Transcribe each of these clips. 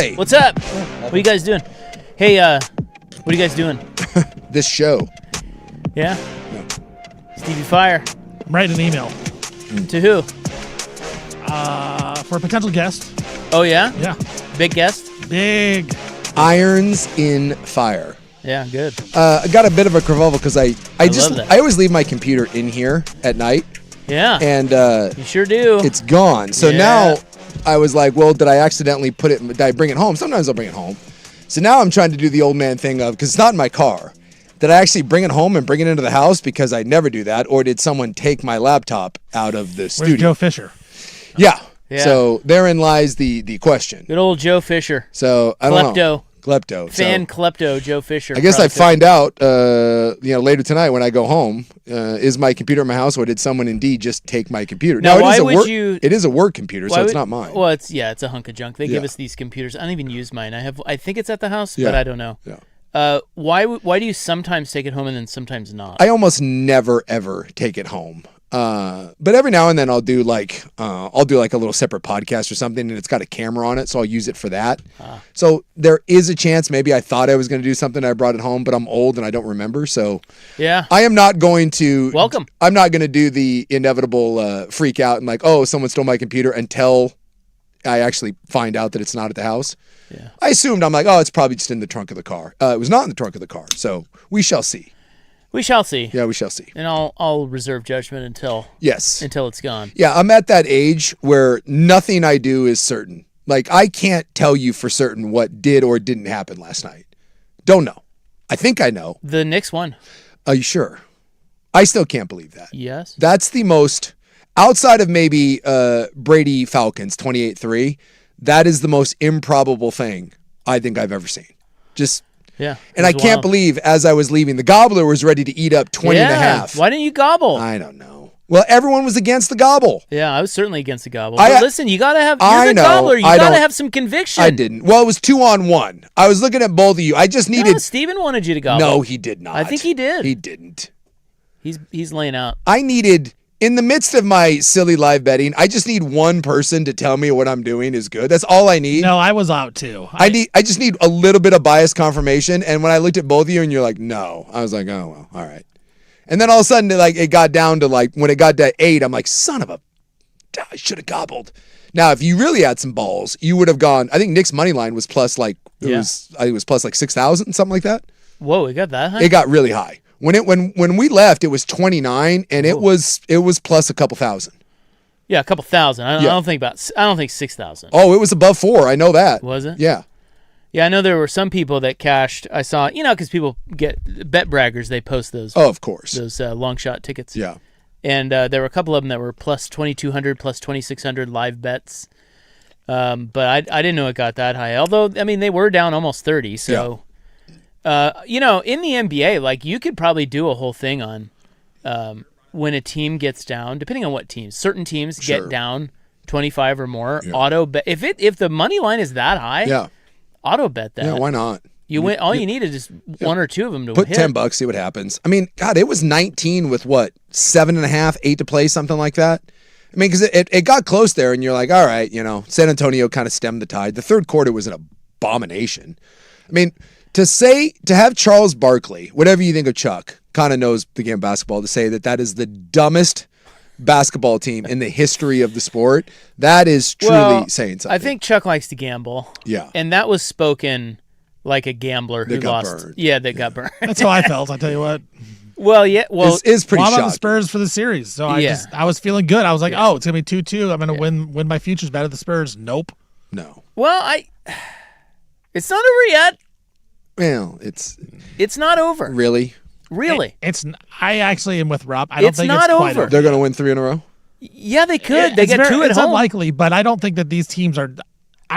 Boy! What's up? What are you guys doing? Hey, what are you guys doing? This show. Yeah? Stevie Fire. I'm writing an email. To who? For a potential guest. Oh, yeah? Yeah. Big guest? Big. Irons in fire. Yeah, good. I got a bit of a kerfuffle because I love that. I always leave my computer in here at night. Yeah. And you sure do. It's gone. So Yeah. now I was like, well, did I accidentally did I bring it home? Sometimes I'll bring it home. So now I'm trying to do the old man thing of, because it's not in my car. Did I actually bring it home and bring it into the house? Because I never do that. Or did someone take my laptop out of the Where's studio? Joe Fisher? Yeah. Yeah. So therein lies the question. Good old Joe Fisher. So I don't know. Klepto. Fan klepto Joe Fisher. I guess I find out later tonight when I go home, is my computer in my house, or did someone indeed just take my computer? Now, why would it is a work computer, so it's not mine. Well, it's a hunk of junk. They give us these computers. I don't even use mine. I think it's at the house, but I don't know. Yeah. Why do you sometimes take it home and then sometimes not? I almost never ever take it home. But every now and then I'll do like a little separate podcast or something, and it's got a camera on it, so I'll use it for that. So there is a chance maybe I thought I was going to do something, I brought it home, but I'm old and I don't remember. So yeah, I am not going to welcome. I'm not going to do the inevitable freak out and like, oh, someone stole my computer until I actually find out that it's not at the house. Yeah. I assumed, I'm like, oh, it's probably just in the trunk of the car. It was not in the trunk of the car, so we shall see. We shall see. Yeah, we shall see. And I'll reserve judgment until it's gone. Yeah, I'm at that age where nothing I do is certain. Like, I can't tell you for certain what did or didn't happen last night. Don't know. I think I know. The Knicks won. Are you sure? I still can't believe that. Yes. That's the most, outside of maybe Brady Falcons 28-3, that is the most improbable thing I think I've ever seen. Just... Yeah. And I can't believe, as I was leaving, the gobbler was ready to eat up 20 and a half. Why didn't you gobble? I don't know. Well, everyone was against the gobble. Yeah, I was certainly against the gobble. But listen, you got to have, you're the gobbler. You got to have some conviction. I didn't. Well, it was 2-on-1. I was looking at both of you. I just needed. No, Steven wanted you to gobble. No, he did not. I think he did. He didn't. He's laying out. I needed, in the midst of my silly live betting, I just need one person to tell me what I'm doing is good. That's all I need. No, I was out too. I just need a little bit of bias confirmation. And when I looked at both of you and you're like, no, I was like, oh, well, all right. And then all of a sudden, it got down to when it got to 8, I'm like, son of a, I should have gobbled. Now, if you really had some balls, you would have gone, I think Nick's money line was plus I think it was plus 6,000, something like that. Whoa, it got that high? It got really high. When we left, it was 29, and it was plus a couple thousand. Yeah, a couple thousand. I don't think 6,000. Oh, it was above 4. I know that. Was it? Yeah. Yeah, I know there were some people that cashed. I saw, because people get bet braggers. They post those. Oh, of course. Those long shot tickets. Yeah. And there were a couple of them that were plus 2,200, plus 2,600 live bets. But I didn't know it got that high. Although, they were down almost 30. So. Yeah. In the NBA, you could probably do a whole thing on when a team gets down, depending on what teams. Certain teams get down 25 or more. Yeah. Auto bet if the money line is that high. Auto bet that. Yeah, why not? You win. All you need is just one or two of them to put hit. $10. See what happens. God, it was 19 with what 7.5, 8 to play, something like that. Because it got close there, and you're like, all right, San Antonio kind of stemmed the tide. The third quarter was an abomination. To have Charles Barkley, whatever you think of Chuck, kind of knows the game of basketball, to say that is the dumbest basketball team in the history of the sport, that is truly saying something. I think Chuck likes to gamble. Yeah. And that was spoken like a gambler who lost. Burned. Yeah, that got burned. That's how I felt, I'll tell you what. Well, yeah. Well, it's pretty shocking. I'm on the Spurs for the series, so I was feeling good. I was like, oh, it's going to be 2-2. I'm going to win my futures bet at the Spurs. Nope. No. Well, it's not over yet. Well, it's not over. Really? I actually am with Rob. I don't think it's quite over. They're going to win 3 in a row? Yeah, they could. They get 2 at home. It's unlikely, but I don't think that these teams are.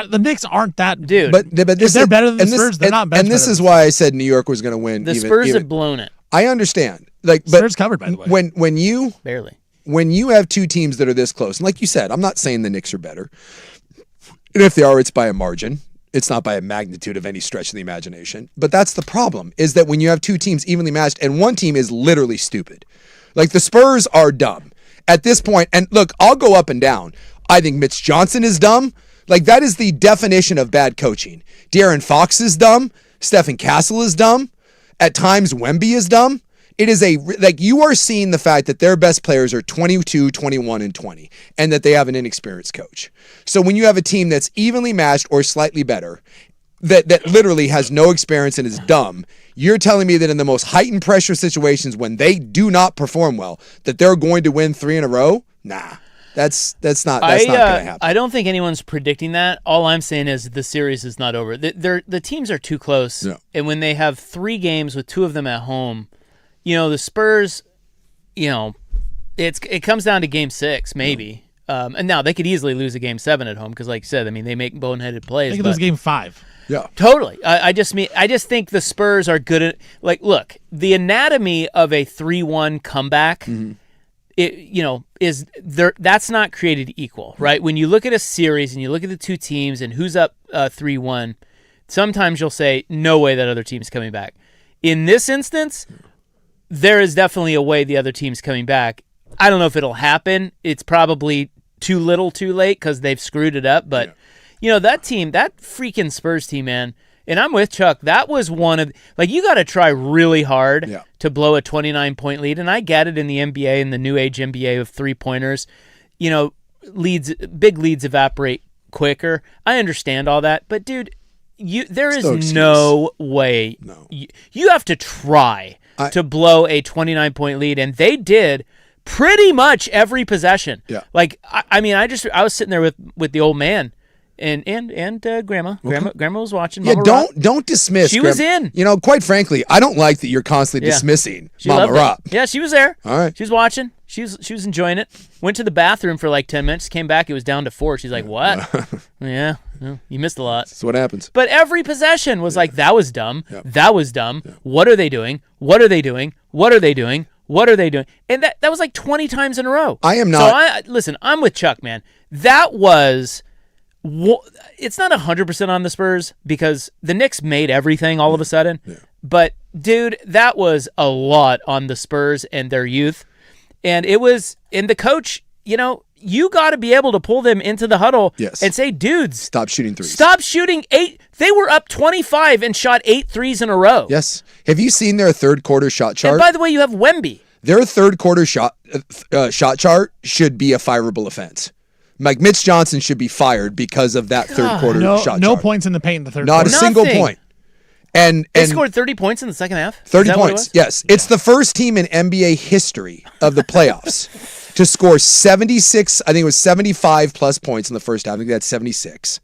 The Knicks aren't that. Dude. But they're better than the Spurs. They're not better. And this is why I said New York was going to win. The Spurs have blown it. I understand. But Spurs covered, by the way. When you barely. When you have two teams that are this close, and like you said, I'm not saying the Knicks are better. And if they are, it's by a margin. It's not by a magnitude of any stretch of the imagination. But that's the problem, is that when you have two teams evenly matched and one team is literally stupid. Like the Spurs are dumb at this point. And look, I'll go up and down. I think Mitch Johnson is dumb, Like, that is the definition of bad coaching. De'Aaron Fox is dumb. Stephen Castle is dumb. At times, Wemby is dumb. It is you are seeing the fact that their best players are 22, 21, and 20, and that they have an inexperienced coach. So when you have a team that's evenly matched or slightly better, that literally has no experience and is dumb, you're telling me that in the most heightened pressure situations when they do not perform well, that they're going to win 3 in a row? Nah. That's not going to happen. I don't think anyone's predicting that. All I'm saying is the series is not over. The teams are too close. Yeah. And when they have 3 games with 2 of them at home, the Spurs, it comes down to game 6 maybe. Yeah. And now they could easily lose a game 7 at home because, like you said, they make boneheaded plays. They could lose game 5. Yeah, totally. I just think the Spurs are good at, look, the anatomy of a 3-1 comeback. Mm-hmm. Is there? That's not created equal, right? When you look at a series and you look at the 2 teams and who's up 3-1, sometimes you'll say, no way that other team's coming back. In this instance, there is definitely a way the other team's coming back. I don't know if it'll happen. It's probably too little too late because they've screwed it up. But, that team, that freaking Spurs team, man, and I'm with Chuck, that was one of, you got to try really hard to blow a 29-point lead. And I get it in the NBA, in the new age NBA of 3-pointers. Big leads evaporate quicker. I understand all that. But, dude, there is no way. No. You have to try to blow a 29-point lead. And they did pretty much every possession. Yeah. I was sitting there with the old man. And grandma. Okay. Grandma was watching. Yeah, don't dismiss. She was in. Quite frankly, I don't like that you're constantly dismissing Mama Rob. Yeah, she was there. All right. She was watching. She was enjoying it. Went to the bathroom for 10 minutes. Came back. It was down to 4. She's like, "What?" Yeah, well, you missed a lot. That's what happens. But every possession was that was dumb. Yeah. That was dumb. Yeah. What are they doing? What are they doing? What are they doing? What are they doing? And that was 20 times in a row. I am not. So listen, I'm with Chuck, man. That was. It's not 100% on the Spurs because the Knicks made everything all of a sudden. Yeah. But, dude, that was a lot on the Spurs and their youth. And it was, and the coach, you got to be able to pull them into the huddle and say, dudes, stop shooting threes. Stop shooting 8. They were up 25 and shot 8 threes in a row. Yes. Have you seen their third quarter shot chart? And by the way, you have Wemby. Their third quarter shot chart should be a fireable offense. Mitch Johnson should be fired because of that third quarter shot. No chart. points in the paint in the third quarter. Not a single point. And they scored 30 points in the second half? 30 points, yes. Yeah. It's the first team in NBA history of the playoffs to score 76, I think it was 75 plus points in the first half. I think that's 76.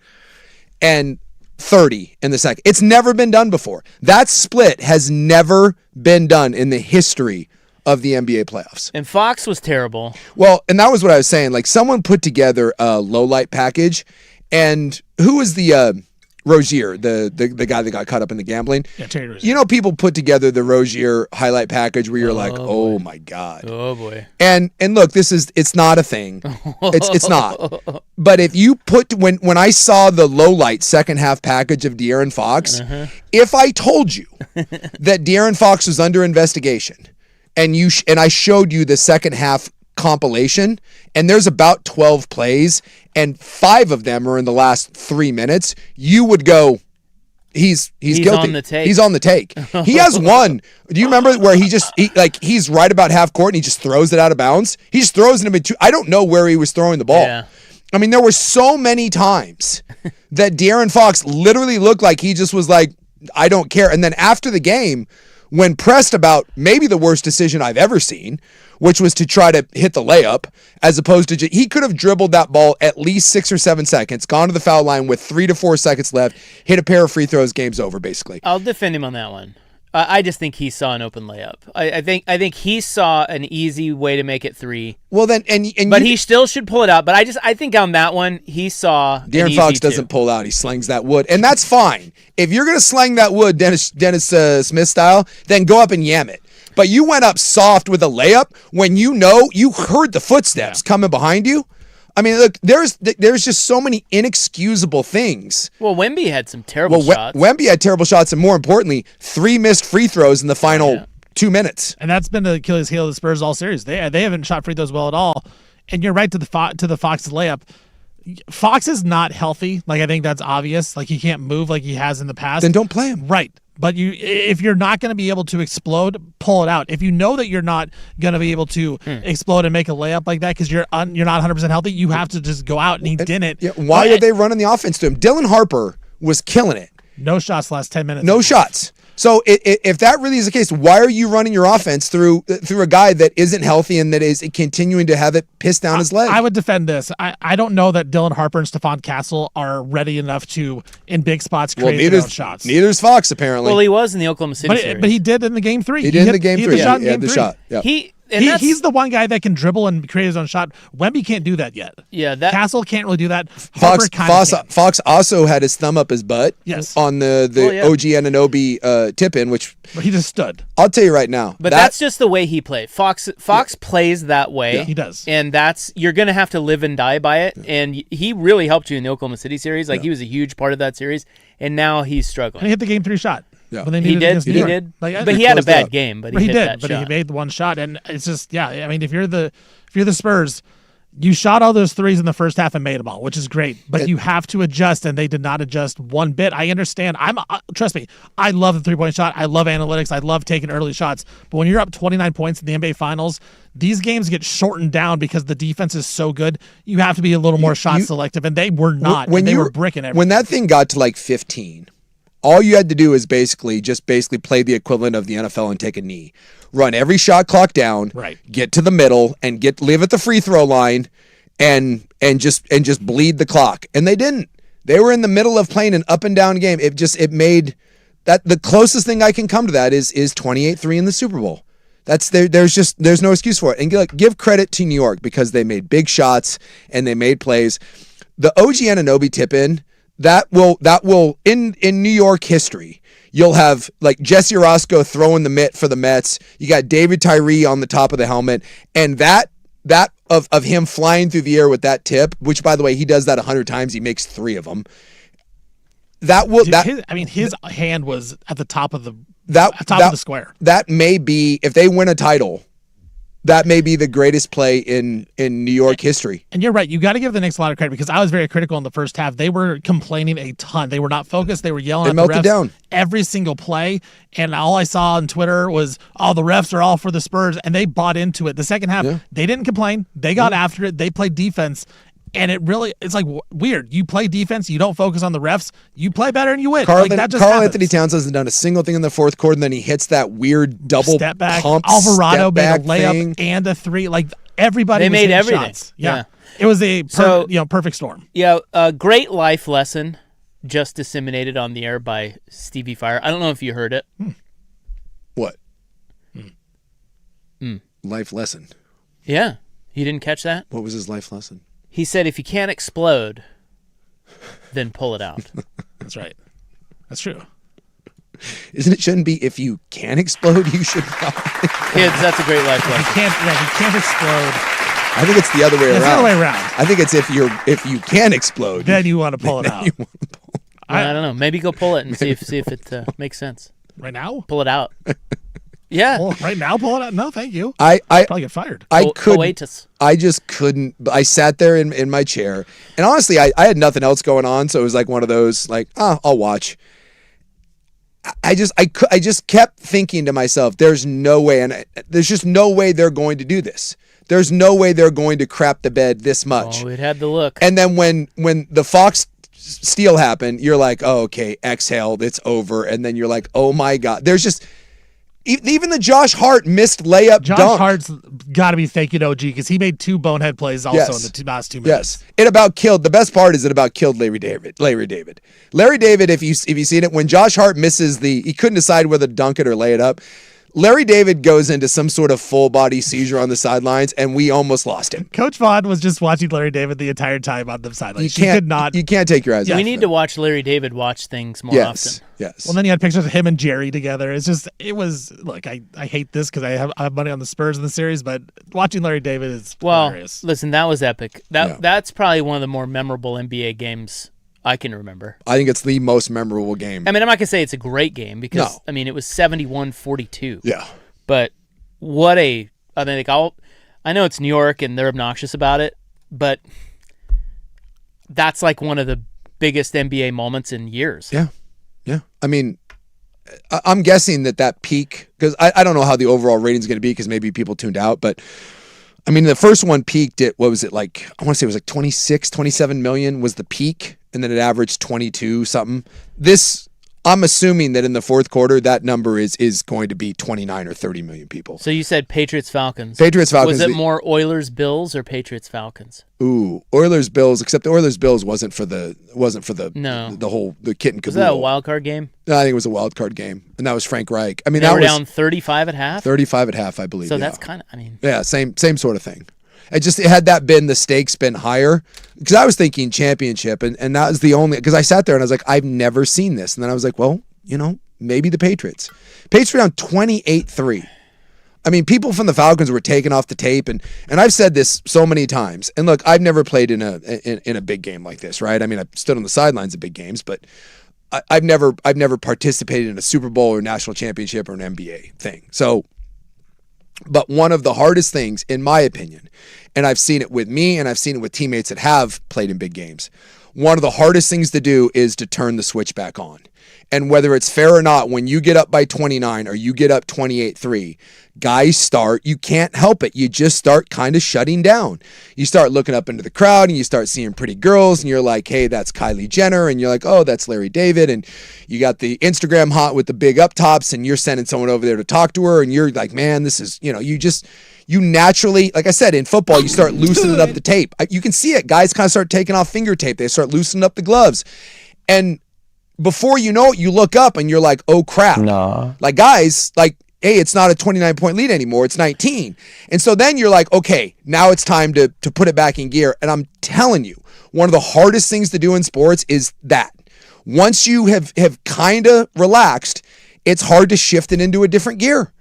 And 30 in the second. It's never been done before. That split has never been done in the history of the NBA playoffs. And Fox was terrible. Well, and that was what I was saying. Someone put together a low light package, and who was the Rozier, the guy that got caught up in the gambling? Yeah, Terry Rozier. People put together the Rozier highlight package where you're oh my God. Oh boy. And look, it's not a thing. It's not. But if you put when I saw the low light second half package of De'Aaron Fox, if I told you that De'Aaron Fox was under investigation, and I showed you the second half compilation, and there's about 12 plays, and 5 of them are in the last 3 minutes, you would go, he's guilty. On the take. He's on the take. He has one. Do you remember where he's right about half court and he just throws it out of bounds? He just throws it in between. I don't know where he was throwing the ball. Yeah. I mean, there were so many times that De'Aaron Fox literally looked like he just was like, I don't care. And then after the game, when pressed about maybe the worst decision I've ever seen, which was to try to hit the layup, as opposed to he could have dribbled that ball at least 6 or 7 seconds, gone to the foul line with 3 to 4 seconds left, hit a pair of free throws, game's over, basically. I'll defend him on that one. I just think he saw an open layup. I think he saw an easy way to make it 3. Well then, but he still should pull it out. But I think on that one he saw. De'Aaron Fox doesn't pull out; he slings that wood, and that's fine. If you're gonna sling that wood, Dennis Smith style, then go up and yam it. But you went up soft with a layup when you heard the footsteps coming behind you. I mean, look, there's just so many inexcusable things. Well, Wemby had some terrible shots. Wemby had terrible shots, and more importantly, 3 missed free throws in the final 2 minutes. And that's been the Achilles heel of the Spurs all series. They haven't shot free throws well at all. And you're right to the Fox layup. Fox is not healthy. Like, I think that's obvious. Like, he can't move like he has in the past. Then don't play him. Right. But if you're not going to be able to explode, pull it out. If you know that you're not going to be able to explode and make a layup like that because you're not 100% healthy, you have to just go out, and he didn't. Yeah, why are they running the offense to him? Dylan Harper was killing it. No shots last 10 minutes. No shots. So if that really is the case, why are you running your offense through a guy that isn't healthy and that is continuing to have it pissed down his leg? I would defend this. I don't know that Dylan Harper and Stephon Castle are ready enough to, in big spots, create their own shots. Neither's Fox, apparently. Well, he was in the Oklahoma City series. But he did in the game 3. He did in the game 3. He had the shot. Yeah. He's the one guy that can dribble and create his own shot. Wemby can't do that yet. Yeah, Castle can't really do that. Fox also had his thumb up his butt on the OG Anunoby tip-in, which he just stood. I'll tell you right now. But that's just the way he played. Fox plays that way. Yeah, he does. And you're going to have to live and die by it. Yeah. And he really helped you in the Oklahoma City series. Like, he was a huge part of that series. And now he's struggling. And he hit the game 3 shot. Yeah. He did. Like, but he had a bad game. But he did. He made the one shot, and it's just I mean, if you're the Spurs, you shot all those threes in the first half and made them all, which is great. But you have to adjust, and they did not adjust one bit. I understand. Trust me. I love the 3-point shot. I love analytics. I love taking early shots. But when you're up 29 points in the NBA Finals, these games get shortened down because the defense is so good. You have to be a little more shot selective, and they were not. They were bricking everything. When that thing got to like 15. All you had to do is basically play the equivalent of the NFL and take a knee. Run every shot clock down, get to the middle, and live at the free throw line, and just bleed the clock. And they didn't. They were in the middle of playing an up and down game. It made that the closest thing I can come to that is 28-3 in the Super Bowl. There's no excuse for it. And give credit to New York because they made big shots and they made plays. The OG Anunoby tip-in. That will in New York history, you'll have like Jesse Orozco throwing the mitt for the Mets. You got David Tyree on the top of the helmet, and that of him flying through the air with that tip, which by the way he does that 100 times, he makes 3 of them. His hand was at the top of the of the square. That may be, if they win a title, that may be the greatest play in New York history. And you're right. You got to give the Knicks a lot of credit because I was very critical in the first half. They were complaining a ton. They were not focused. They were yelling at the refs down every single play. And all I saw on Twitter was, the refs are all for the Spurs. And they bought into it. The second half, they didn't complain. They got after it. They played defense. And it's like weird. You play defense, you don't focus on the refs, you play better and you win. Karl Anthony Towns hasn't done a single thing in the fourth quarter, and then he hits that weird double step back. Pump Alvarado made a step layup thing. And a 3. Like everybody, they made everything. Shots. Yeah, it was a perfect storm. Yeah, a great life lesson just disseminated on the air by Stevie Fire. I don't know if you heard it. What? Life lesson. Yeah, you didn't catch that? What was his life lesson? He said, if you can't explode, then pull it out. That's right. That's true. Shouldn't be if you can explode, you should not. Kids, that's a great life lesson. If you can't explode. I think it's the other way around. It's the other way around. I think it's if you can explode. Then you want to pull it out. I don't know. Maybe go pull it and see if it makes sense. Right now? Pull it out. Yeah. Right now, pull it out? No, thank you. I probably get fired. I just couldn't. I sat there in my chair, and honestly, I had nothing else going on, so it was like one of those like, I'll watch. I just kept thinking to myself, there's no way, and there's just no way they're going to do this. There's no way they're going to crap the bed this much. Oh, it had the look. And then when the Fox steal happened, you're like, oh, okay, exhale, it's over, and then you're like, oh my God, there's just. Even the Josh Hart missed layup dunk. Josh Hart's got to be thanking OG because he made 2 bonehead plays also in the last 2 minutes. Yes, it about killed. The best part is it about killed Larry David. Larry David, if you seen it, when Josh Hart misses he couldn't decide whether to dunk it or lay it up. Larry David goes into some sort of full body seizure on the sidelines, and we almost lost him. Coach Vaughn was just watching Larry David the entire time on the sidelines. You can't take your eyes off. We need to watch Larry David watch things more often. Yes. Well, then you had pictures of him and Jerry together. Look, I hate this because I have money on the Spurs in the series, but watching Larry David is hilarious. Listen, that was epic. That's probably one of the more memorable NBA games I can remember. I think it's the most memorable game. I mean, I'm not going to say it's a great game because, I mean, it was 71-42. Yeah. But I know it's New York and they're obnoxious about it, but that's like one of the biggest NBA moments in years. Yeah. I mean, I'm guessing that peak, because I don't know how the overall rating is going to be because maybe people tuned out, but I mean, the first one peaked at, what was it, like, I want to say it was like 26, 27 million was the peak, and then it averaged 22 something. This, I'm assuming that in the fourth quarter, that number is going to be 29 or 30 million people. So you said Patriots-Falcons. Patriots-Falcons. Was it more Oilers-Bills or Patriots-Falcons? Ooh, Oilers-Bills, except the Oilers-Bills wasn't for the No. the whole, the kit and Was caboodle. that a wild card game? No, I think it was a wild card game, and that was Frank Reich. I mean, They that were was down 35 at half? 35 at half, I believe. So yeah. that's kind of, I mean. Yeah, same sort of thing. Had that been the stakes been higher, because I was thinking championship, and that was the only, because I sat there and I was like, I've never seen this, and then I was like, well, maybe the Patriots. Patriots were down 28-3. I mean, people from the Falcons were taken off the tape, and I've said this so many times. And look, I've never played in a big game like this, right? I mean, I've stood on the sidelines of big games, but I've never participated in a Super Bowl or national championship or an NBA thing. So, but one of the hardest things, in my opinion, and I've seen it with me and I've seen it with teammates that have played in big games, one of the hardest things to do is to turn the switch back on. And whether it's fair or not, when you get up by 29 or you get up 28-3, guys you can't help it. You just start kind of shutting down. You start looking up into the crowd and you start seeing pretty girls and you're like, hey, that's Kylie Jenner. And you're like, oh, that's Larry David. And you got the Instagram hot with the big up tops and you're sending someone over there to talk to her. And you're like, man, this is, you naturally, like I said, in football, you start loosening up the tape. You can see it. Guys kind of start taking off finger tape. They start loosening up the gloves. And before you know it, you look up and you're like, oh crap. Nah. Like guys, like, hey, it's not a 29-point lead anymore. It's 19. And so then you're like, okay, now it's time to put it back in gear. And I'm telling you, one of the hardest things to do in sports is that. Once you have kind of relaxed, it's hard to shift it into a different gear.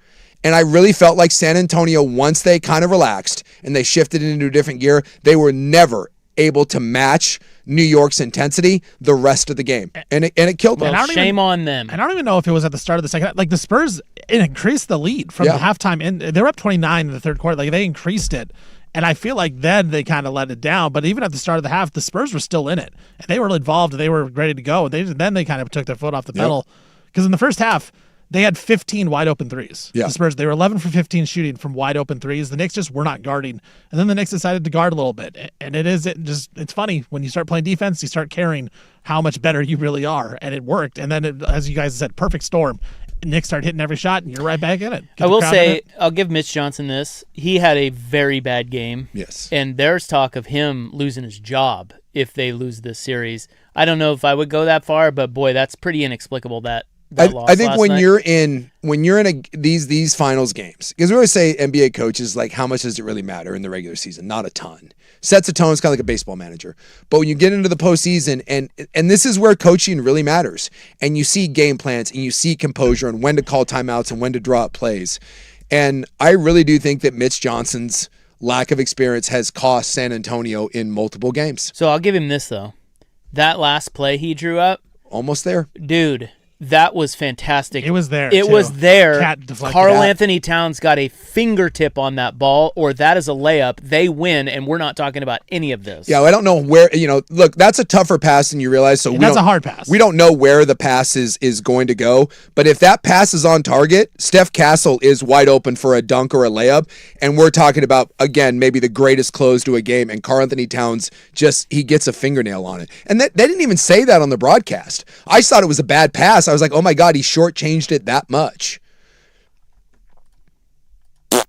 And I really felt like San Antonio, once they kind of relaxed and they shifted it into a different gear, they were never able to match New York's intensity the rest of the game. And it killed them. Well, shame on them. And I don't even know if it was at the start of the second. Like the Spurs, it increased the lead from the halftime. And they were up 29 in the third quarter. Like they increased it. And I feel like then they kind of let it down. But even at the start of the half, the Spurs were still in it. And they were involved. They were ready to go. Then they kind of took their foot off the pedal. Because in the first half, they had 15 wide open threes. Yeah. The Spurs, they were 11 for 15 shooting from wide open threes. The Knicks just were not guarding. And then the Knicks decided to guard a little bit. And it's funny when you start playing defense, you start caring how much better you really are. And it worked. And then as you guys said, perfect storm. Knicks start hitting every shot and you're right back in it. I will say, I'll give Mitch Johnson this. He had a very bad game. Yes. And there's talk of him losing his job if they lose this series. I don't know if I would go that far, but boy, that's pretty inexplicable that I think when night. you're in these finals games, because we always say NBA coaches, like, how much does it really matter in the regular season? Not a ton. Sets a tone. It's kind of like a baseball manager. But when you get into the postseason, and this is where coaching really matters, and you see game plans and you see composure and when to call timeouts and when to draw up plays. And I really do think that Mitch Johnson's lack of experience has cost San Antonio in multiple games. So I'll give him this though. That last play he drew up, almost there, dude. That was fantastic. It was there. It too. was there. Cat deflected Karl out. Anthony Towns got a fingertip on that ball, or that is a layup. They win, and we're not talking about any of this. Yeah, I don't know where, look, that's a tougher pass than you realize. So that's a hard pass. We don't know where the pass is going to go. But if that pass is on target, Steph Castle is wide open for a dunk or a layup. And we're talking about, again, maybe the greatest close to a game. And Karl Anthony Towns he gets a fingernail on it. And they didn't even say that on the broadcast. I thought it was a bad pass. I was like, oh my God, he shortchanged it that much. So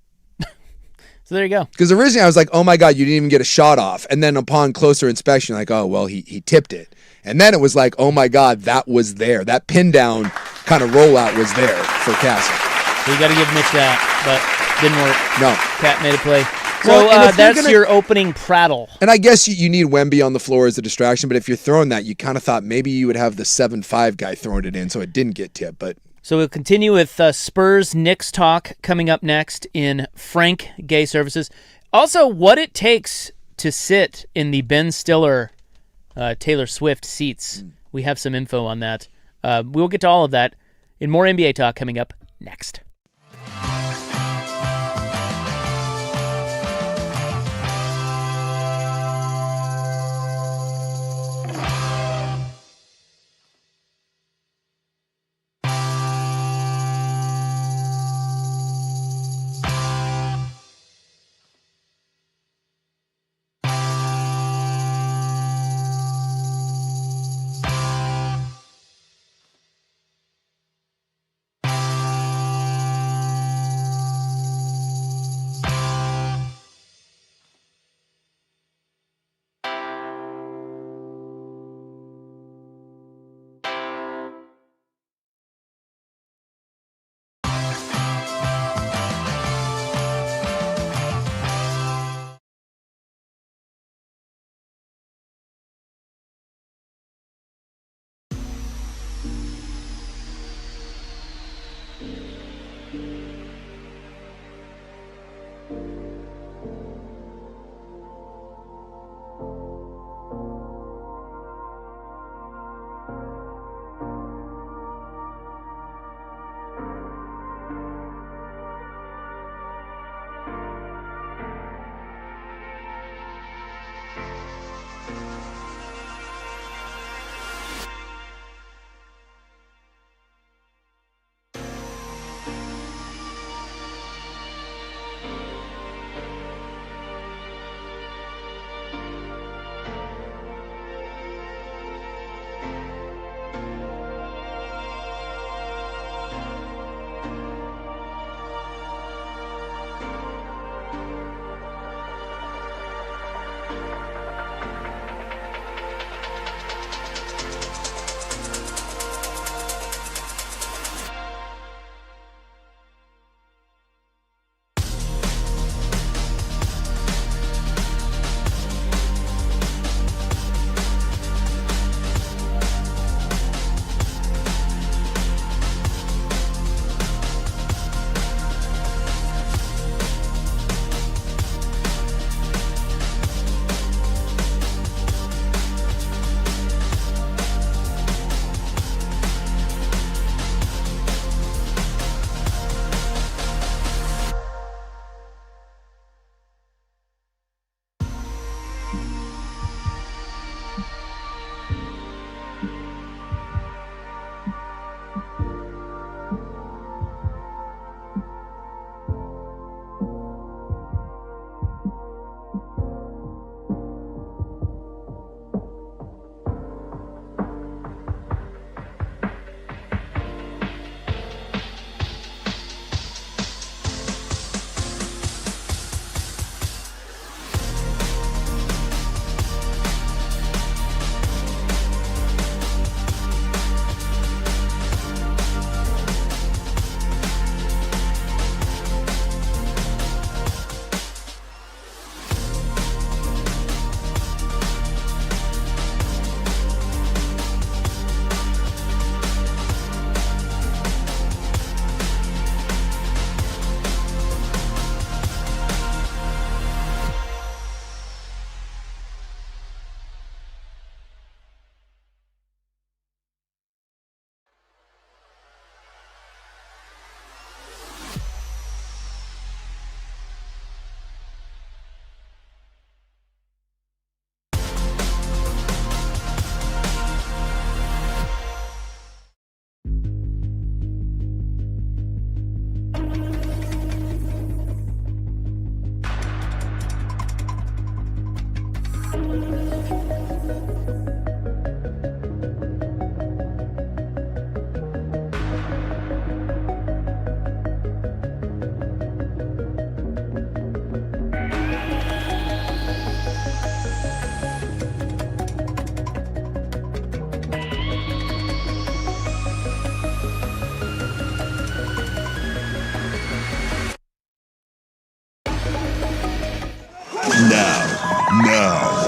there you go. Because originally I was like, oh my God, you didn't even get a shot off. And then upon closer inspection, like, oh, well, he tipped it. And then it was like, oh my God, that was there. That pin down kind of rollout was there for Castle. So you got to give Mitch that, but didn't work. No. Cat made a play. So Well, that's your opening prattle. And I guess you need Wemby on the floor as a distraction, but if you're throwing that, you kind of thought maybe you would have the 7-5 guy throwing it in so it didn't get tipped. But So we'll continue with Spurs-Knicks talk coming up next in Frank Gay Services. Also, what it takes to sit in the Ben Stiller, Taylor Swift seats. We have some info on that. We'll get to all of that in more NBA talk coming up next.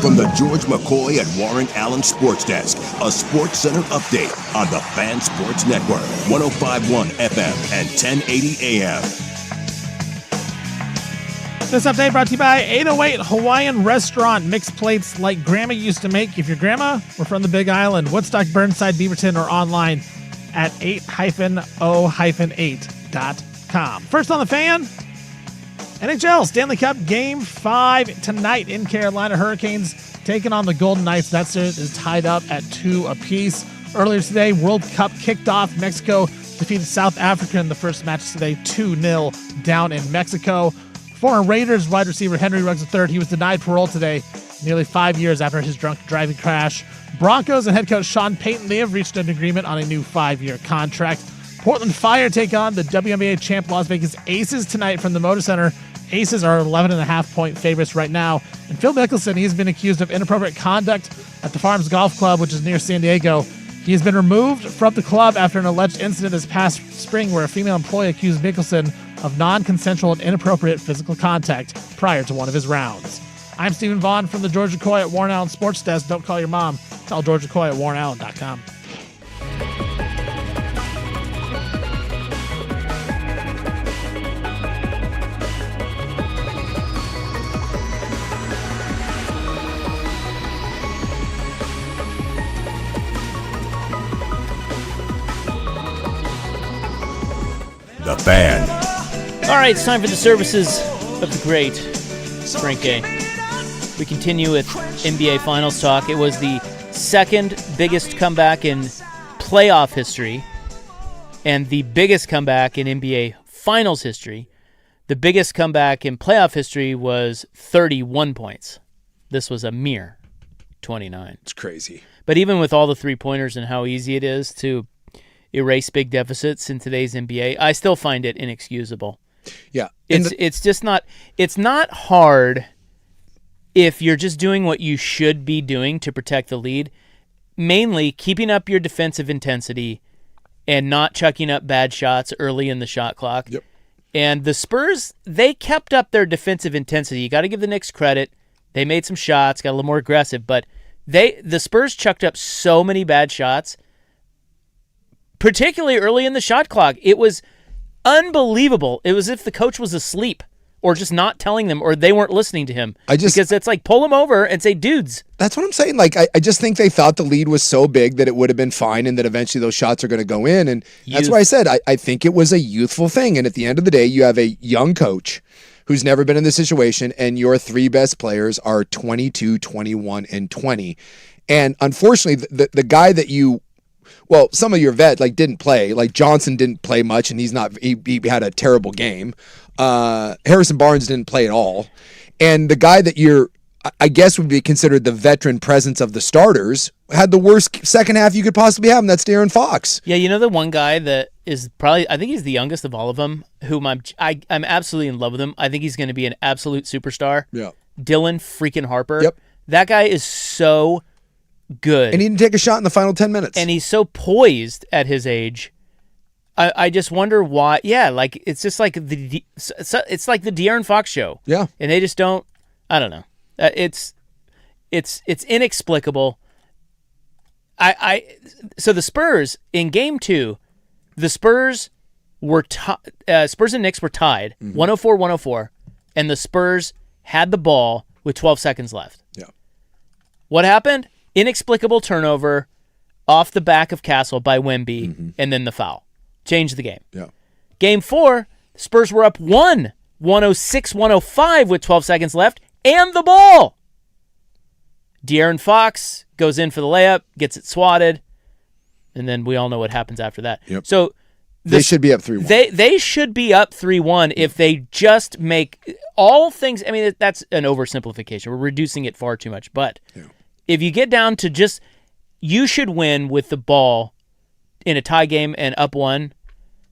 From the George McCoy and Warren Allen Sports Desk, a Sports Center update on the Fan Sports Network, 105.1 FM and 1080 AM. This update brought to you by 808 Hawaiian Restaurant. Mixed plates like Grandma used to make. If your grandma were from the Big Island, Woodstock, Burnside, Beaverton, or online at 8-o-8.com. First on the Fan, NHL Stanley Cup Game 5 tonight in Carolina. Hurricanes taking on the Golden Knights. That series is tied up at 2 apiece. Earlier today, World Cup kicked off. Mexico defeated South Africa in the first match today, 2-0 down in Mexico. Former Raiders wide receiver Henry Ruggs III, he was denied parole today, nearly 5 years after his drunk driving crash. Broncos and head coach Sean Payton, they have reached an agreement on a new 5-year contract. Portland Fire take on the WNBA champ Las Vegas Aces tonight from the Moda Center. Aces are 11.5-point favorites right now. And Phil Mickelson, he's been accused of inappropriate conduct at the Farms Golf Club, which is near San Diego. He has been removed from the club after an alleged incident this past spring where a female employee accused Mickelson of non-consensual and inappropriate physical contact prior to one of his rounds. I'm Stephen Vaughn from the George McCoy at Warren Allen Sports Desk. Don't call your mom. Call George McCoy at warrenallen.com. The Fan. All right, it's time for the services of the great Frank Gay. We continue with NBA Finals talk. It was the second biggest comeback in playoff history and the biggest comeback in NBA Finals history. The biggest comeback in playoff history was 31 points. This was a mere 29. It's crazy. But even with all the three-pointers and how easy it is to erase big deficits in today's NBA, I still find it inexcusable. Yeah. It's just not, it's not hard if you're just doing what you should be doing to protect the lead, mainly keeping up your defensive intensity and not chucking up bad shots early in the shot clock. Yep. And the Spurs, they kept up their defensive intensity. You got to give the Knicks credit. They made some shots, got a little more aggressive, but the Spurs chucked up so many bad shots, particularly early in the shot clock. It was unbelievable. It was as if the coach was asleep or just not telling them, or they weren't listening to him. Because it's like, pull him over and say, dudes. That's what I'm saying. Like, I just think they thought the lead was so big that it would have been fine and that eventually those shots are going to go in. And that's why I said I think it was a youthful thing. And at the end of the day, you have a young coach who's never been in this situation, and your three best players are 22, 21, and 20. And unfortunately, the guy that well, some of your vet didn't play. Like Johnson didn't play much, and he had a terrible game. Harrison Barnes didn't play at all. And the guy that I guess would be considered the veteran presence of the starters had the worst second half you could possibly have, and that's De'Aaron Fox. Yeah, you know the one guy that is probably, I think he's the youngest of all of them, whom I'm absolutely in love with him. I think he's going to be an absolute superstar. Yeah. Dylan freaking Harper. Yep. That guy is so good. And he didn't take a shot in the final 10 minutes. And he's so poised at his age. I just wonder why. Yeah, like it's just like it's like the De'Aaron Fox show. Yeah. And they just don't. I don't know. It's inexplicable. So the Spurs in Game 2, the Spurs and Knicks were tied 104-104, and the Spurs had the ball with 12 seconds left. Yeah. What happened? Inexplicable turnover off the back of Castle by Wemby, and then the foul. Changed the game. Yeah. Game 4, the Spurs were up 106-105 with 12 seconds left, and the ball. De'Aaron Fox goes in for the layup, gets it swatted, and then we all know what happens after that. Yep. So they should be up 3-1. They should be up 3-1 if they just make all things. I mean, that's an oversimplification. We're reducing it far too much. But if you get down to just, you should win with the ball in a tie game and up 1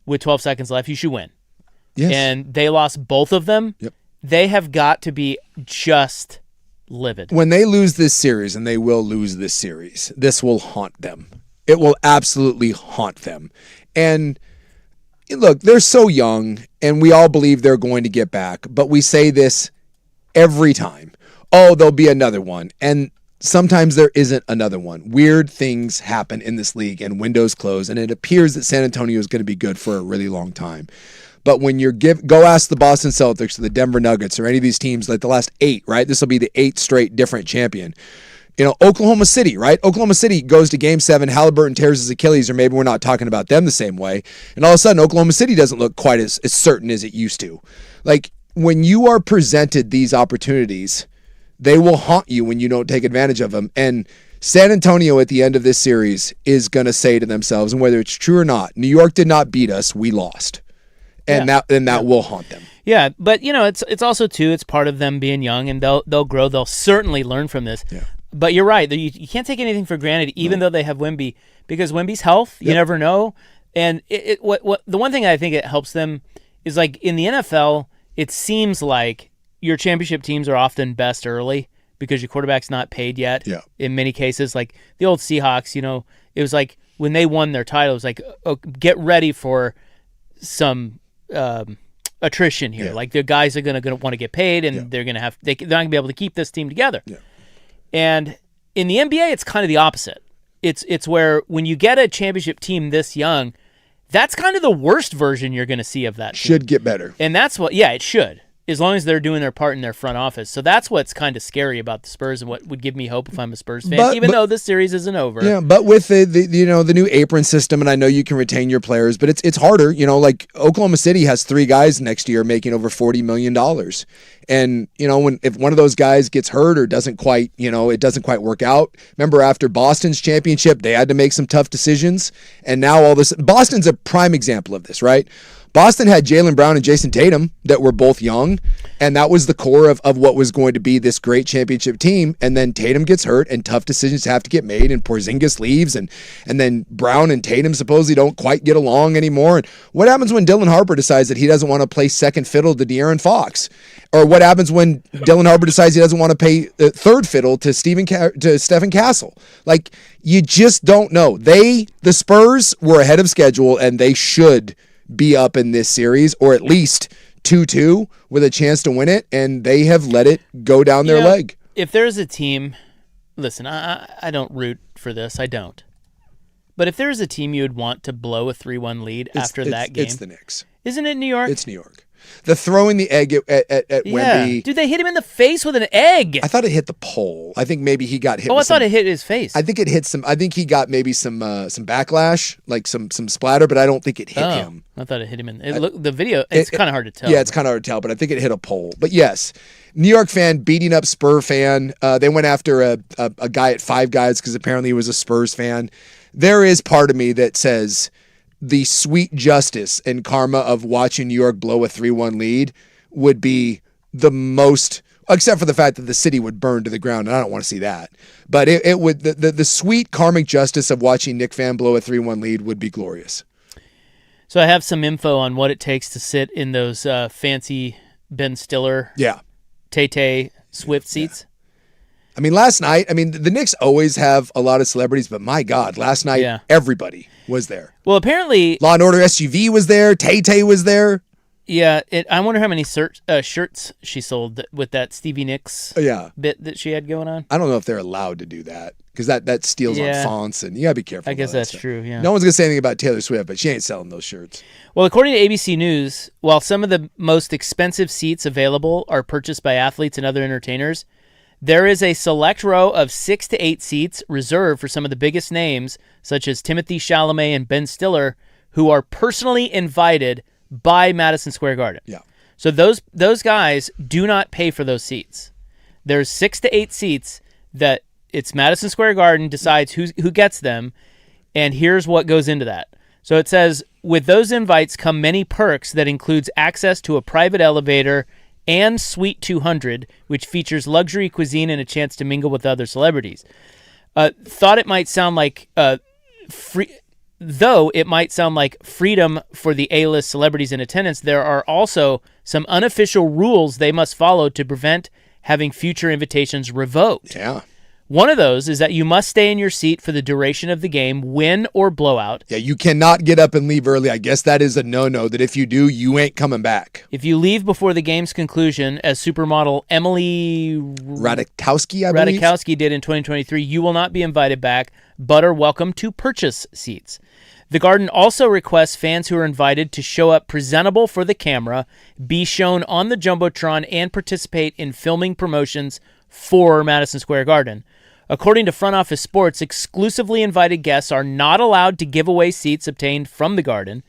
with 12 seconds left. You should win. Yes. And they lost both of them. Yep. They have got to be just livid. When they lose this series, and they will lose this series, this will haunt them. It will absolutely haunt them. And look, they're so young, and we all believe they're going to get back, but we say this every time. oh, there'll be another one. And sometimes there isn't another one. Weird things happen in this league and windows close, and it appears that San Antonio is going to be good for a really long time. But when you're go ask the Boston Celtics or the Denver Nuggets or any of these teams, like the last 8, right? This will be the 8th straight different champion. Oklahoma City, right? Oklahoma City goes to Game 7, Halliburton tears his Achilles, or maybe we're not talking about them the same way. And all of a sudden, Oklahoma City doesn't look quite as certain as it used to. Like, when you are presented these opportunities, they will haunt you when you don't take advantage of them. And San Antonio at the end of this series is going to say to themselves, and whether it's true or not, New York did not beat us, we lost. And that will haunt them. Yeah, but it's also too, it's part of them being young, and they'll grow. They'll certainly learn from this. Yeah. But you're right. You can't take anything for granted, even though they have Wemby, because Wemby's health, you never know. And what the one thing I think it helps them is, like, in the NFL, it seems like your championship teams are often best early because your quarterback's not paid yet. Yeah. In many cases, like the old Seahawks, it was like when they won their title, it was like, oh, get ready for some attrition here. Yeah. Like, the guys are gonna want to get paid, and they're not gonna be able to keep this team together. Yeah. And in the NBA, it's kind of the opposite. It's where when you get a championship team this young, that's kind of the worst version you're going to see of that team. Should get better. And that's what, it should, as long as they're doing their part in their front office. So that's what's kind of scary about the Spurs and what would give me hope if I'm a Spurs fan, even though this series isn't over. Yeah, but with the new apron system, and I know you can retain your players, but it's harder. Like Oklahoma City has 3 guys next year making over $40 million. And, if one of those guys gets hurt or doesn't quite, it doesn't quite work out. Remember, after Boston's championship, they had to make some tough decisions. And now all this, Boston's a prime example of this, right? Boston had Jaylen Brown and Jason Tatum that were both young, and that was the core of what was going to be this great championship team. And then Tatum gets hurt, and tough decisions have to get made, and Porzingis leaves, and then Brown and Tatum supposedly don't quite get along anymore. And what happens when Dylan Harper decides that he doesn't want to play second fiddle to De'Aaron Fox? Or what happens when Dylan Harper decides he doesn't want to pay third fiddle to Stephen Castle? Like, you just don't know. The Spurs were ahead of schedule, and they should be up in this series, or at least 2-2 with a chance to win it, and they have let it go down their leg. If there's a team, listen, I don't root for this, I don't. But if there's a team you would want to blow a 3-1 lead after that game, it's the Knicks. Isn't it New York? It's New York. The throwing the egg at Wemby. Dude, they hit him in the face with an egg. I thought it hit the pole. I think maybe he got hit. Oh, I thought it hit his face. I think it hit some. I think he got maybe some backlash, like some splatter, but I don't think it hit him. I thought it hit him in. The video. It's kind of hard to tell. Yeah, it's kind of hard to tell, but I think it hit a pole. But yes, New York fan beating up Spur fan. They went after a guy at Five Guys because apparently he was a Spurs fan. There is part of me that says the sweet justice and karma of watching New York blow a 3-1 lead would be the most, except for the fact that the city would burn to the ground, and I don't want to see that. But it would, the sweet karmic justice of watching Knick fan blow a 3-1 lead would be glorious. So I have some info on what it takes to sit in those fancy Ben Stiller, Tay Swift seats. I mean, last night, the Knicks always have a lot of celebrities, but my God, last night, everybody was there. Well, apparently, Law and Order SUV was there. Tay was there. Yeah, I wonder how many shirts she sold with that Stevie Nicks bit that she had going on. I don't know if they're allowed to do that because that steals on fonts, and you gotta be careful. I guess that's true. Yeah. No one's gonna say anything about Taylor Swift, but she ain't selling those shirts. Well, according to ABC News, while some of the most expensive seats available are purchased by athletes and other entertainers, there is a select row of 6 to 8 seats reserved for some of the biggest names, such as Timothée Chalamet and Ben Stiller, who are personally invited by Madison Square Garden. Yeah. So those guys do not pay for those seats. There's 6 to 8 seats that it's Madison Square Garden decides who gets them, and here's what goes into that. So it says, with those invites come many perks that includes access to a private elevator and Suite 200, which features luxury cuisine and a chance to mingle with other celebrities. Thought it might sound like though it might sound like freedom for the A-list celebrities in attendance, there are also some unofficial rules they must follow to prevent having future invitations revoked. Yeah. One of those is that you must stay in your seat for the duration of the game, win or blowout. Yeah, you cannot get up and leave early. I guess that is a no-no, that if you do, you ain't coming back. If you leave before the game's conclusion, as supermodel Emily Ratajkowski, I believe. Ratajkowski did in 2023, you will not be invited back, but are welcome to purchase seats. The Garden also requests fans who are invited to show up presentable for the camera, be shown on the Jumbotron, and participate in filming promotions for Madison Square Garden. According to Front Office Sports, exclusively invited guests are not allowed to give away seats obtained from the Garden.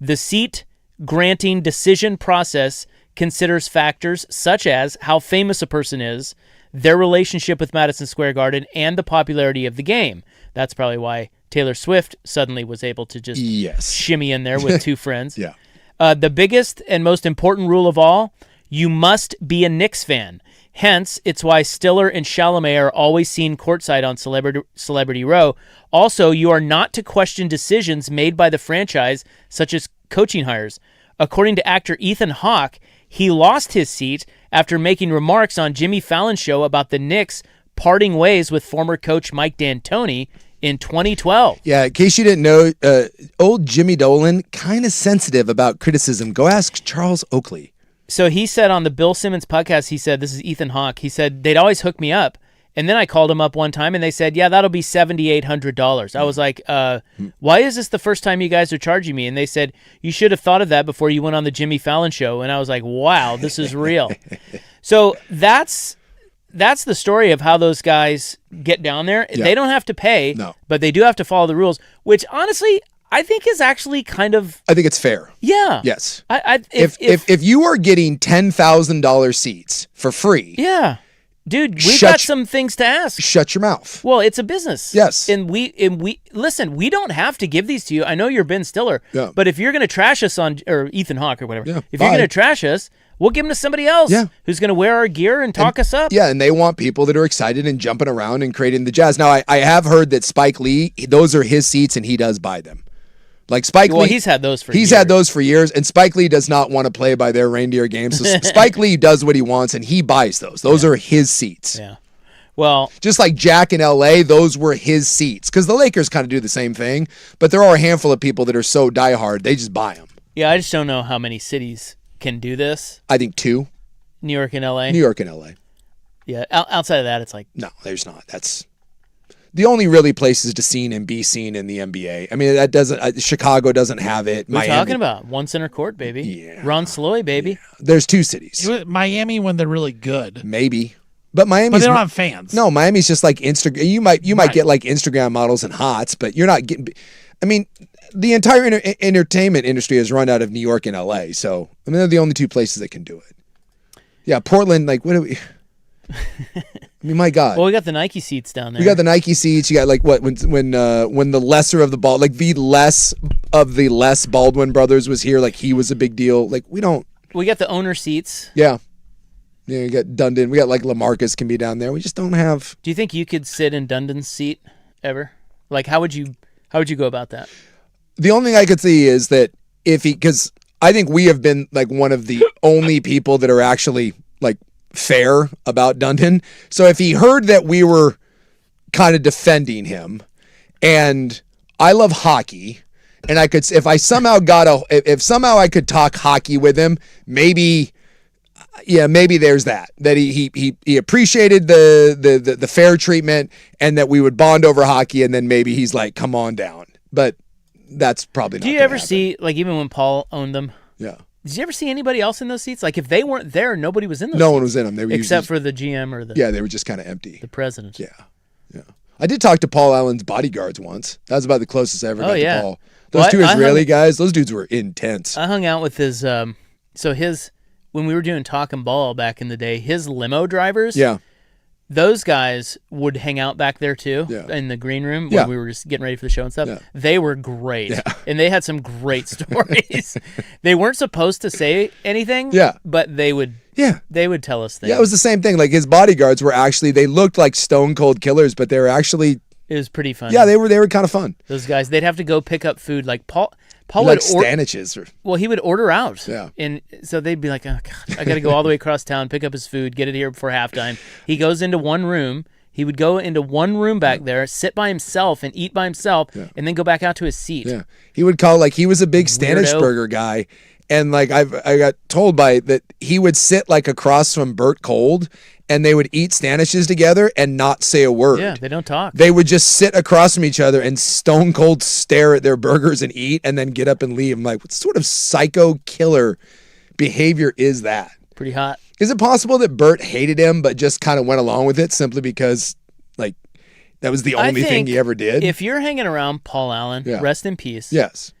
The seat granting decision process considers factors such as how famous a person is, their relationship with Madison Square Garden, and the popularity of the game. That's probably why Taylor Swift suddenly was able to just shimmy in there with two friends. Yeah. The biggest and most important rule of all, you must be a Knicks fan. Hence, it's why Stiller and Chalamet are always seen courtside on Celebrity Row. Also, you are not to question decisions made by the franchise, such as coaching hires. According to actor Ethan Hawke, he lost his seat after making remarks on Jimmy Fallon's show about the Knicks parting ways with former coach Mike D'Antoni in 2012. Yeah, in case you didn't know, old Jimmy Dolan, kind of sensitive about criticism. Go ask Charles Oakley. So he said on the Bill Simmons podcast, he said, this is Ethan Hawke, he said, they'd always hook me up. And then I called him up one time and they said, yeah, that'll be $7,800. I was like, why is this the first time you guys are charging me? And they said, you should have thought of that before you went on the Jimmy Fallon show. And I was like, wow, this is real. So that's the story of how those guys get down there. Yeah. They don't have to pay, but they do have to follow the rules, which honestly, I think is actually kind of... I think it's fair. Yeah. Yes. If you are getting $10,000 seats for free... Yeah. Dude, we've got some things to ask. Shut your mouth. Well, it's a business. Yes. And we listen, we don't have to give these to you. I know you're Ben Stiller, but if you're going to trash us on... Or Ethan Hawke or whatever. Yeah, if you're going to trash us, we'll give them to somebody else who's going to wear our gear and talk us up. Yeah, and they want people that are excited and jumping around and creating the jazz. Now, I have heard that Spike Lee, those are his seats and he does buy them. Like Spike Lee, he's had those for years. He's had those for years, and Spike Lee does not want to play by their reindeer games. So Spike Lee does what he wants, and he buys those. Those are his seats. Yeah. Well, just like Jack in L.A., those were his seats. Because the Lakers kind of do the same thing, but there are a handful of people that are so diehard, they just buy them. Yeah, I just don't know how many cities can do this. I think 2. New York and L.A.? New York and L.A. Yeah, outside of that, it's like... No, there's not. That's... The only really places to seen and be seen in the NBA. I mean, that doesn't. Chicago doesn't have it. We're talking about one center court, baby. Yeah, Ron Sloy, baby. Yeah. There's 2 cities. Miami when they're really good, maybe, but Miami. But they don't have fans. No, Miami's just like Instagram. You might get like Instagram models and hots, but you're not getting. I mean, the entire entertainment industry has run out of New York and LA. So I mean, they're the only 2 places that can do it. Yeah, Portland. Like, what do we? I mean, my God. Well, we got the Nike seats down there. We got the Nike seats. You got like what when the lesser of the ball, like the less of the Les Baldwin brothers was here, like he was a big deal. Like we got the owner seats. Yeah. Yeah, you got Dundon. We got like LaMarcus can be down there. We just don't have. Do you think you could sit in Dundon's seat ever? Like how would you go about that? The only thing I could see is that because I think we have been like one of the only people that are actually like fair about Dundon. So if he heard that we were kind of defending him, and I love hockey, and I could, if somehow I could talk hockey with him, maybe there's that he appreciated the fair treatment, and that we would bond over hockey, and then maybe he's like, come on down. But that's probably not. Do you ever see, like, even when Paul owned them? Yeah. Did you ever see anybody else in those seats? Like, if they weren't there, nobody was in those No seats. one was in them. They were except for the GM or the... Yeah, they were just kind of empty. The president. Yeah. I did talk to Paul Allen's bodyguards once. That was about the closest I ever got to Paul. Those 2 Israeli guys, those dudes were intense. I hung out with his... when we were doing Talk and Ball back in the day, his limo drivers... Yeah. Those guys would hang out back there too, in the green room when we were just getting ready for the show and stuff. Yeah. They were great, and they had some great stories. They weren't supposed to say anything, but they would. Yeah, they would tell us things. Yeah, it was the same thing. Like his bodyguards were actually, they looked like stone cold killers, but they were actually. It was pretty fun. Yeah, they were kind of fun. Those guys, they'd have to go pick up food. Like Paul like Staniches. Well, he would order out. Yeah. And so they'd be like, oh, God, I got to go all the way across town, pick up his food, get it here before halftime. He goes into one room. He would go into one room back there, sit by himself and eat by himself, and then go back out to his seat. Yeah. He would call, like, he was a big Stanisberger guy. And, like, I got told that he would sit, like, across from Bert Cold, and they would eat Stanishes together and not say a word. Yeah, they don't talk. They would just sit across from each other and stone cold stare at their burgers and eat and then get up and leave. I'm like, what sort of psycho killer behavior is that? Pretty hot. Is it possible that Bert hated him but just kind of went along with it simply because, like, that was the only thing he ever did? If you're hanging around Paul Allen, rest in peace. Yes.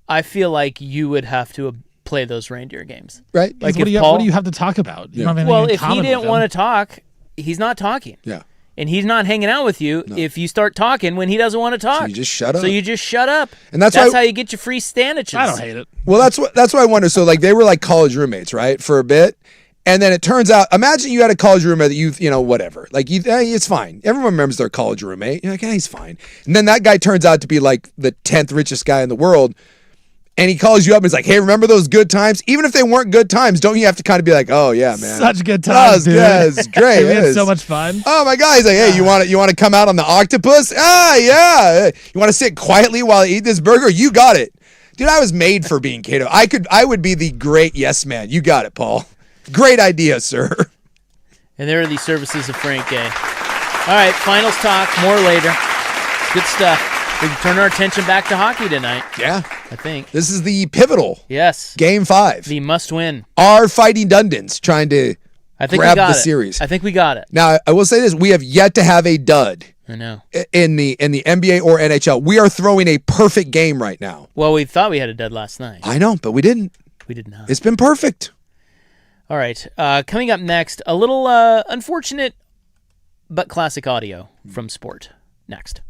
I feel like you would have to play those reindeer games. Right? Like, what do you have to talk about? You don't have anything in if he common didn't with want him. to talk, he's not talking. Yeah. And he's not hanging out with you if you start talking when he doesn't want to talk. So you just shut up. So you just shut up. And that's how why- you get your free Staniches. I don't hate it. Well, that's why I wonder. So, like, they were like college roommates, right, for a bit, and then it turns out. Imagine you had a college roommate that you know, whatever. Like, it's fine. Everyone remembers their college roommate. You're like, he's fine. And then that guy turns out to be like the 10th richest guy in the world, and he calls you up and he's like, "Hey, remember those good times? Even if they weren't good times, don't you have to kind of be like, oh yeah, man, Such good times, dude. Yeah, it's great. We It had is. so much fun. Oh my God! He's like, hey, you want to come out on the octopus? Ah, yeah. You want to sit quietly while I eat this burger? You got it, dude. I was made for being Cato. I would be the great yes man. You got it, Paul. Great idea, sir. And there are the services of Frank Gay. All right, finals talk. More later. Good stuff. We can turn our attention back to hockey tonight, Yeah, I think. this is the pivotal Yes. Game 5. The must-win. Our Fighting Dundons trying to I think grab we got the it. series. I think we got it. Now, I will say this: we have yet to have a dud I know. in the NBA or NHL. We are throwing a perfect game right now. Well, we thought we had a dud last night. I know, but we didn't. We did not. It's been perfect. All right. Coming up next, a little unfortunate but classic audio from sport. Next.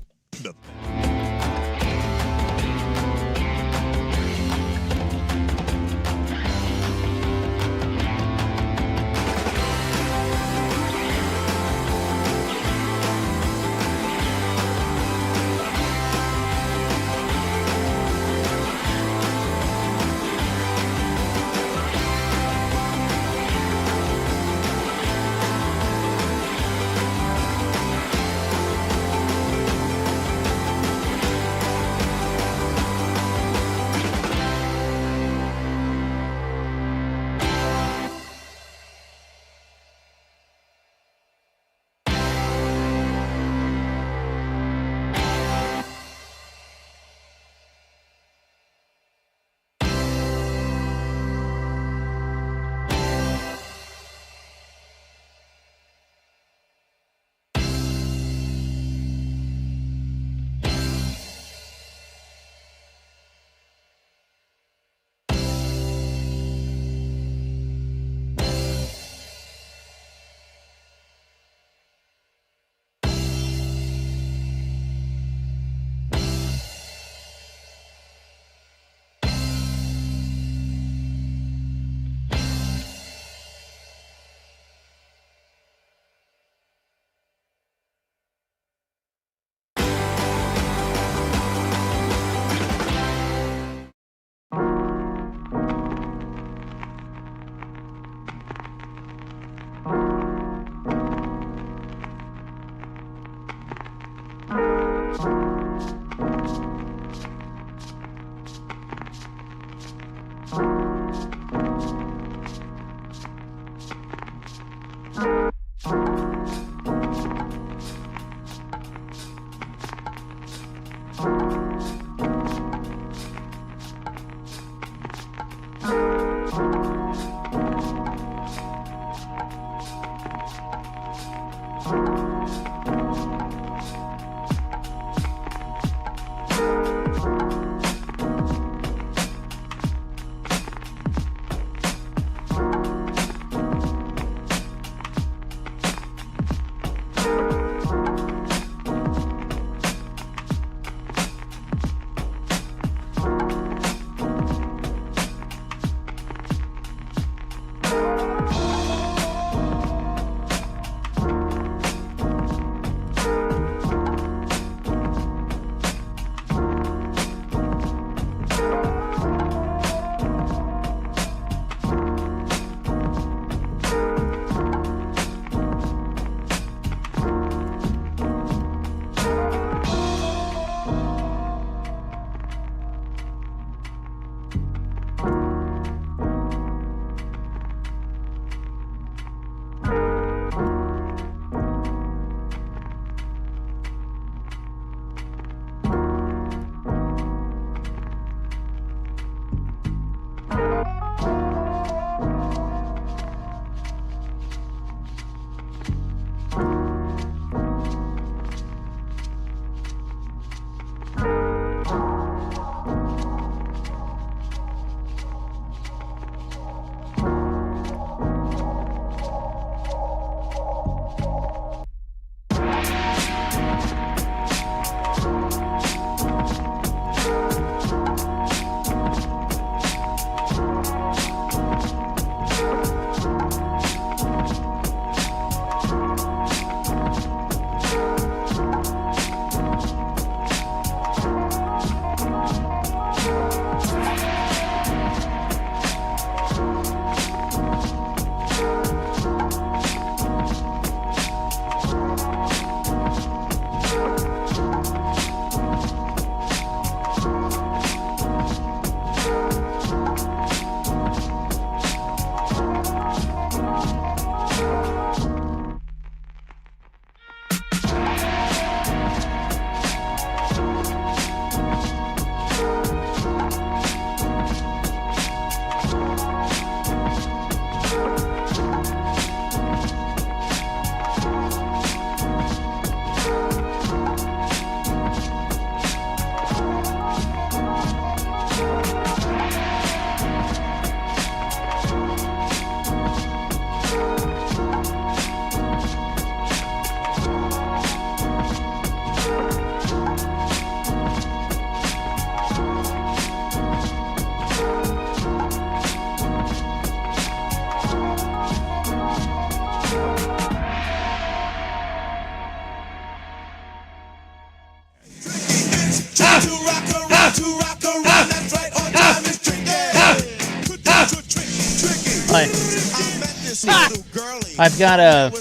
I've got a.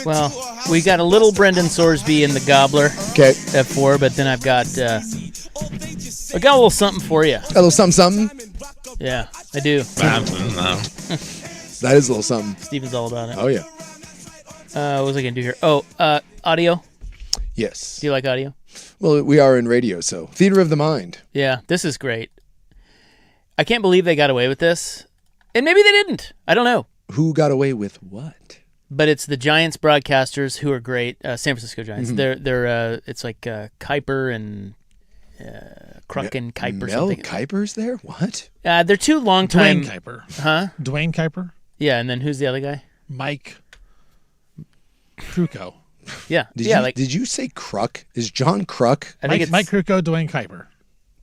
Well, we got a little Brendan Sorsby in the Gobbler Okay. at 4, but then I've got. I got a little something for you. A little something. Yeah, I do. That is a little something. Steven's all about it. Oh, yeah. What was I going to do here? Oh, audio. Yes. Do you like audio? Well, we are in radio, so theater of the mind. Yeah, this is great. I can't believe they got away with this. And maybe they didn't. I don't know. Who got away with what? But it's the Giants broadcasters who are great. San Francisco Giants. They're it's like Kuiper and Kruk and Kuiper. Mel something. Kiper's there? What? They're two longtime. Dwayne Kuiper. Huh? Dwayne Kuiper. Yeah, and then who's the other guy? Mike Krukow. Yeah, Did you say Kruk? Is John Kruk? I think it's Mike Krukow, Dwayne Kuiper.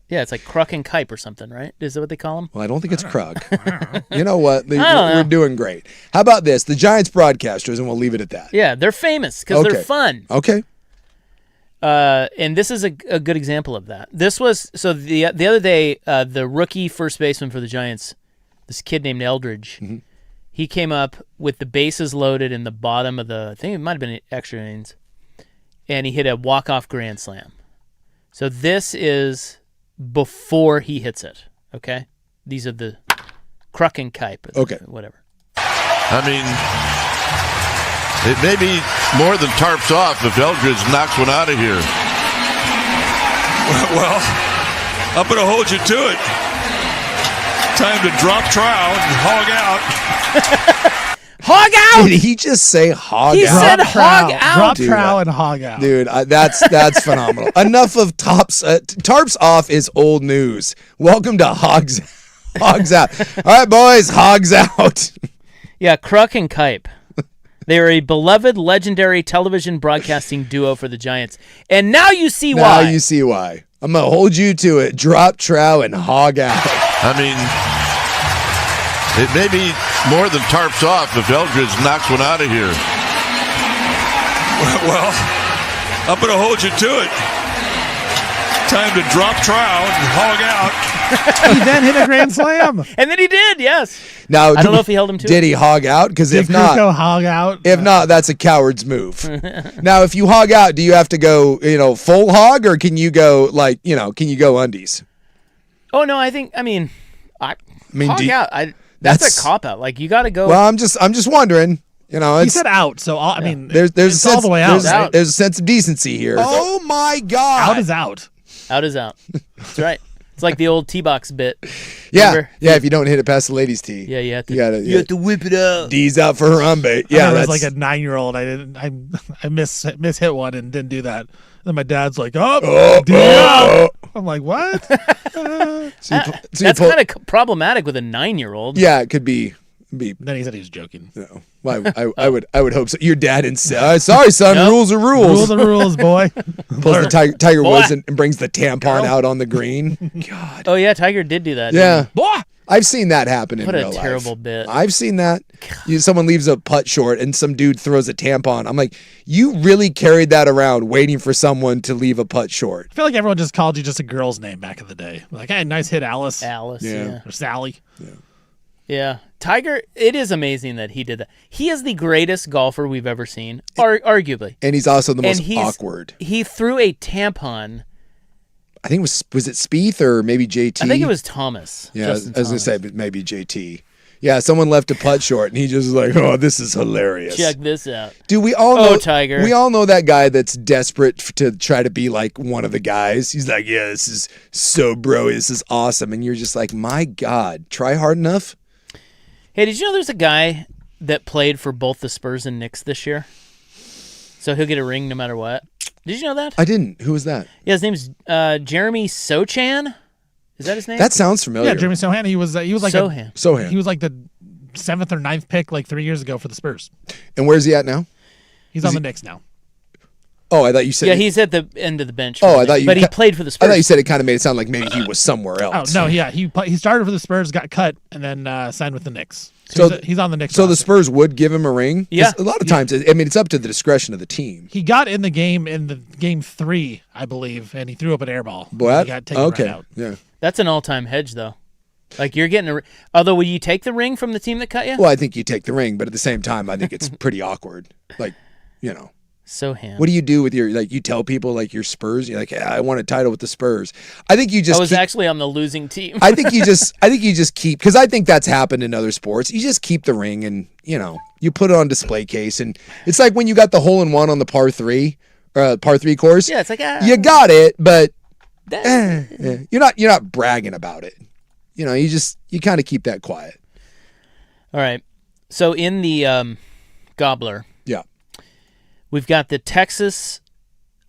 Yeah, it's like Kruk and Kuip or something, right? Is that what they call them? Well, I don't think it's Kruk. You know what? don't know. We're doing great. How about this? The Giants broadcasters, and we'll leave it at that. Yeah, they're famous because they're fun. Okay. And this is a good example of that. This was the other day, the rookie first baseman for the Giants, this kid named Eldridge, he came up with the bases loaded in the bottom of the. I think it might have been extra innings, and he hit a walk-off grand slam. So this is before he hits it. Okay, these are the Kruk and Kuip. Okay, whatever. I mean, it may be more than tarps off if Eldridge knocks one out of here. Well, I'm going to hold you to it. Time to drop trowel and hog out. Hog out! Did he just say hog He out? said hog out. Drop Dude, trowel and hog out. Dude, that's phenomenal. Enough of tops. Tarps off is old news. Welcome to Hogs Out. All right, boys, Hogs Out. Yeah, Kruk and Kuip. They are a beloved, legendary television broadcasting duo for the Giants. And now you see why. Now you see why. I'm going to hold you to it. Drop trow and hog out. I mean, it may be more than tarps off if Eldridge knocks one out of here. Well, I'm going to hold you to it. Time to drop trowel and hog out. He then hit a grand slam. And then he did, yes. Now, I don't know if he held him to Did it. he hog out? Because if Did not, Krukow hog out? if not, that's a coward's move. Now, if you hog out, do you have to go, full hog, or can you go can you go undies? Oh, no, I mean, hog out. That's a cop-out. Like, you got to go. Well, I'm just wondering. He It's, said out, so I mean, there's a it's sense, all the way out. Right? There's a sense of decency here. Oh my God! Out is out. Out is out. That's right. It's like the old T-box bit. Yeah, Remember? yeah. If you don't hit it past the ladies' tee, Yeah, you have to. you have to whip it out. D's out for Harambe. Yeah, I that's was like a 9-year-old. I mishit one and didn't do that. Then my dad's like, D out. I'm like, what? That's kind of problematic with a 9-year-old. Yeah, it could be. Then he said he was joking. No. Well, I would hope so. Your dad and sorry, son. Nope. Rules are rules. Rules are rules, boy. Pulls the Tiger Boy. Woods and brings the tampon out on the green. God. Oh, yeah, Tiger did do that. Yeah. Boy. I've seen that happen in What real a life. terrible bit. I've seen that. Someone leaves a putt short and some dude throws a tampon. I'm like, you really carried that around waiting for someone to leave a putt short. I feel like everyone just called you just a girl's name back in the day. Like, hey, nice hit, Alice. Alice, Yeah. yeah. Or Sally. Yeah. Tiger, it is amazing that he did that. He is the greatest golfer we've ever seen, arguably. And he's also the And most awkward. He threw a tampon. I think was it Spieth or maybe JT? I think it was Thomas. Yeah, Justin I was going to Thomas. say but maybe JT. Yeah, someone left a putt short and he just was like, oh, this is hilarious. Check this out. Dude, we all know Tiger. We all know that guy that's desperate to try to be like one of the guys. He's like, yeah, this is so bro, this is awesome. And you're just like, my God, try hard enough. Hey, did you know there's a guy that played for both the Spurs and Knicks this year? So he'll get a ring no matter what. Did you know that? I didn't. Who was that? Yeah, his name's Jeremy Sochan. Is that his name? That sounds familiar. Yeah, Jeremy Sohan. He was like Sohan. Sohan. he was like the 7th or 9th pick like 3 years ago for the Spurs. And where's he at now? He's on the Knicks now. Oh, I thought you said. Yeah, he's at the end of the bench. Oh, I thought you. But he played for the I Spurs. thought you said it kind of made it sound like maybe he was somewhere Oh else. no, yeah, he started for the Spurs, got cut, and then signed with the Knicks. So He's on the Knicks. So the roster. Spurs would give him a ring. 'Cause Yeah. A lot of times, I mean, it's up to the discretion of the team. He got in the game 3, I believe, and he threw up an air ball. Boy, He got taken okay. right out. Yeah. That's an all-time hedge, though. Like you're getting a. Although, will you take the ring from the team that cut you? Well, I think you take the ring, but at the same time, I think it's pretty awkward. Like, So ham. what do you do with your you tell people like your Spurs? You're like, yeah, I won a title with the Spurs. I think you just. I was actually on the losing team. I think you just keep, because I think that's happened in other sports. You just keep the ring and you put it on display case, and it's like when you got the hole in one on the par three course. Yeah, it's like you got it, but you're not bragging about it. You kind of keep that quiet. All right. So in the gobbler, Yeah. we've got the Texas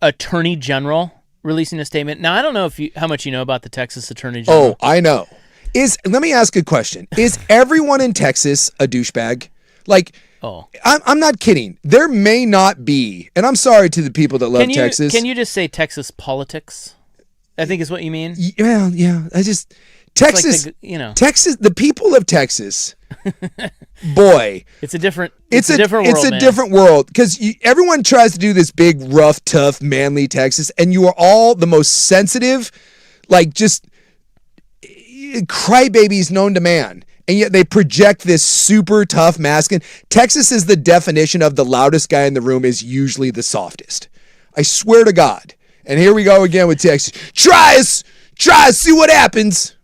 Attorney General releasing a statement. Now, I don't know how much you know about the Texas Attorney General. Oh, I know. Let me ask a question. Is everyone in Texas a douchebag? Like, I'm not kidding. There may not be, and I'm sorry to the people that love Texas. Can you just say Texas politics? I think is what you mean. Yeah. Texas, like Texas, the people of Texas, boy, it's a different world. It's a different world, because everyone tries to do this big, rough, tough, manly Texas, and you are all the most sensitive, like just crybabies known to man. And yet they project this super tough masculine. Texas is the definition of the loudest guy in the room is usually the softest. I swear to God. And here we go again with Texas. Try us, see what happens.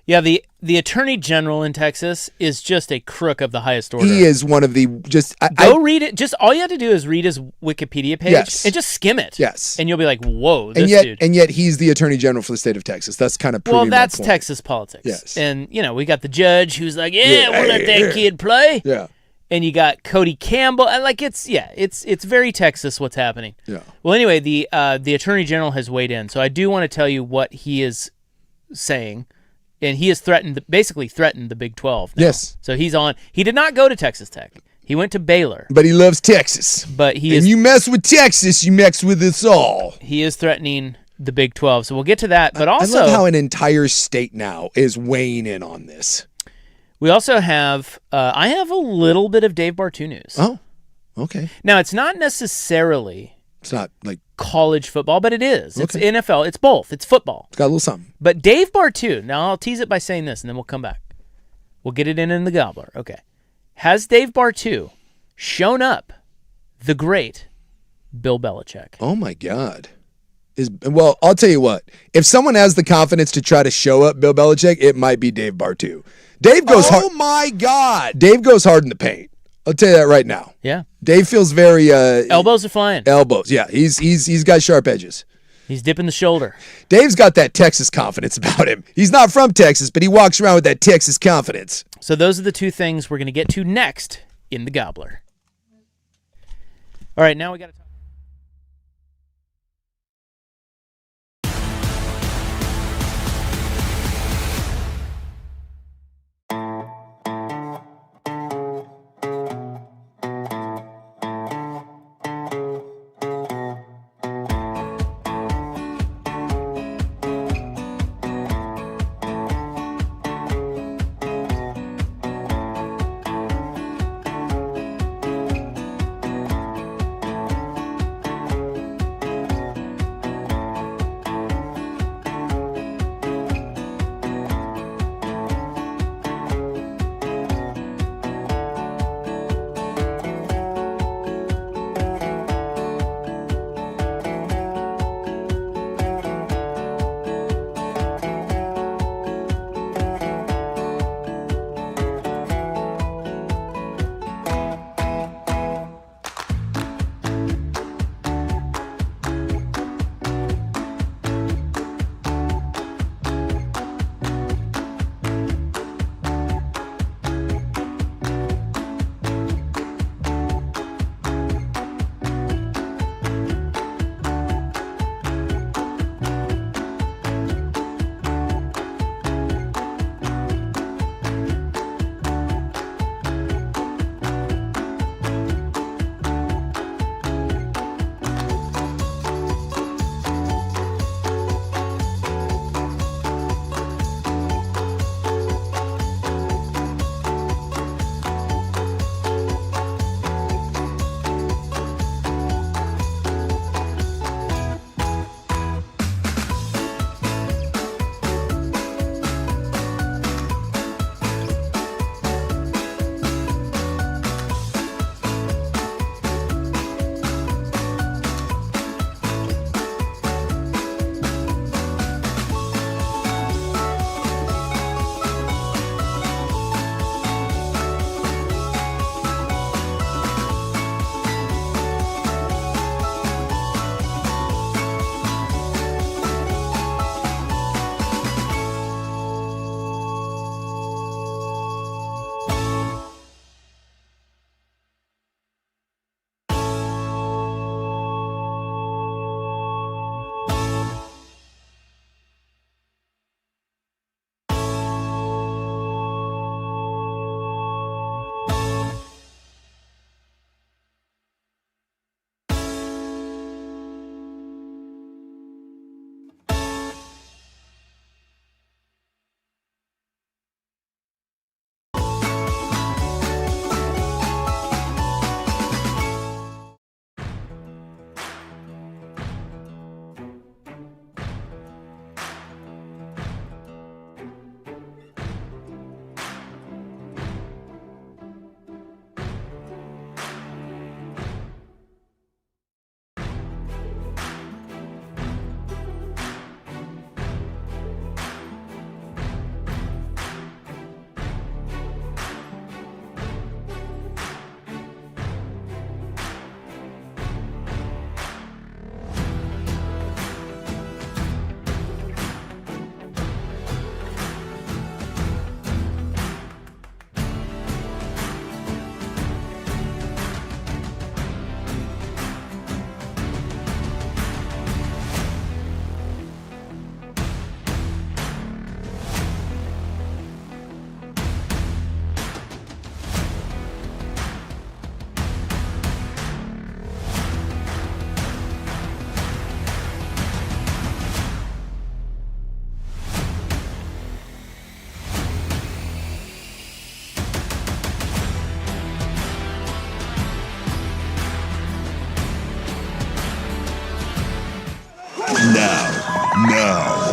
Yeah, the Attorney General in Texas is just a crook of the highest order. He is one of the read it. Just all you have to do is read his Wikipedia page and just skim it. Yes. And you'll be like, whoa, this dude. And yet he's the Attorney General for the state of Texas. That's kind of proving that's my point. Texas politics. Yes. And we got the judge who's like, we'll let that kid play. Yeah. And you got Cody Campbell, and like it's very Texas what's happening. Yeah. Well, anyway, the Attorney General has weighed in, so I do want to tell you what he is saying, and he has basically threatened the Big 12 now. Yes. So he's on. He did not go to Texas Tech. He went to Baylor. But he loves Texas. But you mess with Texas, you mess with us all. He is threatening the Big 12. So we'll get to that. But also, I love how an entire state now is weighing in on this. We also have, I have a little bit of Dave Bartu news. Oh, okay. Now, it's not necessarily. It's not like college football, but it is. Okay. It's NFL. It's both. It's football. It's got a little something. But Dave Bartu, now I'll tease it by saying this, and then we'll come back. We'll get it in the gobbler. Okay. Has Dave Bartu shown up the great Bill Belichick? Oh, my God. Well, I'll tell you what. If someone has the confidence to try to show up Bill Belichick, it might be Dave Bartu. Dave goes hard. Oh, my God. Dave goes hard in the paint. I'll tell you that right now. Yeah. Dave feels very... elbows are flying. Elbows, yeah. He's got sharp edges. He's dipping the shoulder. Dave's got that Texas confidence about him. He's not from Texas, but he walks around with that Texas confidence. So those are the two things we're going to get to next in the gobbler. All right, now we got to talk.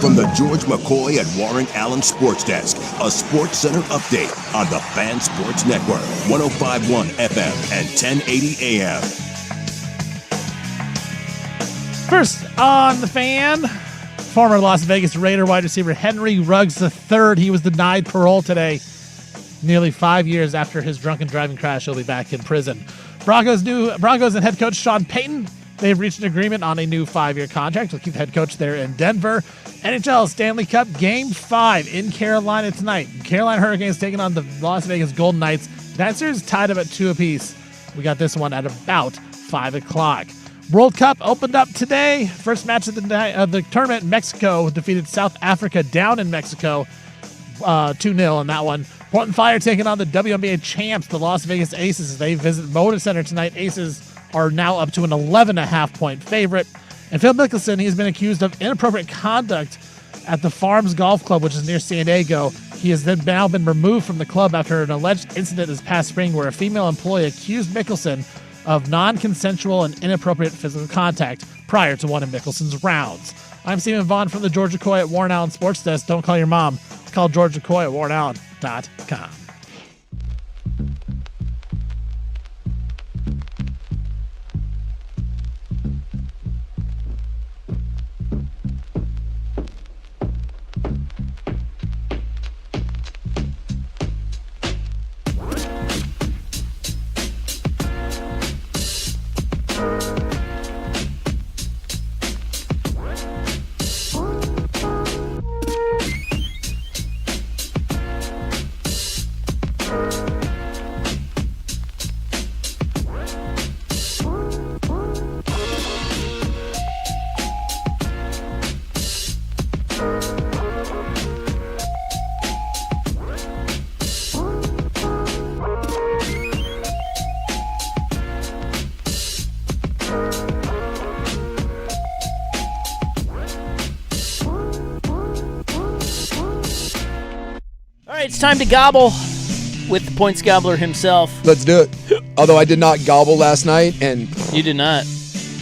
From the George McCoy and Warren Allen Sports Desk, a Sports Center update on the Fan Sports Network, 105.1 FM and 1080 AM. First on the Fan, former Las Vegas Raider wide receiver Henry Ruggs III. He was denied parole today. Nearly 5 years after his drunken driving crash, he'll be back in prison. Broncos and head coach Sean Payton, they've reached an agreement on a new 5-year contract. We'll keep the head coach there in Denver. NHL Stanley Cup Game 5 in Carolina tonight. Carolina Hurricanes taking on the Las Vegas Golden Knights. That series tied up at 2 apiece. We got this one at about 5 o'clock. World Cup opened up today. First match of the tournament, Mexico defeated South Africa down in Mexico 2-0 in that one. Portland Fire taking on the WNBA champs, the Las Vegas Aces, as they visit Moda Center tonight. Aces are now up to an 11.5-point favorite. And Phil Mickelson, he's been accused of inappropriate conduct at the Farms Golf Club, which is near San Diego. He has then now been removed from the club after an alleged incident this past spring where a female employee accused Mickelson of non-consensual and inappropriate physical contact prior to one of Mickelson's rounds. I'm Stephen Vaughn from the George McCoy at Warren Allen Sports Desk. Don't call your mom. Call George McCoy at warrenallen.com. It's time to gobble with the points gobbler himself. Let's do it. Although I did not gobble last night, and You did not.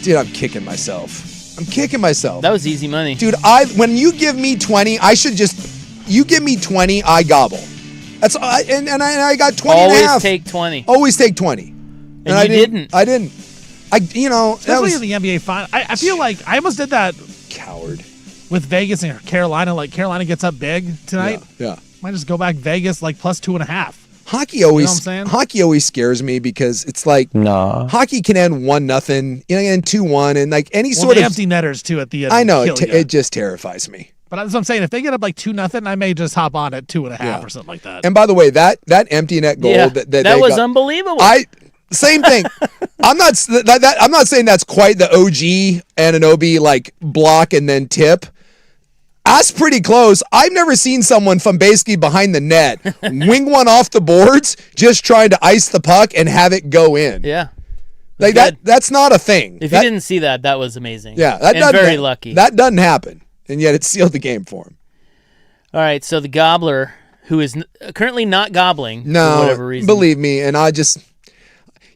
dude, I'm kicking myself. I'm kicking myself. That was easy money. Dude, when you give me 20, you give me 20, I gobble. That's and I got 20 and a half. Always take 20. Always take 20. And you didn't. I didn't. That Especially was in the NBA final. I feel like I almost did that coward. with Vegas and Carolina. Like Carolina gets up big tonight. Yeah. Might just go back Vegas like plus 2.5. Hockey always, You know what I'm saying? hockey always scares me because it's like hockey can end 1-0, and 2-1, and like any sort the of empty netters too at the end. I know kill ya. it just terrifies me. But that's what I'm saying. If they get up like 2-0, I may just hop on at 2.5 or something like that. And by the way, that empty net goal Yeah, that that they was got, unbelievable. Same thing. I'm not saying that's quite the OG Anunoby like block and then tip. That's pretty close. I've never seen someone from basically behind the net wing one off the boards, just trying to ice the puck and have it go in. Yeah. Like Good. that's not a thing. If you didn't see that was amazing. Yeah, and very lucky. That doesn't happen, and yet it sealed the game for him. All right, so the gobbler, who is currently not gobbling for whatever reason. Believe me, and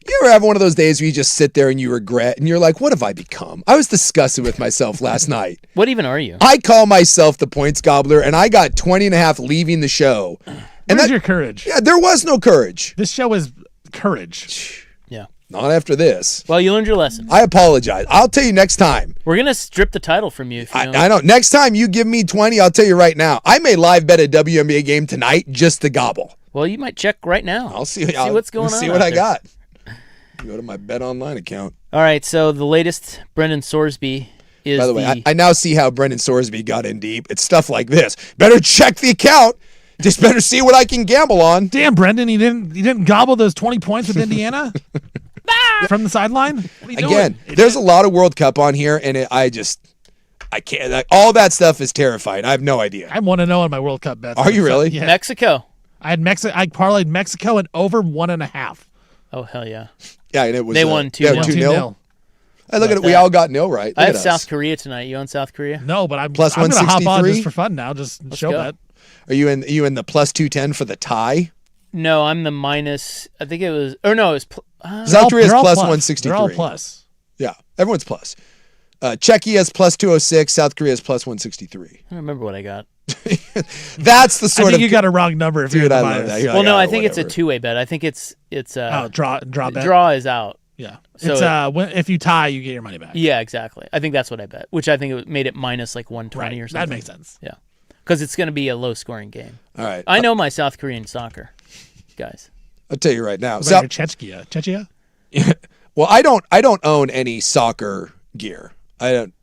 you ever have one of those days where you just sit there and you regret and you're like, what have I become? I was disgusted with myself last night. What even are you? I call myself the points gobbler, and I got 20 and a half leaving the show. And Where's your courage? Yeah, there was no courage. This show is courage. Yeah. Not after this. Well, you learned your lesson. I apologize. I'll tell you next time. We're going to strip the title from you. If you I know. Next time you give me 20, I'll tell you right now. I may live bet a WNBA game tonight just to gobble. Well, you might check right now. I'll see what's going on. See what I got. Go to my Bet Online account. All right, so the latest Brendan Sorsby is By the way, I now see how Brendan Sorsby got in deep. It's stuff like this. Better check the account. Just better see what I can gamble on. Damn, Brendan, you didn't gobble those 20 points with Indiana from the sideline. What are you Again, doing? there's a lot of World Cup on here, and I can't. Like, all that stuff is terrifying. I have no idea. I want to know on my World Cup bets. Are you really? Yeah. Mexico. I parlayed Mexico and over 1.5. Oh, hell yeah. Yeah, and it was They won 2-0. 2-0. Hey, look at it. We all got nil right. I Look have at us. South Korea tonight. You on South Korea? No, but I'm Plus going to hop on 163? just for fun now. Just show go. bet. Are you in the plus 210 for the tie? No, I'm the minus. I think it was. Or no, it was. South Korea's They're all plus plus. 163. They're all plus. Yeah, everyone's plus. Czechia is plus 206. South Korea is plus 163. I don't remember what I got. That's the I sort think of. you got a wrong number if you're Dude, the I love minus. that. You're Well, like, no, "Oh, I think it's a whatever." two-way bet. I think it's draw bet. draw is out. Yeah. So it's if you tie, you get your money back. Yeah, exactly. I think that's what I bet, which I think it made it minus like 120 Right. or something. That makes sense. Yeah, because it's going to be a low-scoring game. All right. I know my South Korean soccer, guys. I'll tell you right now. What So, about your Czechia? well, I don't own any soccer gear. I don't.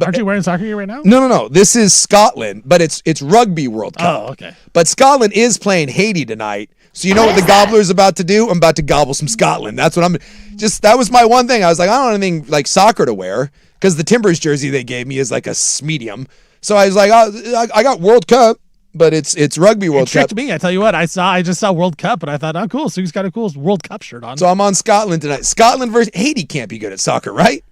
Aren't you wearing soccer gear right now? No. This is Scotland, but it's Rugby World Cup. Oh, okay. But Scotland is playing Haiti tonight. So you know what the Gobbler's about to do? I'm about to gobble some Scotland. That's what I'm just. That was my one thing. I was like, I don't have anything like soccer to wear because the Timbers jersey they gave me is like a medium. So I was like, oh, I got World Cup, but it's Rugby World It tricked Cup. me. I tell you what, I just saw World Cup, and I thought, oh, cool. Sue's got a cool World Cup shirt on. So I'm on Scotland tonight. Scotland versus Haiti can't be good at soccer, right?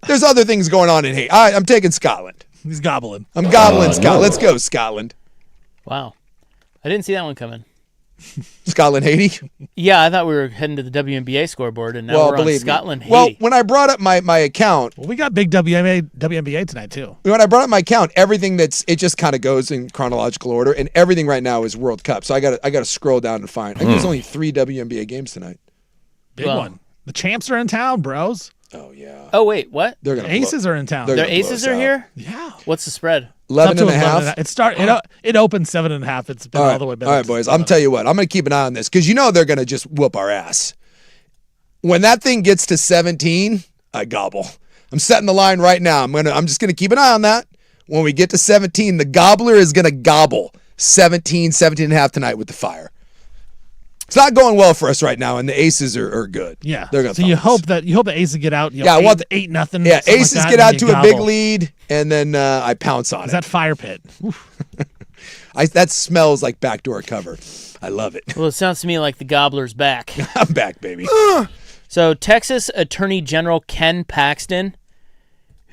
There's other things going on in Haiti. All right, I'm taking Scotland. He's gobbling. I'm gobbling Scotland. Let's go, Scotland. Wow, I didn't see that one coming. Scotland, Haiti. Yeah, I thought we were heading to the WNBA scoreboard, and now Well, we're on believe Scotland, me. Haiti. Well, when I brought up my account, Well, we got big WNBA tonight too. when I brought up my account, everything it just kind of goes in chronological order, and everything right now is World Cup. So I got to scroll down and find. I think there's only 3 WNBA games tonight. Big Well- one. The champs are in town, bros. Oh yeah, oh wait, what? they're gonna The aces are in town. They're Their gonna blow aces us are out. here. Yeah. What's the spread? 11 Up and to a half. It opened 7.5. It's been all the way back. All right, boys. I'm telling you what. I'm gonna keep an eye on this because you know they're gonna just whoop our ass. When that thing gets to 17, I gobble. I'm setting the line right now. I'm just gonna keep an eye on that. When we get to 17, the gobbler is gonna gobble 17 and a half tonight with the Fire. It's not going well for us right now, and the aces are good. Yeah. They're gonna. So you thump us. hope the aces get out. Yeah, I want the- 8-0. Yeah, aces get out to a big lead, and then I pounce on Is it. that fire pit? That smells like backdoor cover. I love it. Well, it sounds to me like the gobbler's back. I'm back, baby. So, Texas Attorney General Ken Paxton,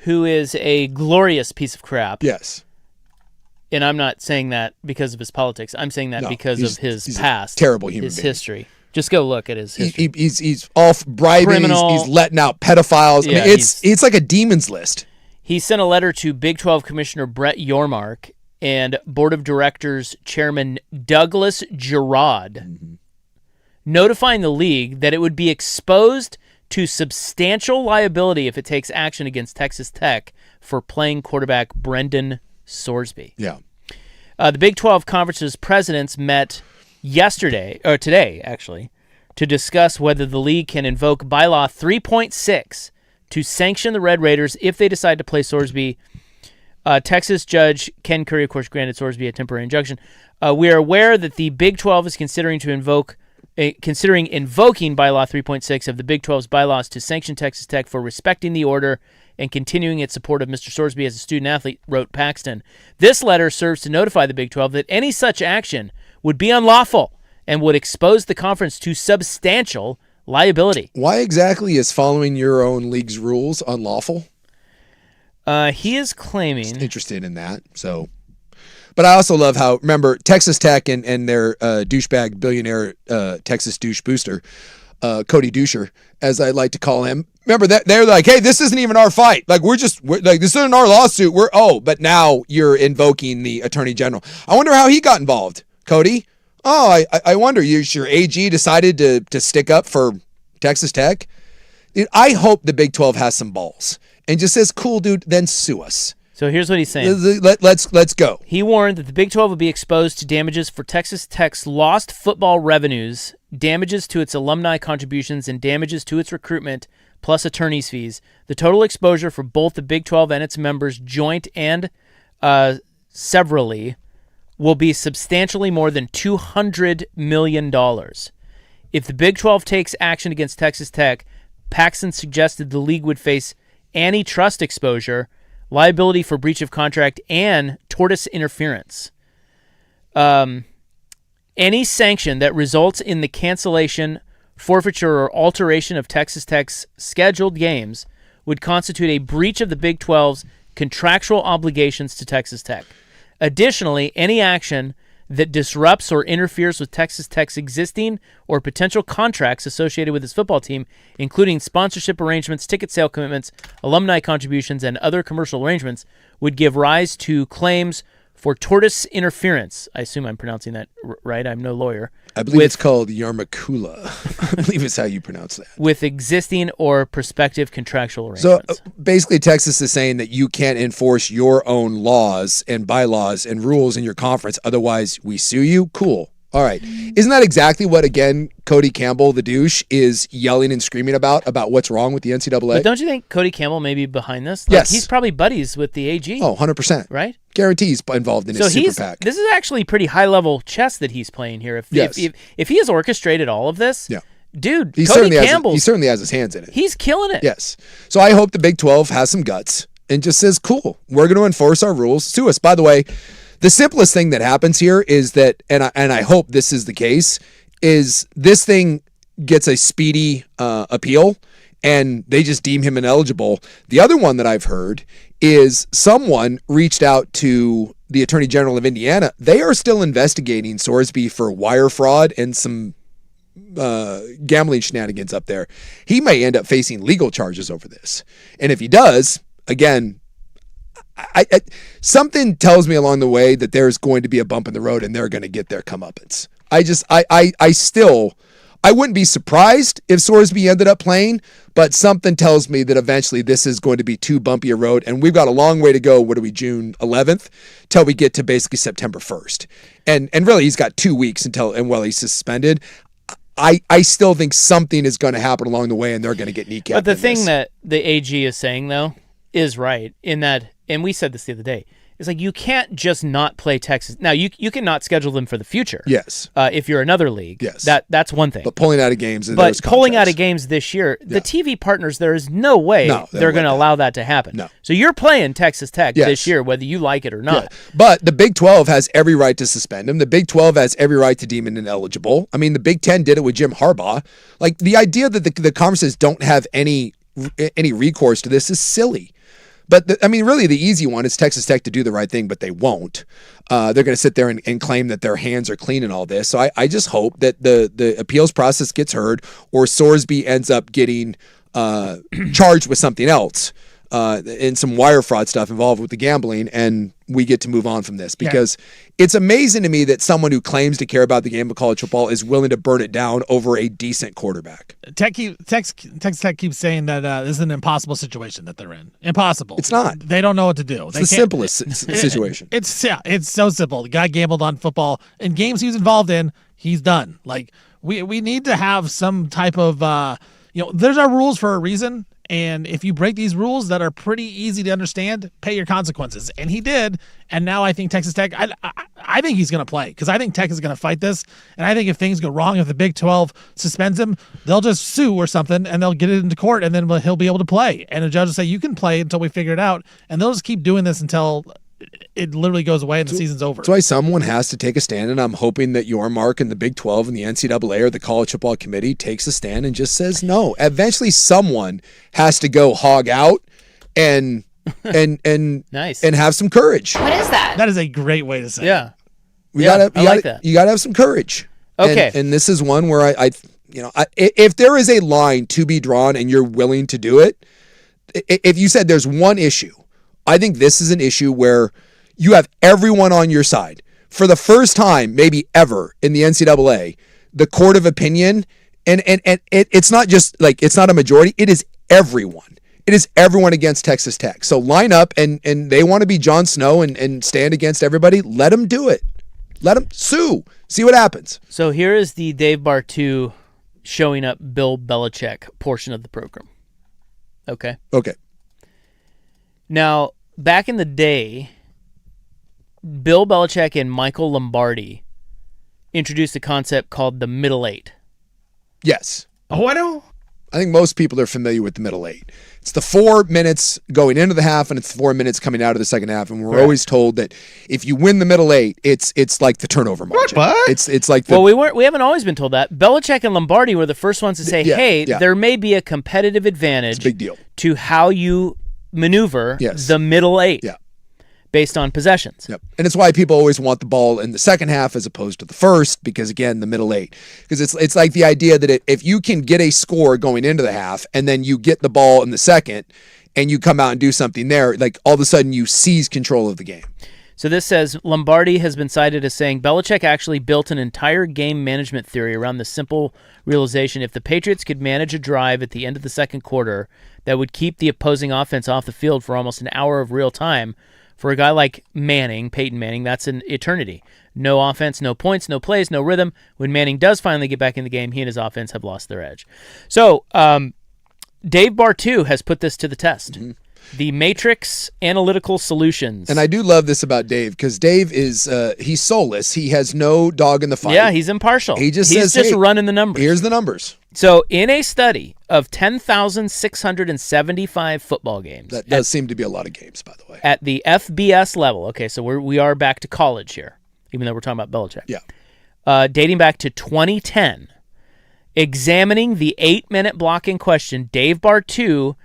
who is a glorious piece of crap, Yes. and I'm not saying that because of his politics. I'm saying that No, because he's- of his he's a past, terrible human his being. history. Just go look at his history. He's off bribing. Criminal. He's letting out pedophiles. Yeah, I mean, it's like a demon's list. He sent a letter to Big 12 Commissioner Brett Yormark and Board of Directors Chairman Douglas Girard, notifying the league that it would be exposed to substantial liability if it takes action against Texas Tech for playing quarterback Brendan Sorsby. Yeah. The Big 12 Conference's presidents met today, actually, to discuss whether the league can invoke bylaw 3.6 to sanction the Red Raiders if they decide to play Sorsby. Texas Judge Ken Curry, of course, granted Sorsby a temporary injunction. We are aware that the Big 12 is considering invoking bylaw 3.6 of the Big 12's bylaws to sanction Texas Tech for respecting the order and continuing its support of Mr. Sorsby as a student-athlete, wrote Paxton. This letter serves to notify the Big 12 that any such action would be unlawful and would expose the conference to substantial liability. Why exactly is following your own league's rules unlawful? He is claiming... Interested in that. So, but I also love how, remember, Texas Tech and their douchebag billionaire Texas douche booster, Cody Doucher, as I like to call him. Remember that they're like, hey, this isn't even our fight. Like we're like, this isn't our lawsuit. But now you're invoking the attorney general. I wonder how he got involved, Cody. Oh, I wonder. Your AG decided to stick up for Texas Tech. Dude, I hope the Big 12 has some balls and just says, cool, dude, then sue us. So here's what he's saying. Let's go. He warned that the Big 12 would be exposed to damages for Texas Tech's lost football revenues, damages to its alumni contributions, and damages to its recruitment, plus attorney's fees. The total exposure for both the Big 12 and its members, joint and severally, will be substantially more than $200 million. If the Big 12 takes action against Texas Tech, Paxton suggested the league would face antitrust exposure, liability for breach of contract, and tortious interference. Any sanction that results in the cancellation, forfeiture, or alteration of Texas Tech's scheduled games would constitute a breach of the Big 12's contractual obligations to Texas Tech. Additionally, any action that disrupts or interferes with Texas Tech's existing or potential contracts associated with its football team, including sponsorship arrangements, ticket sale commitments, alumni contributions, and other commercial arrangements, would give rise to claims for tortious interference. I assume I'm pronouncing that right. I'm no lawyer. I believe it's called yarmakula. I believe it's how you pronounce that. With existing or prospective contractual So arrangements. basically, Texas is saying that you can't enforce your own laws and bylaws and rules in your conference. Otherwise, we sue you. Cool. All right. Isn't that exactly what, again, Cody Campbell, the douche, is yelling and screaming about what's wrong with the NCAA? But don't you think Cody Campbell may be behind this? Like, Yes. He's probably buddies with the AG. Oh, 100%. Right? Guarantees involved in his super PAC. This is actually pretty high-level chess that he's playing here. Yes. If he has orchestrated all of this, Yeah. dude, He Cody certainly Campbell, he certainly has his hands in it. he's killing it. Yes. So I hope the Big 12 has some guts and just says, cool, we're going to enforce our rules. Sue us. By the way, the simplest thing that happens here is that, and I hope this is the case, is this thing gets a speedy appeal and they just deem him ineligible. The other one that I've heard is someone reached out to the Attorney General of Indiana. They are still investigating Sorsby for wire fraud and some gambling shenanigans up there. He may end up facing legal charges over this. And if he does, again, I something tells me along the way that there's going to be a bump in the road and they're going to get their comeuppance. I wouldn't be surprised if Sorsby ended up playing, but something tells me that eventually this is going to be too bumpy a road, and we've got a long way to go. What are we, June 11th, till we get to basically September 1st, and really he's got 2 weeks until he's suspended. I still think something is going to happen along the way, and they're going to get kneecapped. But the thing that the AG is saying, though, is right in that, and we said this the other day, it's like you can't just not play Texas. Now, you can not schedule them for the future. Yes. If you're another league. Yes. That's one thing. But pulling out of games. But pulling out of games this year, the TV partners, there is no way they're going to allow that to happen. No. So you're playing Texas Tech this year, whether you like it or not. Yeah. But the Big 12 has every right to suspend him. The Big 12 has every right to deem him ineligible. I mean, the Big 10 did it with Jim Harbaugh. Like, the idea that the conferences don't have any recourse to this is silly. But, really, the easy one is Texas Tech to do the right thing, but they won't. They're going to sit there and claim that their hands are clean and all this. So I just hope that the appeals process gets heard, or Sorsby ends up getting charged with something else and some wire fraud stuff involved with the gambling, and we get to move on from this. Because it's amazing to me that someone who claims to care about the game of college football is willing to burn it down over a decent quarterback. Texas Tech keeps saying that this is an impossible situation that they're in. Impossible. It's not. They don't know what to do. It's the simplest situation. It's so simple. The guy gambled on football. In games he was involved in, he's done. Like, we need to have some type of, there's our rules for a reason. And if you break these rules that are pretty easy to understand, pay your consequences. And he did. And now I think Texas Tech, I think he's going to play, because I think Tech is going to fight this. And I think if things go wrong, if the Big 12 suspends him, they'll just sue or something, and they'll get it into court, and then he'll be able to play. And the judge will say, you can play until we figure it out. And they'll just keep doing this until it literally goes away and the season's over. That's why someone has to take a stand, and I'm hoping that your Mark and the Big 12 and the NCAA or the College Football Committee takes a stand and just says no. Eventually, someone has to go hog out and nice. and have some courage. What is that? That is a great way to say it. Yeah. I like that. You gotta have some courage. Okay. And this is one where if there is a line to be drawn and you're willing to do it, if you said there's one issue, I think this is an issue where you have everyone on your side. For the first time, maybe ever, in the NCAA, the court of opinion, and it's not just like, it's not a majority, it is everyone. It is everyone against Texas Tech. So line up, and they want to be Jon Snow and stand against everybody. Let them do it. Let them sue. See what happens. So here is the Dave Bartu showing up Bill Belichick portion of the program. Okay. Now, back in the day, Bill Belichick and Michael Lombardi introduced a concept called the middle eight. Yes. Oh, I know. I think most people are familiar with the middle eight. It's the 4 minutes going into the half, and it's 4 minutes coming out of the second half. And we're always told that if you win the middle eight, it's like the turnover margin. What? It's like the, we haven't always been told that. Belichick and Lombardi were the first ones to say, there may be a competitive advantage it's a big deal. to how you maneuver Yes. the middle eight. Yeah. based on possessions. Yep. And it's why people always want the ball in the second half as opposed to the first, because again, the middle 8. Because it's like the idea that if you can get a score going into the half and then you get the ball in the second and you come out and do something there, like all of a sudden you seize control of the game. So this says Lombardi has been cited as saying Belichick actually built an entire game management theory around the simple realization if the Patriots could manage a drive at the end of the second quarter that would keep the opposing offense off the field for almost an hour of real time, for a guy like Peyton Manning, that's an eternity. No offense, no points, no plays, no rhythm. When Manning does finally get back in the game, he and his offense have lost their edge. So Dave Bartu has put this to the test. Mm-hmm. The Matrix Analytical Solutions. And I do love this about Dave, because Dave is he's soulless. He has no dog in the fight. Yeah, he's impartial. He's just running the numbers. Here's the numbers. So in a study of 10,675 football games. That does seem to be a lot of games, by the way. At the FBS level. Okay, so we are back to college here, even though we're talking about Belichick. Yeah. Dating back to 2010. Examining the 8-minute block in question, Dave Bartu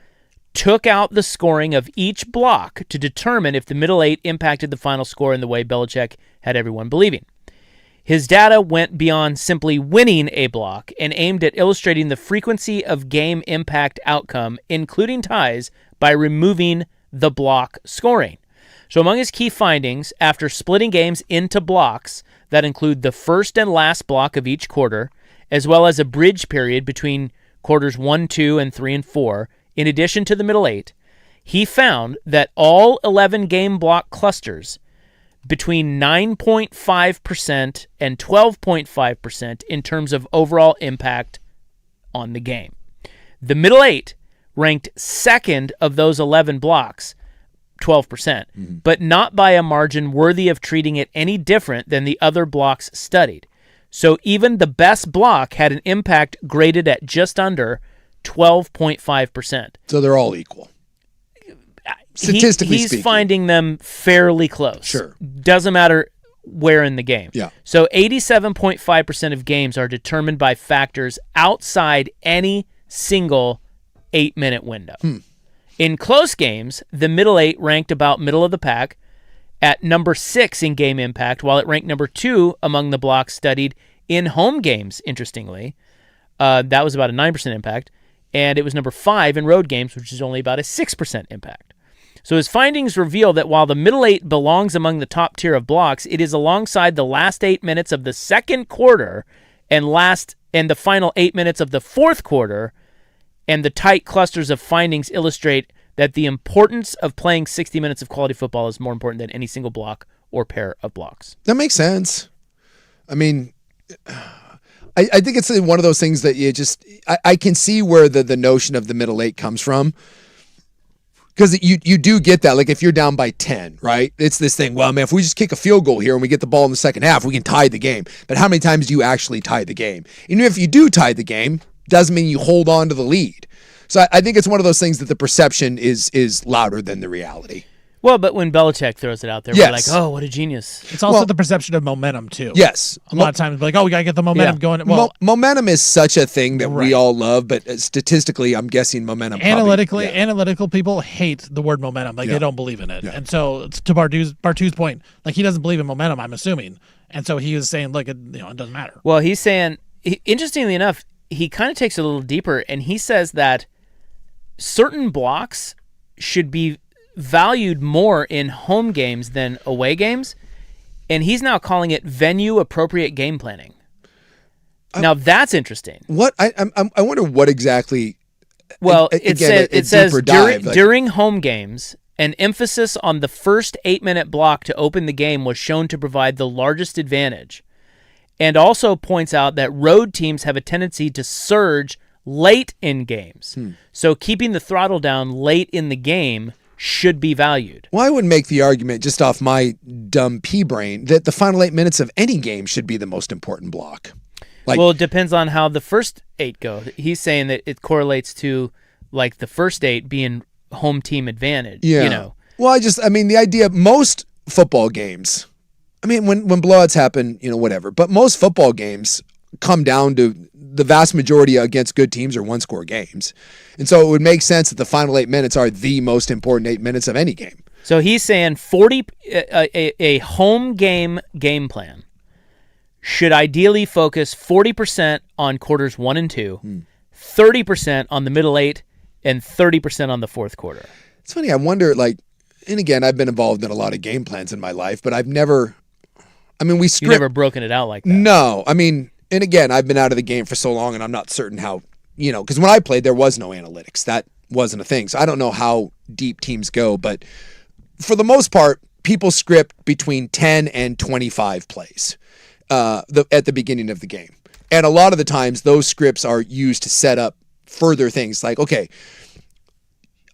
took out the scoring of each block to determine if the middle 8 impacted the final score in the way Belichick had everyone believing. His data went beyond simply winning a block and aimed at illustrating the frequency of game impact outcome, including ties, by removing the block scoring. So among his key findings, after splitting games into blocks that include the first and last block of each quarter, as well as a bridge period between quarters 1, 2, and 3 and 4, in addition to the middle 8, he found that all 11 game block clusters between 9.5% and 12.5% in terms of overall impact on the game. The middle 8 ranked second of those 11 blocks, 12%, but not by a margin worthy of treating it any different than the other blocks studied. So even the best block had an impact graded at just under 12.5%. So they're all equal. Statistically he's speaking. finding them fairly close. Sure. Doesn't matter where in the game. Yeah. So 87.5% of games are determined by factors outside any single 8-minute window. In close games, the middle 8 ranked about middle of the pack at number 6 in game impact, while it ranked number 2 among the blocks studied in home games, interestingly. That was about a 9% impact. And it was number 5 in road games, which is only about a 6% impact. So his findings reveal that while the middle 8 belongs among the top tier of blocks, it is alongside the last 8 minutes of the second quarter and the final 8 minutes of the fourth quarter, and the tight clusters of findings illustrate that the importance of playing 60 minutes of quality football is more important than any single block or pair of blocks. That makes sense. I mean, I think it's one of those things that you just, I can see where the notion of the middle 8 comes from. Because you do get that, like if you're down by 10, right? It's this thing, well, man, if we just kick a field goal here and we get the ball in the second half, we can tie the game. But how many times do you actually tie the game? Even if you do tie the game, doesn't mean you hold on to the lead. So I think it's one of those things that the perception is louder than the reality. Well, but when Belichick throws it out there, Yes. we're like, oh, what a genius. It's also the perception of momentum, too. Yes. A lot of times, like, oh, we got to get the momentum going. Well, Momentum is such a thing that we Right. all love, but statistically, I'm guessing momentum analytical people hate the word momentum. Like, Yeah. they don't believe in it. Yeah. And so, to Bartu's point, like, he doesn't believe in momentum, I'm assuming. And so he was saying, look, it doesn't matter. Well, he's saying, interestingly enough, he kind of takes it a little deeper, and he says that certain blocks should be valued more in home games than away games, and he's now calling it venue-appropriate game planning. Now, that's interesting. What I wonder what exactly. Well, Again, it says deeper dive, like- during home games, an emphasis on the first 8-minute block to open the game was shown to provide the largest advantage, and also points out that road teams have a tendency to surge late in games. So keeping the throttle down late in the game should be valued. Well, I would make the argument, just off my dumb pea brain, that the final 8 minutes of any game should be the most important block. Like, Well, it depends on how the first 8 go. He's saying that it correlates to like the first 8 being home team advantage. yeah. You know. Well, the idea, most football games, when blowouts happen, whatever, but most football games come down to the vast majority against good teams are one-score games. And so it would make sense that the final 8 minutes are the most important 8 minutes of any game. So he's saying a home game plan should ideally focus 40% on quarters 1 and 2, 30% on the middle 8, and 30% on the fourth quarter. It's funny. I wonder, like, and again, I've been involved in a lot of game plans in my life, but I've never. I mean, You've never broken it out like that. No, I mean, and again, I've been out of the game for so long, and I'm not certain how. Because when I played, there was no analytics. That wasn't a thing. So I don't know how deep teams go, but for the most part, people script between 10 and 25 plays at the beginning of the game. And a lot of the times, those scripts are used to set up further things like, okay,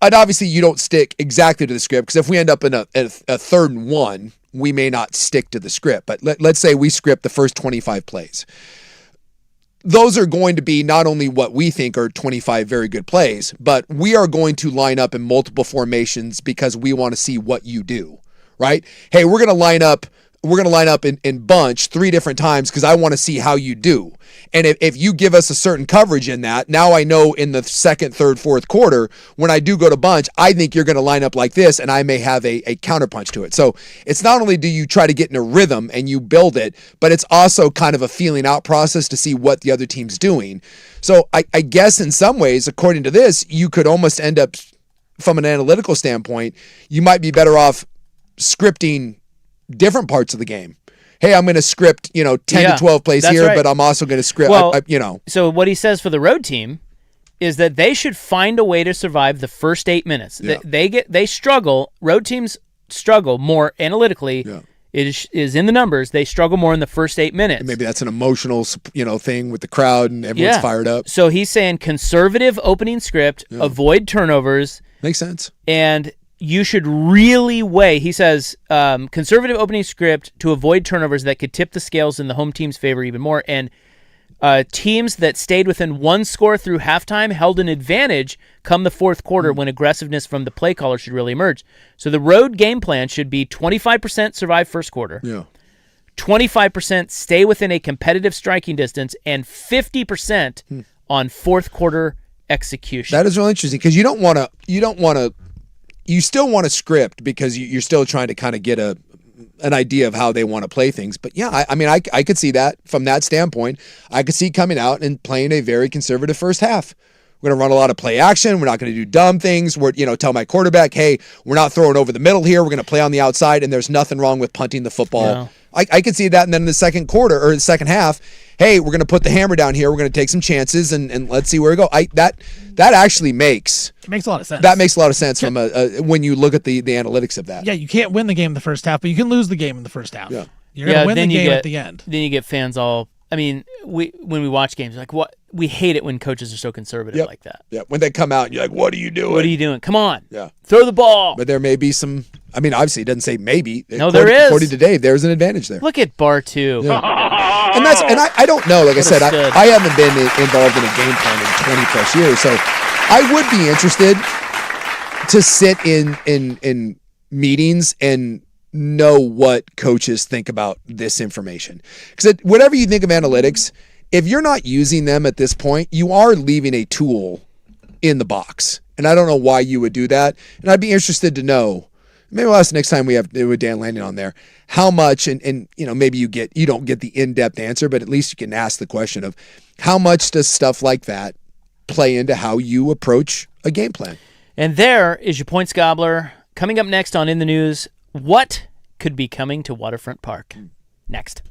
and obviously you don't stick exactly to the script, because if we end up in a 3rd and 1, we may not stick to the script. But let's say we script the first 25 plays. Those are going to be not only what we think are 25 very good plays, but we are going to line up in multiple formations because we want to see what you do, right? Hey, we're going to line up in bunch 3 different times because I want to see how you do. And if you give us a certain coverage in that, now I know in the 2nd, 3rd, 4th quarter, when I do go to bunch, I think you're going to line up like this, and I may have a counterpunch to it. So it's not only do you try to get in a rhythm and you build it, but it's also kind of a feeling out process to see what the other team's doing. So I guess in some ways, according to this, you could almost end up, from an analytical standpoint, you might be better off scripting different parts of the game. Hey, I'm going to script, 10 to 12 plays here, right, but I'm also going to script, So what he says for the road team is that they should find a way to survive the first 8 minutes. Yeah. They struggle. Road teams struggle more analytically. Yeah. It is in the numbers. They struggle more in the first 8 minutes. And maybe that's an emotional, thing with the crowd and everyone's fired up. So he's saying conservative opening script, avoid turnovers. Makes sense. And you should really weigh, he says, conservative opening script to avoid turnovers that could tip the scales in the home team's favor even more. And teams that stayed within 1 score through halftime held an advantage come the fourth quarter when aggressiveness from the play caller should really emerge. So the road game plan should be 25% survive first quarter, 25% stay within a competitive striking distance, and 50% on fourth quarter execution. That is really interesting because you still want to script because you're still trying to kind of get an idea of how they want to play things. But yeah, I could see that from that standpoint. I could see coming out and playing a very conservative first half. We're going to run a lot of play action. We're not going to do dumb things. We're, tell my quarterback, hey, we're not throwing over the middle here. We're going to play on the outside, and there's nothing wrong with punting the football. No. I could see that. And then in the second quarter or the second half, hey, we're going to put the hammer down here. We're going to take some chances and let's see where we go. That actually makes a lot of sense. That makes a lot of sense from when you look at the analytics of that. Yeah, you can't win the game in the first half, but you can lose the game in the first half. Yeah. You're going to win the game at the end. Then you get fans all. I mean, when we watch games, like what we hate it when coaches are so conservative like that. Yeah, when they come out and you're like, "What are you doing? What are you doing? Come on, yeah, throw the ball." But there may be some. I mean, obviously, it doesn't say maybe. No, there is. According to Dave, there's an advantage there. Look at bar 2. Yeah. and I don't know. Like I said, I haven't been involved in a game plan in 20 plus years, so I would be interested to sit in meetings and know what coaches think about this information. Because whatever you think of analytics, if you're not using them at this point, you are leaving a tool in the box. And I don't know why you would do that. And I'd be interested to know, maybe we'll ask next time we have with Dan Lanning on there, how much, and maybe you don't get the in-depth answer, but at least you can ask the question of how much does stuff like that play into how you approach a game plan? And there is your points gobbler. Coming up next on In the News, what could be coming to Waterfront Park? Next.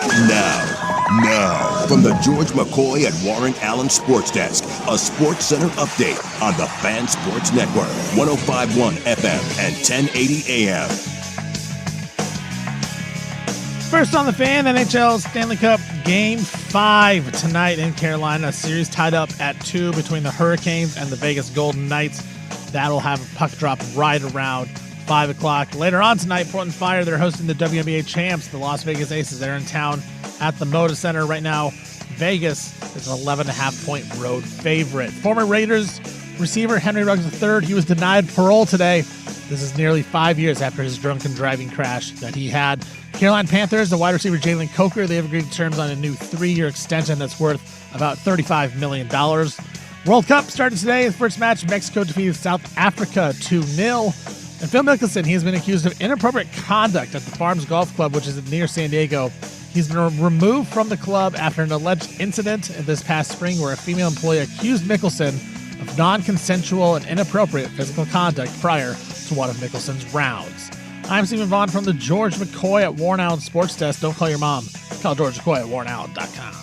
Now, from the George McCoy and Warren Allen Sports Desk, a Sports Center update on the Fan Sports Network, 105.1 FM and 1080 AM. First on the Fan, NHL Stanley Cup Game 5 tonight in Carolina. A series tied up at 2 between the Hurricanes and the Vegas Golden Knights. That'll have a puck drop right around 5 o'clock. Later on tonight, Portland Fire, they're hosting the WNBA champs, the Las Vegas Aces. They're in town at the Moda Center right now. Vegas is an 11.5-point road favorite. Former Raiders receiver Henry Ruggs III, he was denied parole today. This is nearly 5 years after his drunken driving crash that he had. Carolina Panthers, the wide receiver Jalen Coker, they have agreed to terms on a new 3-year extension that's worth about $35 million. World Cup started today. The first match, Mexico defeated South Africa 2-0. And Phil Mickelson, he has been accused of inappropriate conduct at the Farms Golf Club, which is near San Diego. He's been removed from the club after an alleged incident this past spring where a female employee accused Mickelson of non-consensual and inappropriate physical conduct prior to one of Mickelson's rounds. I'm Stephen Vaughn from the George McCoy at Warren Allen Sports Desk. Don't call your mom. Call George McCoy at warrenallen.com.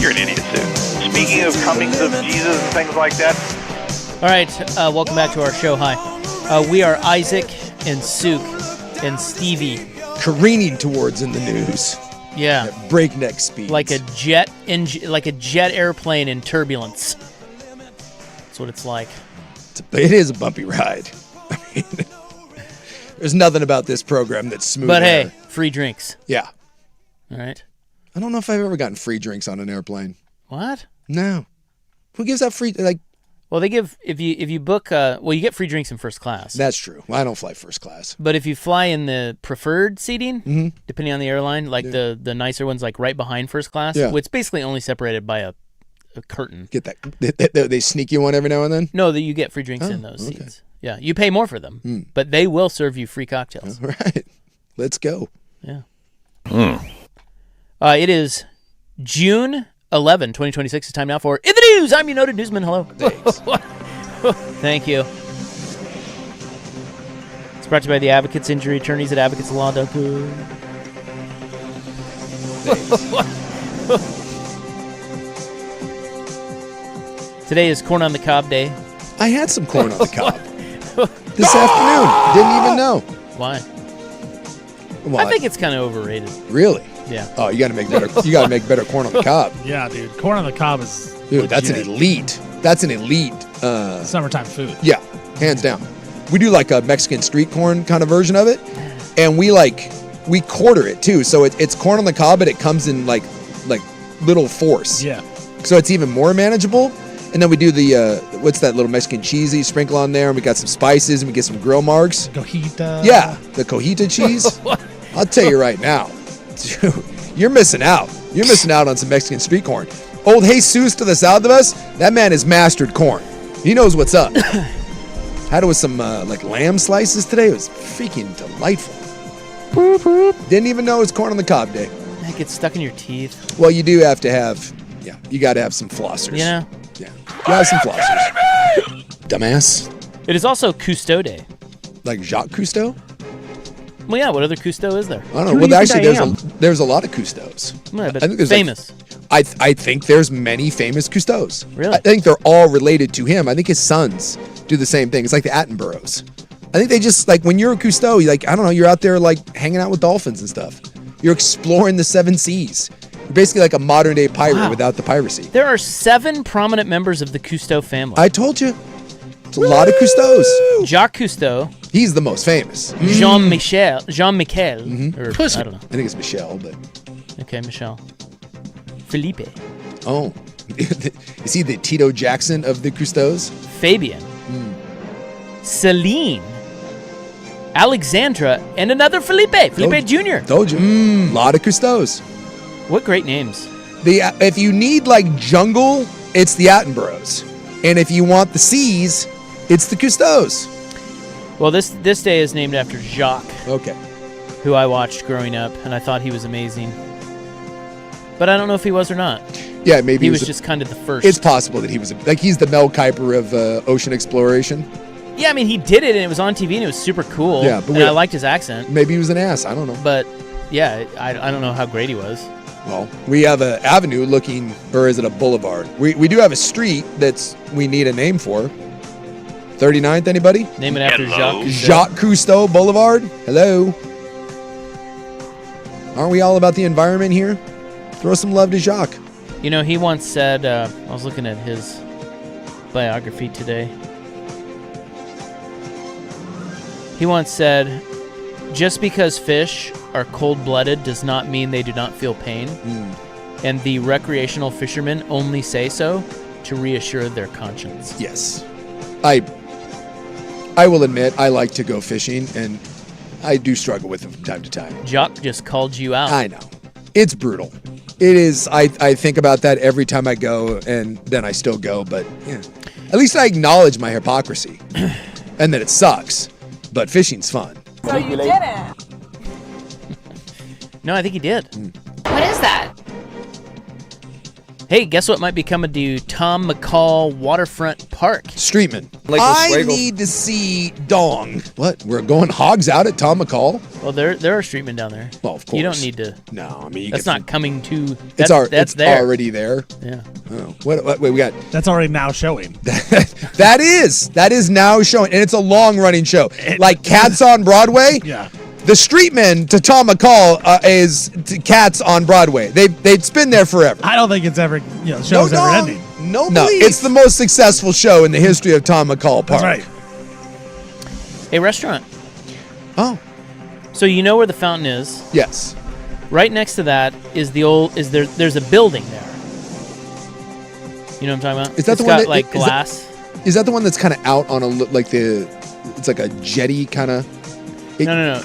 You're an idiot, dude. Speaking of comings of Jesus and things like that. All right, welcome back to our show. Hi. We are Isaac and Suk and Stevie. Careening towards in the news. Yeah. At breakneck speed. Like a jet airplane in turbulence. That's what it's like. It is a bumpy ride. I mean, there's nothing about this program that's smooth. But hey, free drinks. Yeah. All right. I don't know if I've ever gotten free drinks on an airplane. What? No. Who gives out free, like... Well, they give, if you book, you get free drinks in first class. That's true. Well, I don't fly first class. But if you fly in the preferred seating, depending on the airline, like the nicer ones, like right behind first class, it's basically only separated by a curtain. Get that? They sneak you one every now and then? No, that you get free drinks in those seats. Yeah, you pay more for them, but they will serve you free cocktails. All right. Let's go. Yeah. It is June 11, 2026. It's time now for In the News. I'm your noted newsman. Hello. Thanks. Thank you. It's brought to you by the Advocates Injury Attorneys at advocateslaw.com. Today is Corn on the Cob Day. I had some corn on the cob this afternoon. Didn't even know. Why? Well, I think it's kind of overrated. Really? Yeah. Oh, you got to make better. You got to make better corn on the cob. Yeah, dude. Corn on the cob is Dude, that's an elite. That's an elite. Summertime food. Yeah, hands down. We do like a Mexican street corn kind of version of it, and we quarter it too. So it's corn on the cob, but it comes in like little force. Yeah. So it's even more manageable. And then we do the what's that little Mexican cheese that you sprinkle on there, and we got some spices, and we get some grill marks. Cojita. Yeah, the cojita cheese. I'll tell you right now, dude, you're missing out. You're missing out on some Mexican street corn. Old Jesus to the south of us, that man has mastered corn. He knows what's up. Had it with some lamb slices today. It was freaking delightful. Didn't even know it was corn on the cob day. It gets stuck in your teeth. Well, you do have to have, you got to have some flossers. You know? Yeah. You got some flossers. Dumbass. It is also Cousteau Day. Like Jacques Cousteau? Well, yeah. What other Cousteau is there? I don't know. Well, actually, there's a lot of Cousteaus. Well, I think there's famous. I think there's many famous Cousteaus. Really? I think they're all related to him. I think his sons do the same thing. It's like the Attenboroughs. I think they just, when you're a Cousteau, you're out there, hanging out with dolphins and stuff. You're exploring the 7 seas. You're basically like a modern-day pirate without the piracy. There are 7 prominent members of the Cousteau family. I told you. It's a lot of Cousteaus. Jacques Cousteau. He's the most famous. Jean-Michel. Mm-hmm. Or, I don't know. I think it's Michel, but... Okay, Michel. Felipe. Oh. Is he the Tito Jackson of the Cousteaus? Fabian. Celine. Alexandra. And another Felipe. Felipe Jr. Told you. A lot of Cousteaus. What great names. If you need, jungle, it's the Attenboroughs. And if you want the seas, it's the Cousteaus. Well, this day is named after Jacques, Okay. who I watched growing up, and I thought he was amazing. But I don't know if he was or not. Yeah, maybe He was just kind of the first. It's possible that he was he's the Mel Kiper of ocean exploration. Yeah, I mean, he did it, and it was on TV, and it was super cool. Yeah, but and I liked his accent. Maybe he was an ass. I don't know. But yeah, I don't know how great he was. Well, we have an avenue looking, or is it a boulevard? We do have a street we need a name for. 39th, anybody? Name it after Jacques. Jacques Cousteau Boulevard. Hello. Aren't we all about the environment here? Throw some love to Jacques. You know, he once said, I was looking at his biography today. He once said, just because fish are cold-blooded does not mean they do not feel pain. And the recreational fishermen only say so to reassure their conscience. Yes. I will admit I like to go fishing, and I do struggle with it from time to time. Jacques just called you out. I know. It's brutal. It is. I think about that every time I go, and then I still go, but yeah. At least I acknowledge my hypocrisy and that it sucks, but fishing's fun. So you didn't. No, I think he did. What is that? Hey, guess what might be coming to Tom McCall Waterfront Park? Streetman. Like I Sprague. need to see Dong. What? We're going hogs out at Tom McCall? Well, there are streetmen down there. Well, of course. You don't need to. No, I mean, That's not coming to. It's That's there. already there. Yeah. Oh, wait, we got. That's already now showing. That is now showing, and it's a long running show. Like Cats on Broadway. Yeah. The Streetman to Tom McCall is Cats on Broadway. It's been there forever. I don't think it's ever, show's ever ending. No, it's the most successful show in the history of Tom McCall Park. That's right. A restaurant. Oh, So you know where the fountain is. yes. Right next to that is there's a building there. You know what I'm talking about? Is that It's the one got that- like is that- glass? Is that the one that's kind of out on it's like a jetty kind of? No.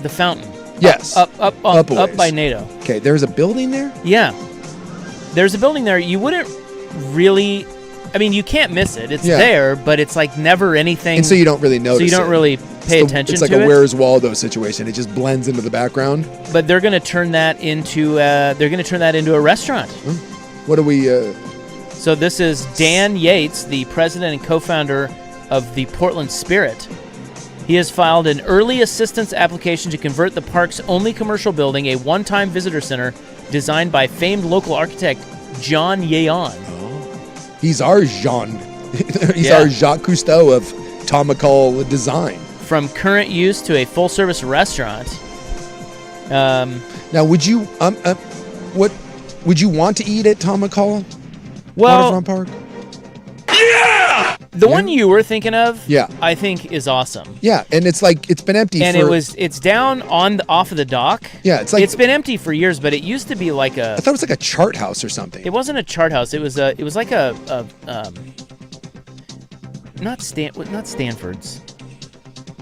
The fountain. Yes. Up Up a ways. by NATO. Okay, there's a building there? Yeah. There's a building there. You wouldn't really. I mean, you can't miss it. It's there, but it's like never anything. And so you don't really notice. So you don't it. really pay attention It's like to a it. Where's Waldo situation. It just blends into the background. But they're going to turn that into a restaurant. What do we? So this is Dan Yates, the president and co-founder of the Portland Spirit. He has filed an early assistance application to convert the park's only commercial building, a one-time visitor center designed by famed local architect John Yeon. He's our Jean. He's Yeah. our Jacques Cousteau of Tom McCall design. From current use to a full-service restaurant. Now, would you what would you want to eat at Tom McCall Well, Waterfront Park? the one you were thinking of, Yeah. I think is awesome. Yeah, and it's like it's been empty. And for, it's down off of the dock. Yeah, it's like It's been empty for years, but it used to be like I thought it was like a chart house or something. It wasn't a chart house. It was like not Stanford's.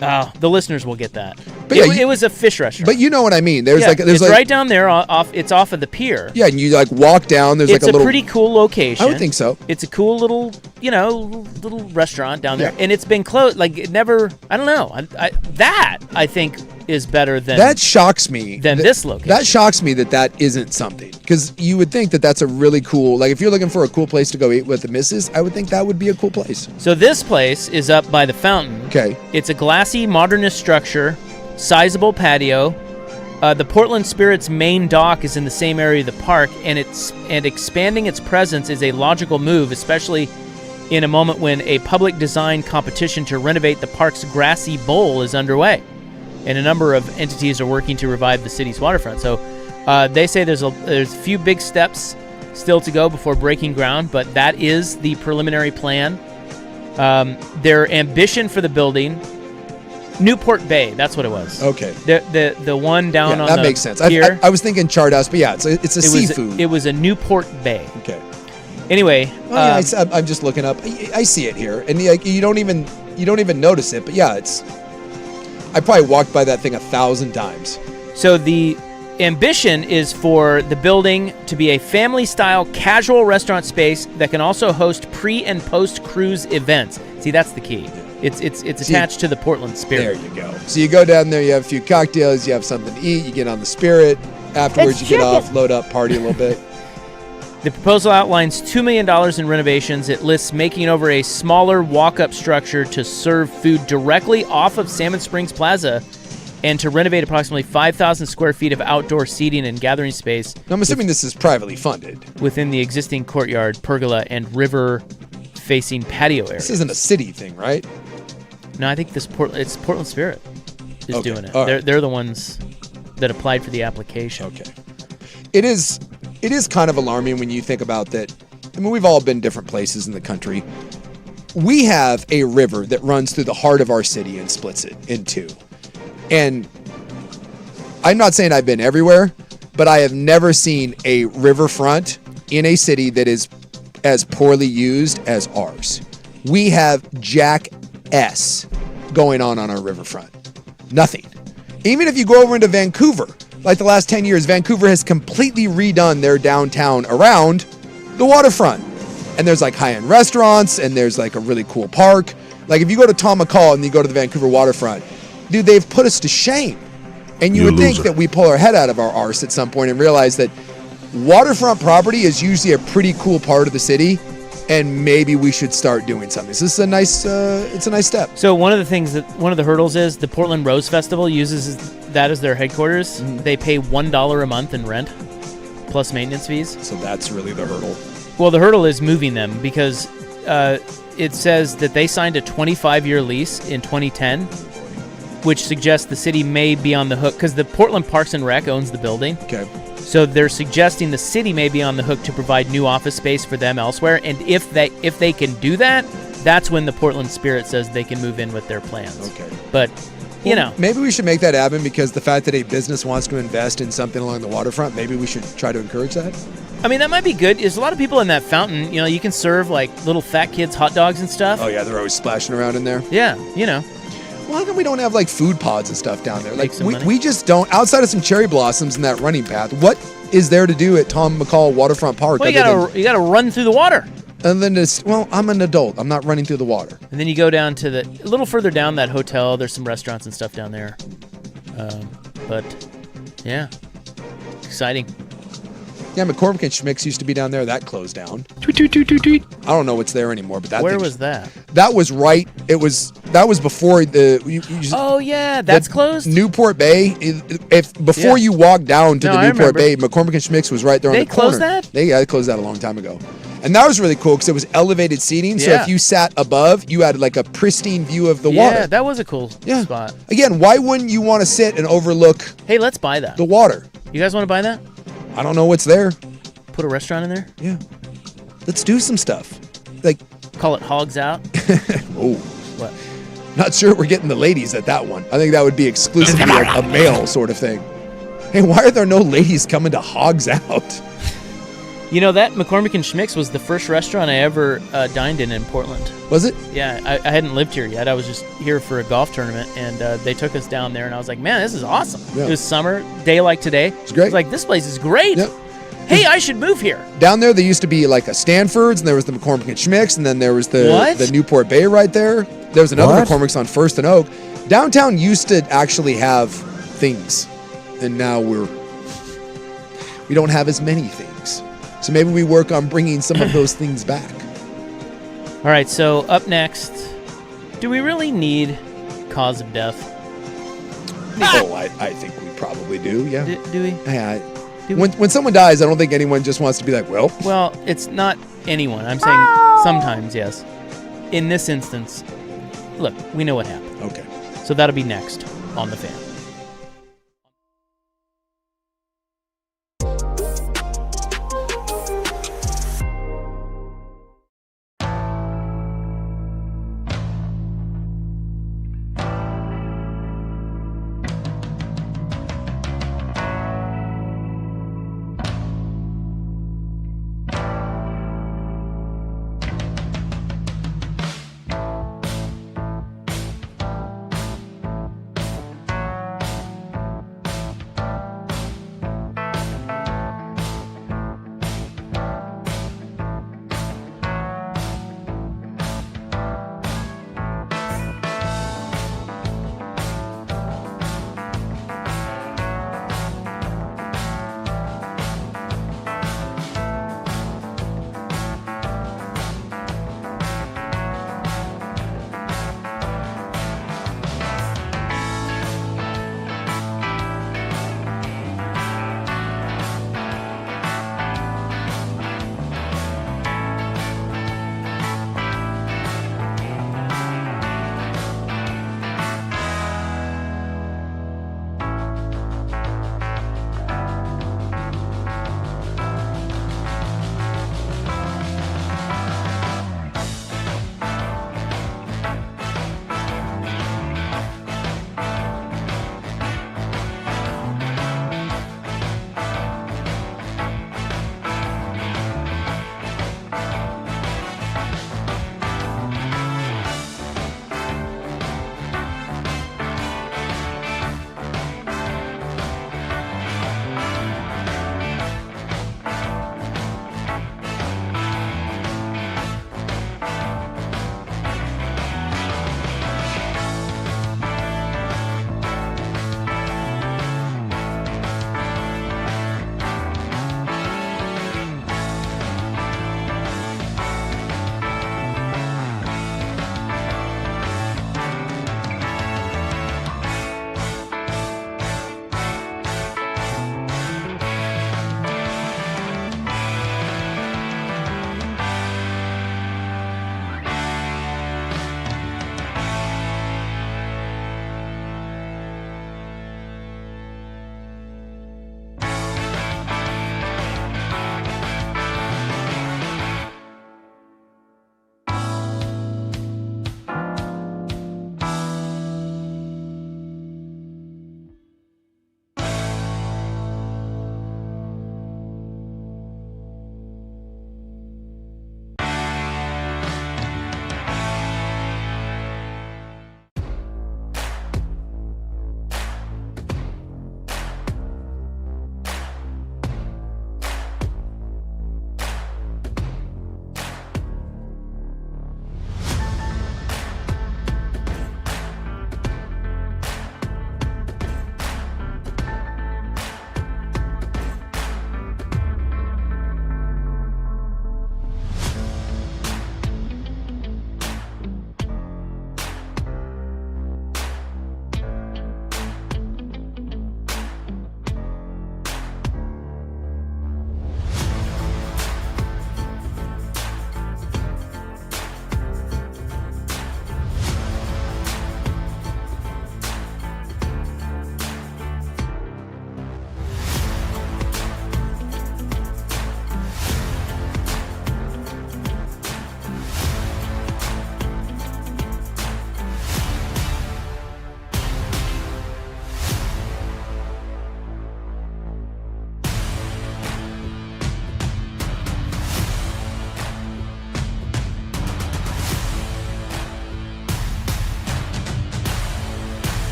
Oh, the listeners will get that. But It was a fish restaurant. But you know what I mean. There's it's right down there off. It's off of the pier. Yeah, and you like walk down. There's It's like a little. pretty cool location. I would think so. It's a cool little restaurant down there, Yeah. and it's been closed. Like it never. I don't know. I think is better than That shocks me. than this location. That shocks me that isn't something, because you would think that that's a really cool. Like if you're looking for a cool place to go eat with the missus, I would think that would be a cool place. So this place is up by the fountain. Okay. It's a glassy, modernist structure, sizable patio. The Portland Spirit's main dock is in the same area of the park, and expanding its presence is a logical move, especially in a moment when a public design competition to renovate the park's grassy bowl is underway, and a number of entities are working to revive the city's waterfront. So they say there's a few big steps still to go before breaking ground, but that is the preliminary plan. Their ambition for the building, Newport Bay, that's what it was. Okay. The one down on that the makes sense. pier. I was thinking chart house, but yeah, it's a seafood. It was a Newport Bay. Okay. Anyway, Well, yeah, I'm just looking up. I see it here, and you don't even notice it. But yeah, I probably walked by that thing 1,000 times. so the ambition is for the building to be a family-style casual restaurant space that can also host pre- and post-cruise events. See, that's the key. It's attached to the Portland Spirit. There you go. So you go down there, you have a few cocktails, you have something to eat, you get on the Spirit. Afterwards, you get off, load up, party a little bit. The proposal outlines $2 million in renovations. It lists making over a smaller walk-up structure to serve food directly off of Salmon Springs Plaza and to renovate approximately 5,000 square feet of outdoor seating and gathering space. Now, I'm assuming this is privately funded. Within the existing courtyard, pergola, and river-facing patio area. This isn't a city thing, right? No, I think it's Portland Spirit is doing it. All right. They're the ones that applied for the application. Okay. It is kind of alarming when you think about that. I mean, we've all been different places in the country. We have a river that runs through the heart of our city and splits it in two. And I'm not saying I've been everywhere, but I have never seen a riverfront in a city that is as poorly used as ours. We have jackass going on our riverfront. Nothing. Even if you go over into Vancouver, like the last 10 years, Vancouver has completely redone their downtown around the waterfront. And there's like high-end restaurants, and there's like a really cool park. Like if you go to Tom McCall and you go to the Vancouver waterfront, dude, they've put us to shame. And you would think that we pull our head out of our arse at some point and realize that waterfront property is usually a pretty cool part of the city, and maybe we should start doing something. This is a nice, it's a nice step. So one of the hurdles is the Portland Rose Festival uses that as their headquarters. Mm-hmm. They pay $1 a month in rent, plus maintenance fees. So that's really the hurdle. Well, the hurdle is moving them because it says that they signed a 25-year lease in 2010, which suggests the city may be on the hook because the Portland Parks and Rec owns the building. Okay. So they're suggesting the city may be on the hook to provide new office space for them elsewhere, and if they can do that, that's when the Portland Spirit says they can move in with their plans. Okay. But, maybe we should make that happen because the fact that a business wants to invest in something along the waterfront, maybe we should try to encourage that. I mean, that might be good. There's a lot of people in that fountain. You can serve like little fat kids hot dogs and stuff. Oh yeah, they're always splashing around in there. Yeah, Well, how come we don't have like food pods and stuff down there? Like money. we just don't. Outside of some cherry blossoms and that running path, what is there to do at Tom McCall Waterfront Park? Well, you gotta run through the water. And then I'm an adult. I'm not running through the water. And then you go down to a little further down that hotel. There's some restaurants and stuff down there. But yeah, exciting. Yeah, McCormick and Schmick's used to be down there. That closed down. Tweet, tweet, tweet, tweet, tweet. I don't know what's there anymore, but Where was that? That was right. That was before the. Oh yeah, that's closed. Newport Bay. Before you walk down to the Newport Bay, McCormick and Schmick's was right there on the corner. They closed that? They closed that a long time ago. And that was really cool because it was elevated seating. So if you sat above, you had like a pristine view of the water. Yeah, that was a cool spot. Again, why wouldn't you want to sit and overlook? Hey, let's buy that. The water. You guys want to buy that? I don't know what's there. Put a restaurant in there? Yeah. Let's do some stuff. Like call it Hogs Out. Oh. What? Not sure we're getting the ladies at that one. I think that would be exclusively a male sort of thing. Hey, why are there no ladies coming to Hogs Out? That McCormick and Schmick's was the first restaurant I ever dined in Portland. Was it? Yeah, I hadn't lived here yet. I was just here for a golf tournament, and they took us down there, and I was like, man, this is awesome. Yeah. It was summer, day like today. It's great. I was like, this place is great. Yep. Hey, I should move here. Down there used to be like a Stanford's, and there was the McCormick and Schmick's, and then there was the Newport Bay right there. There was another McCormick's on First and Oak. Downtown used to actually have things, and now we don't have as many things. So maybe we work on bringing some of those things back. All right, so up next, do we really need cause of death? Oh, I think we probably do, yeah. Do we? Yeah. When someone dies, I don't think anyone just wants to be like, well. Well, it's not anyone. I'm saying sometimes, yes. In this instance, look, we know what happened. Okay. So that'll be next on The Fan.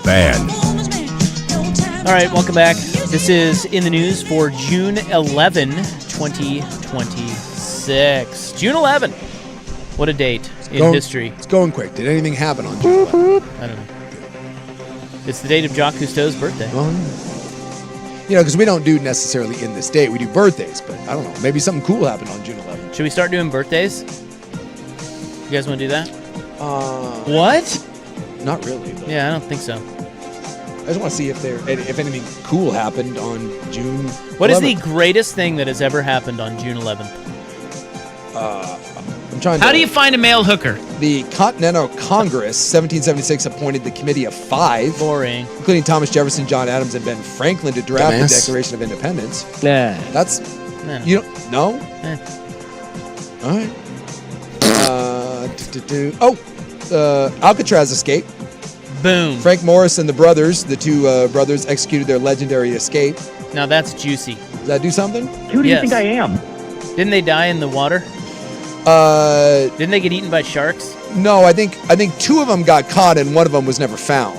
Fan. All right, welcome back. This is In the News for June 11, 2026. June 11. What a date in history. It's going quick. Did anything happen on June 11th? I don't know. It's the date of Jacques Cousteau's birthday. Because we don't do necessarily in this date. We do birthdays, but I don't know. Maybe something cool happened on June 11th. Should we start doing birthdays? You guys want to do that? What? Not really. But Yeah, I don't think so. I just want to see if anything cool happened on June 11th. What is the greatest thing that has ever happened on June 11th? I'm trying. How do you find a male hooker? The Continental Congress, 1776, appointed the Committee of Five, Boring. including Thomas Jefferson, John Adams, and Ben Franklin, to draft the Declaration of Independence. Nah. That's Nah. you don't no. All right. Alcatraz escape. Boom. Frank Morris and the brothers, the two brothers, executed their legendary escape. Now that's juicy. Does that do something? Who do Yes. you think I am? Didn't they die in the water? Didn't they get eaten by sharks? No, I think two of them got caught and one of them was never found.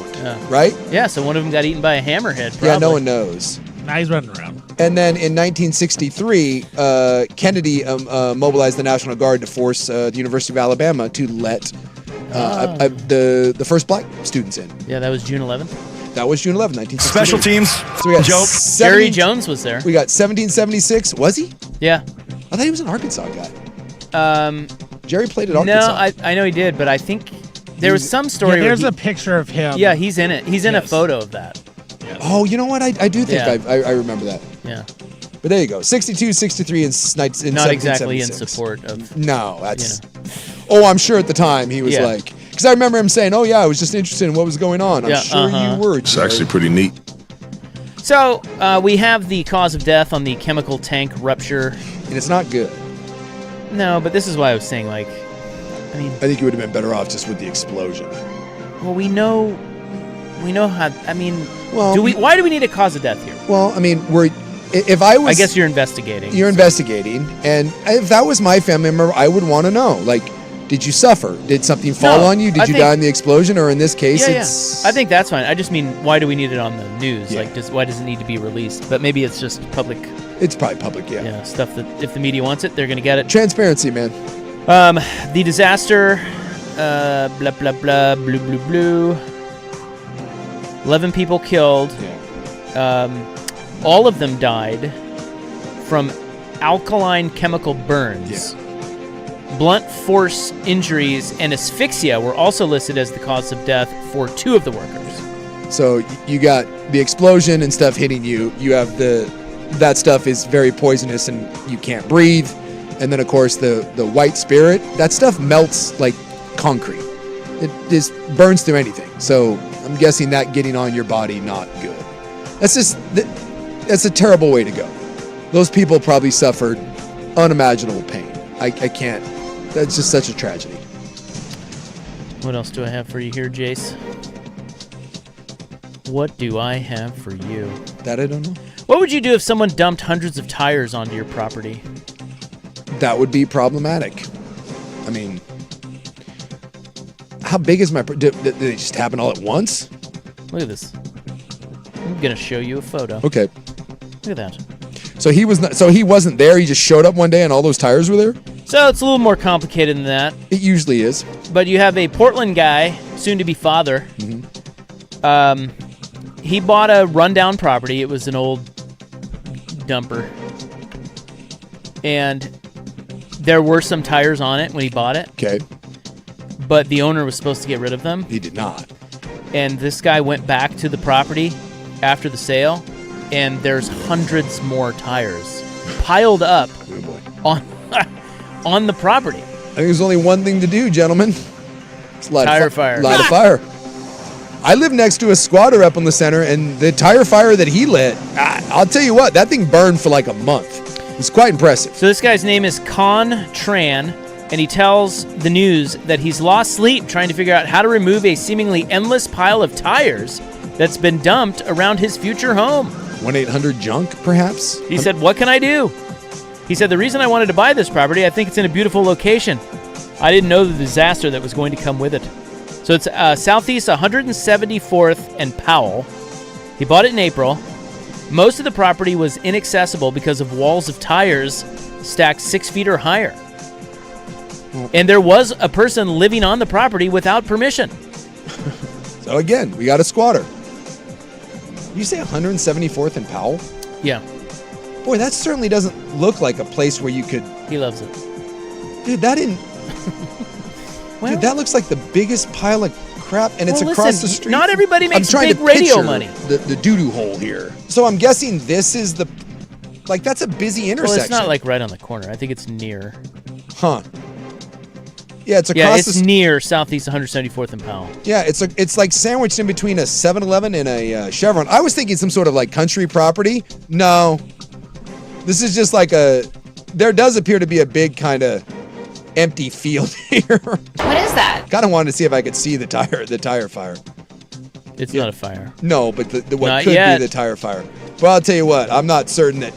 Right? Yeah, so one of them got eaten by a hammerhead. Probably. Yeah, no one knows. Now he's running around. And then in 1963, Kennedy mobilized the National Guard to force the University of Alabama to let the first black students in. Yeah, that was June 11th. That was June 11th, 1963. Special teams. So we got Joke. Jerry Jones was there. We got 1776. Was he? Yeah. I thought he was an Arkansas guy. Jerry played at No, Arkansas. I know he did, but I think there was some story. Yeah, there's where a picture of him. Yeah, he's in it. He's in a photo of that. Oh, you know what? I do think Yeah. I remember that. Yeah. But there you go. 62, 63 in Not exactly in 1776. support of. No, that's. Oh, I'm sure at the time he was Yeah. like, because I remember him saying, "Oh yeah, I was just interested in what was going on." I'm Yeah, sure you were. It's Jerry. actually pretty neat. So we have the cause of death on the chemical tank rupture. And it's not good. No, but this is why I was saying, like, I mean, I think you would have been better off just with the explosion. well, we know how. I mean, Well, why do we need a cause of death here? Well, I mean, if I was, I guess you're investigating. You're investigating, and if that was my family member, I would want to know, like, did you suffer? Did something fall on you? Did you die in the explosion? Or in this case, it's... I think that's fine. I just mean, why do we need it on the news? Yeah. Like, why does it need to be released? But maybe it's just public. It's probably public, yeah. Yeah, stuff that if the media wants it, they're gonna get it. Transparency, man. The disaster, blah blah blah, blue blue blue. 11 people killed. Yeah. All of them died from alkaline chemical burns. Yeah. Blunt force injuries and asphyxia were also listed as the cause of death for 2 of the workers. So you got the explosion and stuff hitting you. You have that stuff is very poisonous and you can't breathe. And then of course the white spirit, that stuff melts like concrete. It just burns through anything. So I'm guessing that getting on your body, not good. That's a terrible way to go. Those people probably suffered unimaginable pain. I can't. That's just such a tragedy. What else do I have for you here, Jace? What do I have for you? That I don't know. What would you do if someone dumped hundreds of tires onto your property? That would be problematic. I mean, how big is my... Did they just happen all at once? Look at this. I'm going to show you a photo. Okay. Look at that. So he wasn't there. He just showed up one day and all those tires were there? So it's a little more complicated than that. It usually is. But you have a Portland guy, soon-to-be father. Mm-hmm. He bought a rundown property. It was an old dumper. And there were some tires on it when he bought it. Okay. But the owner was supposed to get rid of them. He did not. And this guy went back to the property after the sale, and there's hundreds more tires piled up Oh boy. on the property. I think there's only one thing to do, gentlemen. It's light Tire a fire. Light a fire. I live next to a squatter up on the center, and the tire fire that he lit, I'll tell you what, that thing burned for like a month. It's quite impressive. So this guy's name is Con Tran, and he tells the news that he's lost sleep trying to figure out how to remove a seemingly endless pile of tires that's been dumped around his future home. 1-800-JUNK, perhaps? He said, "What can I do?" He said, "The reason I wanted to buy this property, I think it's in a beautiful location. I didn't know the disaster that was going to come with it. So it's Southeast 174th and Powell. He bought it in April. Most of the property was inaccessible because of walls of tires stacked 6 feet or higher. And there was a person living on the property without permission. So again, we got a squatter. You say 174th and Powell? Yeah. Boy, that certainly doesn't look like a place where you could... He loves it. Dude, that didn't... Well, Dude, that looks like the biggest pile of crap, and it's well, across listen, the street. not everybody makes I'm trying big to radio picture money. The doo-doo hole here. So I'm guessing this is the... Like, that's a busy intersection. Well, it's not like right on the corner. I think it's near. Huh. Yeah, it's across Yeah, it's the... near Southeast 174th and Powell. Yeah, it's like sandwiched in between a 7-Eleven and a Chevron. I was thinking some sort of like country property. No. This is just like a... There does appear to be a big kind of empty field here. What is that? Kind of wanted to see if I could see the tire fire. It's not a fire. No, but the what Not could yet. be the tire fire. Well, I'll tell you what. I'm not certain that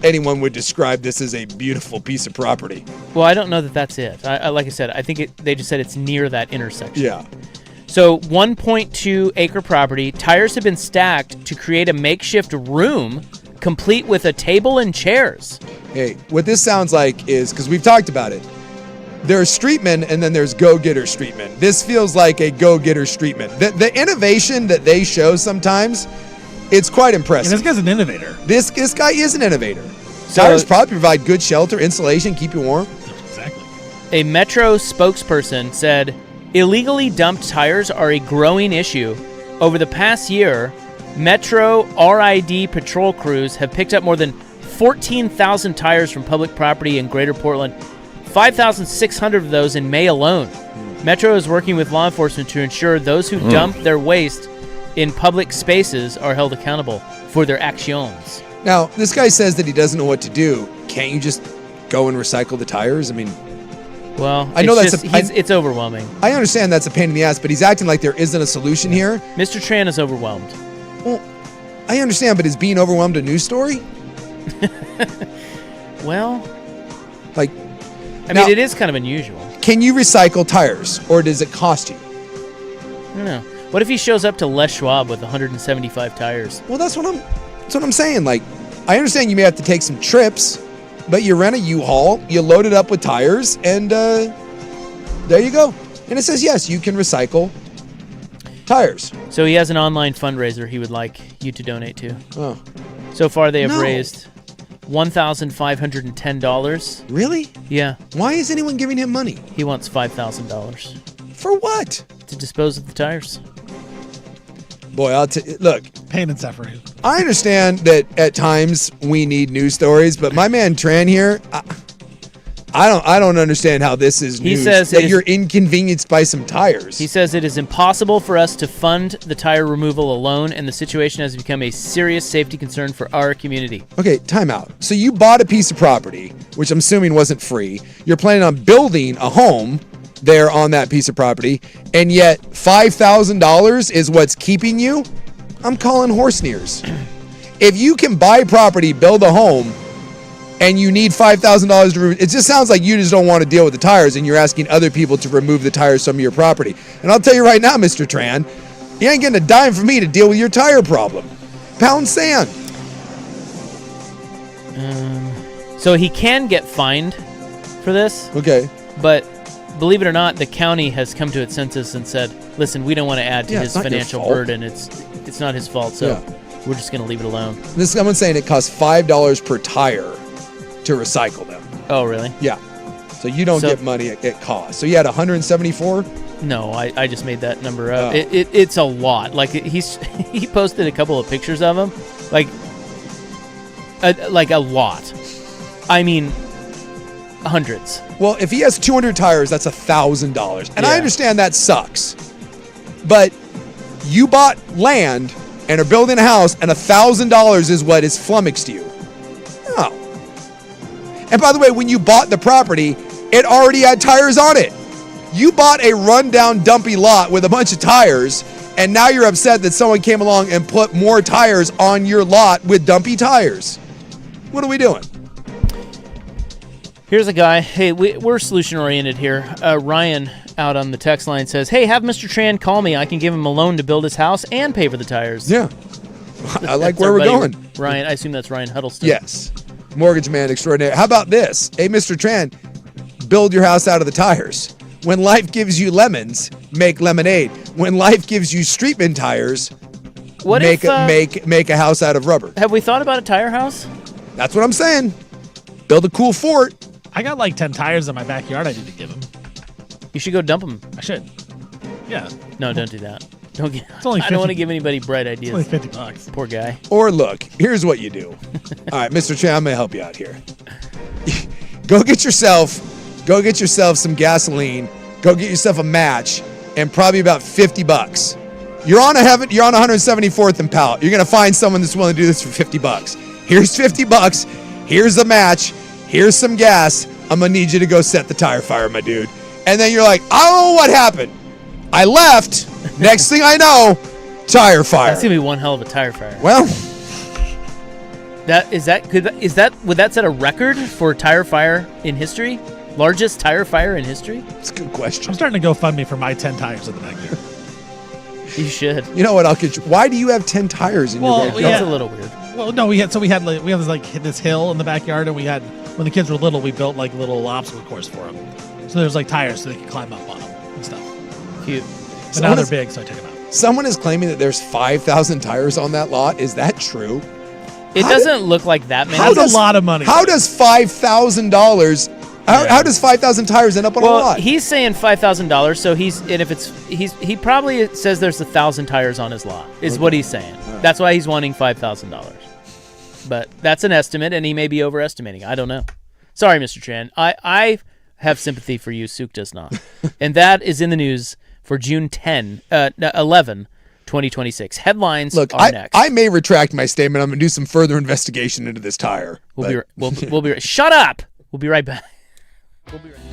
anyone would describe this as a beautiful piece of property. Well, I don't know that that's it. Like I said, I think they just said it's near that intersection. Yeah. So 1.2 acre property. Tires have been stacked to create a makeshift room complete with a table and chairs. Hey, what this sounds like is, because we've talked about it, there's streetmen and then there's go-getter streetmen. This feels like a go-getter streetman. The innovation that they show sometimes, it's quite impressive. And this guy's an innovator. This guy is an innovator. So- Tires probably provide good shelter, insulation, keep you warm. Exactly. A Metro spokesperson said, illegally dumped tires are a growing issue. Over the past year, Metro RID patrol crews have picked up more than 14,000 tires from public property in Greater Portland, 5,600 of those in May alone. Metro is working with law enforcement to ensure those who dump their waste in public spaces are held accountable for their actions. Now, this guy says that he doesn't know what to do. Can't you just go and recycle the tires? I mean, Well, I know it's that's it's overwhelming. I understand that's a pain in the ass, but he's acting like there isn't a solution here. Mr. Tran is overwhelmed. Well, I understand, but is being overwhelmed a news story? Well, Like, I now, mean, it is kind of unusual. can you recycle tires, or does it cost you? I don't know. What if he shows up to Les Schwab with 175 tires? Well, that's what I'm saying. Like, I understand you may have to take some trips, but you rent a U-Haul, you load it up with tires, and there you go. And it says, yes, you can recycle tires. So he has an online fundraiser he would like you to donate to. Oh, So far, they have No. raised $1,510. really? Yeah, Why is anyone giving him money? he wants $5,000 For what? to dispose of the tires. Boy, look, Pain and suffering. I understand that at times we need news stories, but my man Tran here, I don't understand how this is He news. says that you're inconvenienced by some tires. He says it is impossible for us to fund the tire removal alone, and the situation has become a serious safety concern for our community. Okay, time out. So you bought a piece of property, which I'm assuming wasn't free. You're planning on building a home there on that piece of property, and yet $5,000 is what's keeping you? I'm calling horse nears. If you can buy property, build a home, and you need $5,000 to remove, it just sounds like you just don't want to deal with the tires, and you're asking other people to remove the tires from your property. And I'll tell you right now, Mr. Tran, you ain't getting a dime from me to deal with your tire problem. Pound sand. So he can get fined for this, Okay. but believe it or not, the county has come to its senses and said, listen, we don't want to add to Yeah, his it's not your financial fault. burden. It's not his fault, so we're just going to leave it alone. This someone's saying it costs $5 per tire to recycle them. Oh, really? Yeah. So you don't So- get money at cost. So you had 174? No, I just made that number up. Oh. It's a lot. Like he posted a couple of pictures of them, like a lot. I mean, hundreds. Well, if he has 200 tires, that's $1,000. And I Yeah. understand that sucks. But you bought land and are building a house, and $1,000 is what is flummoxed you. Oh. And by the way, when you bought the property, it already had tires on it. You bought a rundown, dumpy lot with a bunch of tires, and now you're upset that someone came along and put more tires on your lot with dumpy tires. What are we doing? Here's a guy. Hey, we're solution oriented here. Ryan out on the text line says, "Hey, have Mr. Tran call me. I can give him a loan to build his house and pay for the tires." Yeah. I like That's where our we're buddy, going. Ryan, I assume that's Ryan Huddleston. Yes. Mortgage man extraordinaire. How about this? Hey, Mr. Tran, build your house out of the tires. When life gives you lemons, make lemonade. When life gives you streetman tires, make a house out of rubber. Have we thought about a tire house? That's what I'm saying. Build a cool fort. I got like 10 tires in my backyard I need to give him. You should go dump them. I should. Yeah. No, don't do that. Don't get. It's only I don't want to 50 give anybody bright ideas. It's only $50. Poor guy. Or look, here's what you do. All right, Mr. Tran, I'm going to help you out here. Go get yourself some gasoline. Go get yourself a match and probably about $50. You're on 174th and Powell. You're going to find someone that's willing to do this for $50. Here's $50. Here's a match. Here's some gas. I'm going to need you to go set the tire fire, my dude. And then you're like, I don't know what happened. I left. Next thing I know, tire fire. That's gonna be one hell of a tire fire. Well, would that set a record for tire fire in history? Largest tire fire in history? That's a good question. I'm starting to go fund me for my 10 tires in the backyard. You should. You know what? I'll get you. Why do you have 10 tires in your backyard? That's a little weird. Well, no, we had this hill in the backyard, and we had, when the kids were little, we built like a little obstacle course for them. So there's like tires so they can climb up on them and stuff. Cute. But now they're big, so I took them out. Someone is claiming that there's 5,000 tires on that lot. Is that true? It doesn't look like that many. That's a lot of money. How does $5,000? How does 5,000 tires end up on a lot? He's saying $5,000. So he probably says there's 1,000 tires on his lot. Is what he's saying. That's why he's wanting $5,000. But that's an estimate, and he may be overestimating. I don't know. Sorry, Mr. Tran. I have sympathy for you. Souk does not. And that is in the news for June 11, 2026. Headlines are next. I may retract my statement. I'm going to do some further investigation into this tire. We'll be right. Shut up. We'll be right back. We'll be right back.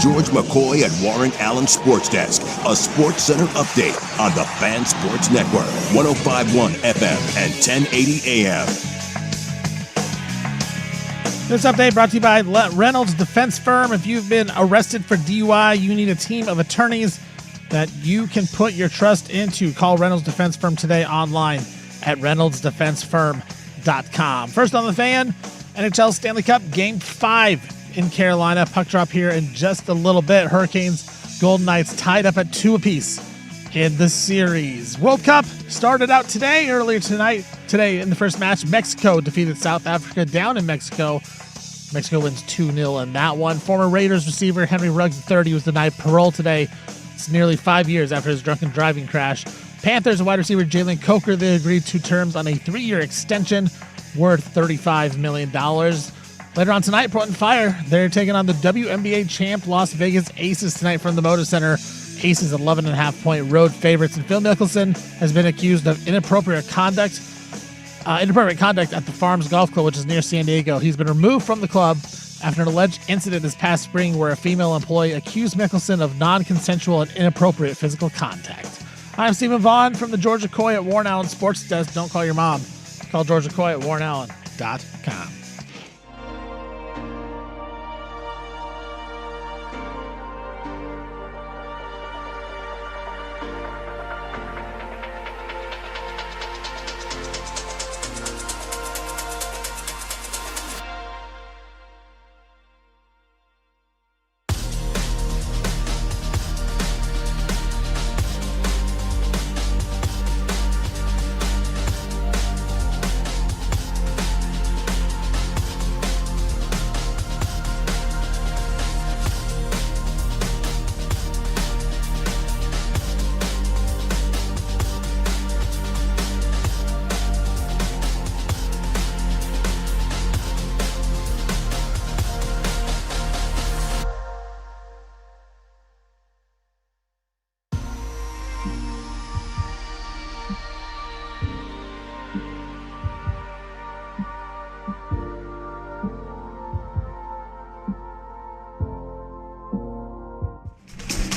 George McCoy and Warren Allen Sports Desk, a Sports Center update on the Fan Sports Network, 105.1 FM and 1080 AM. This update brought to you by Reynolds Defense Firm. If you've been arrested for DUI, you need a team of attorneys that you can put your trust into. Call Reynolds Defense Firm today online at reynoldsdefensefirm.com. First on the Fan, NHL Stanley Cup Game 5 in Carolina. Puck drop here in just a little bit. Hurricanes, Golden Knights tied up at 2 apiece in the series. World Cup started out earlier today in the first match. Mexico defeated South Africa down in Mexico. Mexico wins 2-0 in that one. Former Raiders receiver Henry Ruggs III was denied parole today. It's nearly 5 years after his drunken driving crash. Panthers wide receiver Jalen Coker, they agreed to terms on a 3-year extension worth $35 million. Later on tonight, Portland Fire, they're taking on the WNBA champ Las Vegas Aces tonight from the Moda Center. Aces 11.5-point road favorites, and Phil Mickelson has been accused of inappropriate conduct at the Farms Golf Club, which is near San Diego. He's been removed from the club after an alleged incident this past spring where a female employee accused Mickelson of non-consensual and inappropriate physical contact. I'm Stephen Vaughn from the Georgia Coy at Warren Allen Sports Desk. Don't call your mom. Call Georgia Coy at warrenallen.com.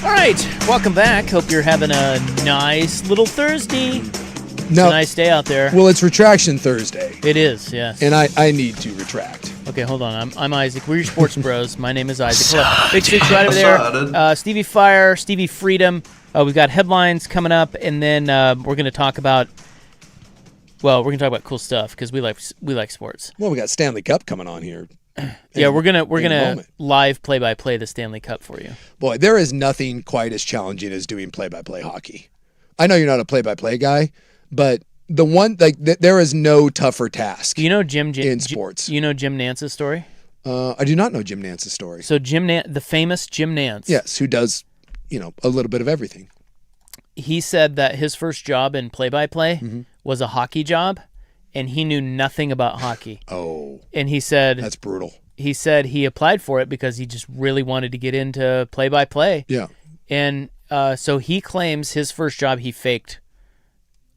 All right, welcome back. Hope you're having a nice little Thursday. It's No. a nice day out there. Well, it's Retraction Thursday, It is, yes. and I need to retract. Okay, hold on. I'm Isaac. We're your sports bros. My name is Isaac. Hello. Big Six right over there. Stevie Fire, Stevie Freedom. We've got headlines coming up, and then we're going to talk about cool stuff because we like sports. Well, we got Stanley Cup coming on here. Yeah, we're gonna moment. live play-by-play the Stanley Cup for you. Boy, there is nothing quite as challenging as doing play-by-play hockey. I know you're not a play-by-play guy, but there is no tougher task. You know in sports. You know Jim Nance's story? I do not know Jim Nance's story. So the famous Jim Nance. Yes, who does, a little bit of everything. He said that his first job in play-by-play was a hockey job, and he knew nothing about hockey. Oh. And he said That's brutal. He said he applied for it because he just really wanted to get into play-by-play. Yeah. And so he claims his first job he faked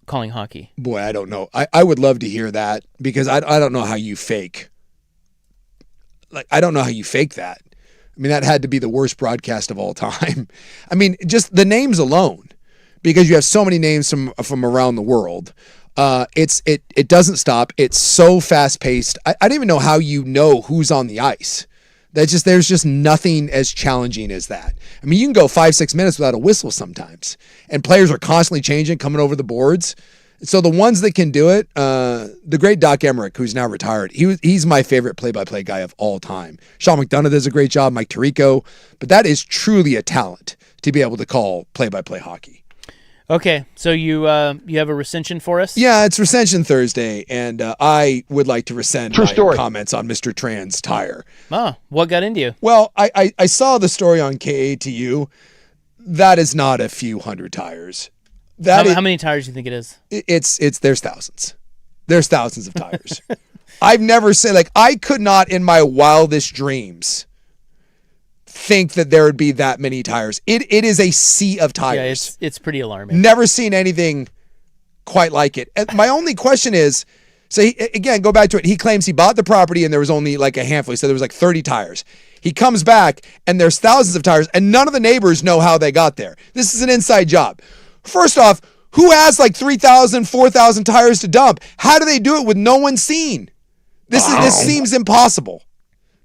calling hockey. Boy, I don't know. I would love to hear that because I don't know how you fake. I don't know how you fake that. I mean, that had to be the worst broadcast of all time. I mean, just the names alone, because you have so many names from around the world. It doesn't stop. It's so fast paced. I don't even know how you know who's on the ice. There's just nothing as challenging as that. I mean, you can go 5-6 minutes without a whistle sometimes, and players are constantly changing, coming over the boards. So the ones that can do it, the great Doc Emmerich, who's now retired, he's my favorite play-by-play guy of all time. Sean McDonough does a great job, Mike Tirico, but that is truly a talent to be able to call play-by-play hockey. Okay, so you have a recension for us? Yeah, it's Recension Thursday, and I would like to rescind my comments on Mr. Tran's tire. Oh, what got into you? Well, I saw the story on KATU. That is not a few hundred tires. How many tires do you think it is? There's thousands. There's thousands of tires. I've never said, I could not in my wildest dreams think that there would be that many tires. It is a sea of tires. Yeah, it's pretty alarming. Never seen anything quite like it. And my only question is, go back to it. He claims he bought the property and there was only a handful. He said there was 30 tires. He comes back, and there's thousands of tires, and none of the neighbors know how they got there. This is an inside job. First off, who has like 3,000, 4,000 tires to dump? How do they do it with no one seen? This seems impossible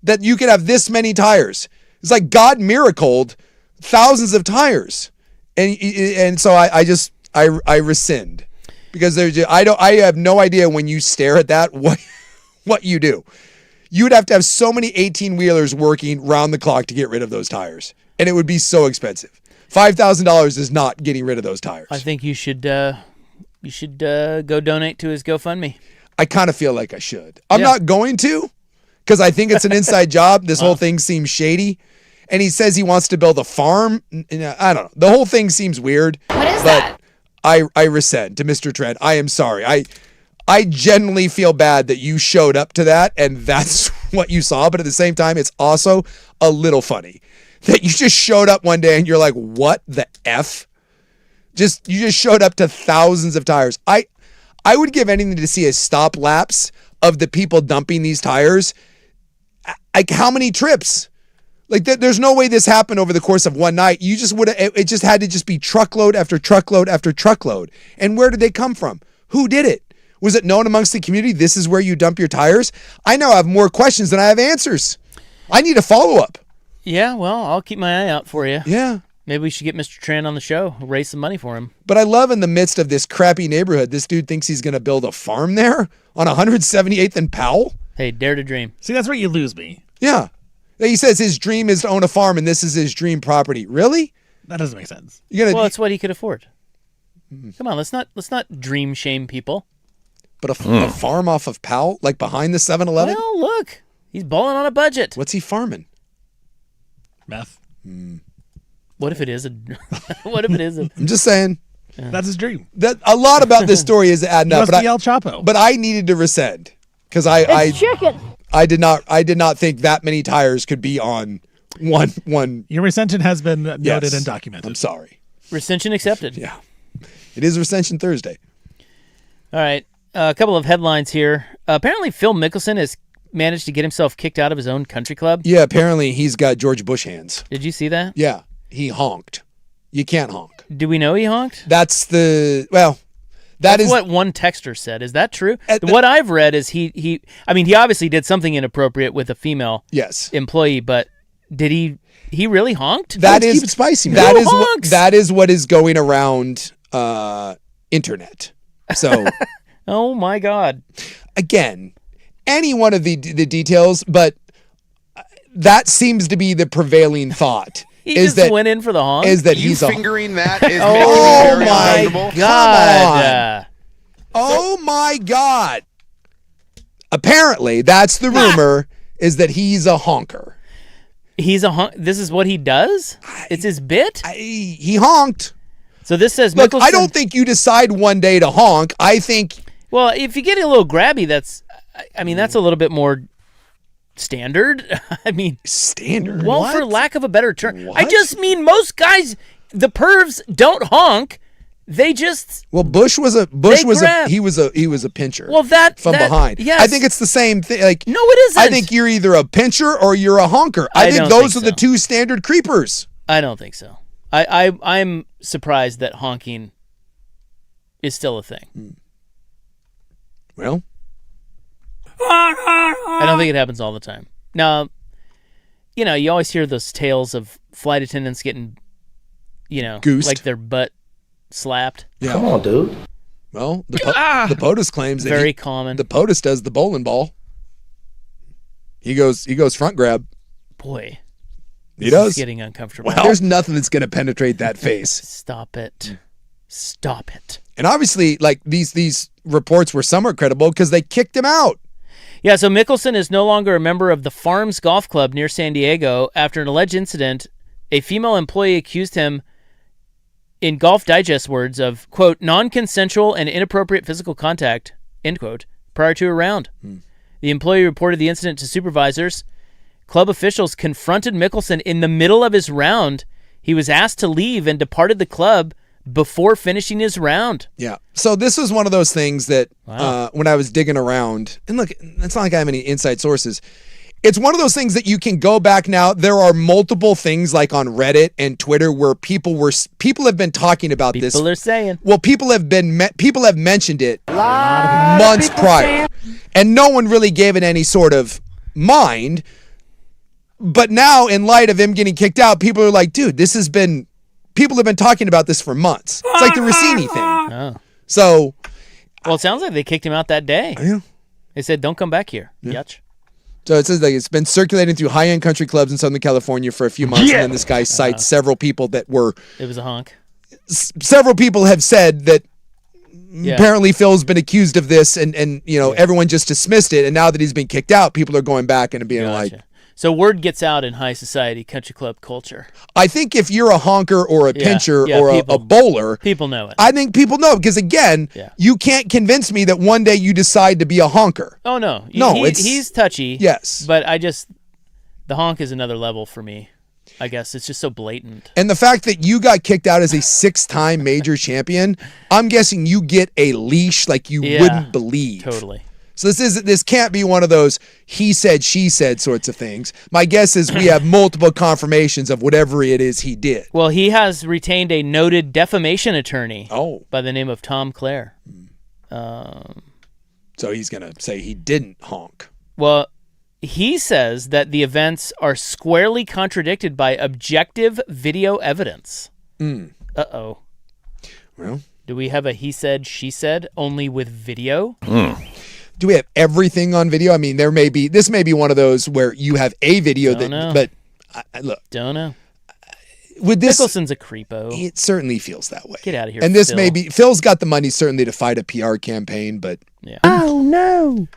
that you could have this many tires. It's like God miracled thousands of tires. And so I rescind, because I have no idea when you stare at that what you do. You would have to have so many 18-wheelers working round the clock to get rid of those tires, and it would be so expensive. $5,000 is not getting rid of those tires. I think you should go donate to his GoFundMe. I kind of feel like I should. I'm not going to, because I think it's an inside job. This whole thing seems shady. And he says he wants to build a farm. I don't know. The whole thing seems weird. What is but that? I rescind to Mr. Trent. I am sorry. I genuinely feel bad that you showed up to that and that's what you saw. But at the same time, it's also a little funny that you just showed up one day and you're like, what the F? You just showed up to thousands of tires. I would give anything to see a stop lapse of the people dumping these tires. Like, how many trips? Like, there's no way this happened over the course of one night. You just it just had to just be truckload after truckload after truckload. And where did they come from? Who did it? Was it known amongst the community? This is where you dump your tires? I now have more questions than I have answers. I need a follow-up. Yeah, well, I'll keep my eye out for you. Yeah. Maybe we should get Mr. Tran on the show, raise some money for him. But I love in the midst of this crappy neighborhood, this dude thinks he's going to build a farm there on 178th and Powell? Hey, dare to dream. See, that's where you lose me. Yeah. He says his dream is to own a farm and this is his dream property. Really? That doesn't make sense. Well, it's what he could afford. Come on, let's not dream shame people. But a farm off of Powell, like behind the 7-Eleven? Well, look, he's balling on a budget. What's he farming? Meth. What if it is a? What if it is a? I'm just saying. That's his dream. That a lot about this story is adding up. But El Chapo. But I needed to rescind because I did not think that many tires could be on one. Your recension has been noted and documented. I'm sorry. Recension accepted. Yeah, it is Recension Thursday. All right, a couple of headlines here. Apparently, Phil Mickelson has managed to get himself kicked out of his own country club. Yeah, apparently he's got George Bush hands. Did you see that? Yeah, he honked. You can't honk. Do we know he honked? That's what one texter said. Is that true? What I've read is he obviously did something inappropriate with a female employee, but did he really honked? That is keep it spicy, man. That is what is going around internet. So oh my God. Again, any one of the details, but that seems to be the prevailing thought. He just went in for the honk? Is that he's fingering that is oh very my uncomfortable. God. Oh my God. Apparently, that's the rumor, is that he's a honker. He's a honk. This is what he does? It's his bit? He honked. So this says Look, Mickelson. I don't think you decide one day to honk. I think. Well, if you get a little grabby, that's a little bit more standard. Standard? Well, What? for lack of a better term. What? I just mean most guys, the pervs don't honk. They just. Well, Bush was a pincher. Well, from behind. Yes. I think it's the same thing. Like, no, it isn't. I think you're either a pincher or you're a honker. I think those are the two standard creepers. I don't think so. I'm surprised that honking is still a thing. Well, I don't think it happens all the time. Now, you always hear those tales of flight attendants getting, goosed. like their butt slapped. Yeah. Come on, dude. Well, the POTUS claims that very common. The POTUS does the bowling ball. He goes front grab. Boy, he does. It's getting uncomfortable. Well, there's nothing that's going to penetrate that face. Stop it. Stop it. And obviously, like these reports were somewhat credible because they kicked him out. Yeah, so Mickelson is no longer a member of the Farms Golf Club near San Diego after an alleged incident. A female employee accused him, in Golf Digest words, of, quote, non-consensual and inappropriate physical contact, end quote, prior to a round. The employee reported the incident to supervisors. Club officials confronted Mickelson in the middle of his round. He was asked to leave and departed the club before finishing his round. Yeah. So this was one of those things that when I was digging around, and look, it's not like I have any inside sources. it's one of those things that you can go back now. There are multiple things like on Reddit and Twitter where people have been talking about this. People are saying. Well, people have mentioned it months prior, and no one really gave it any sort of mind. But now, in light of him getting kicked out, people are like, dude, people have been talking about this for months. It's like the Rossini thing. Oh. So, Well, it sounds like they kicked him out that day. yeah. They said, don't come back here. Yutch. So it says like it's been circulating through high-end country clubs in Southern California for a few months, and then this guy cites several people that were. It was a honk. Several people have said that Yeah. apparently Phil's been accused of this, and everyone just dismissed it, and now that he's been kicked out, people are going back and being like. Gotcha. So word gets out in high society country club culture. I think if you're a honker or a pincher or a bowler, people know it. I think people know because again, you can't convince me that one day you decide to be a honker. Oh no, he's touchy. Yes, but the honk is another level for me. I guess it's just so blatant. And the fact that you got kicked out as a 6-time major champion, I'm guessing you get a leash like you wouldn't believe. Totally. So this can't be one of those he said, she said sorts of things. My guess is we have multiple confirmations of whatever it is he did. Well, he has retained a noted defamation attorney by the name of Tom Clare. So he's going to say he didn't honk. Well, he says that the events are squarely contradicted by objective video evidence. Uh-oh. Well, do we have a he said, she said, only with video? Do we have everything on video? I mean, this may be one of those where you have a video but look. Don't know. With this, Mickelson's a creepo. It certainly feels that way. Get out of here. And this Phil. may be Phil's got the money certainly to fight a PR campaign, but oh no.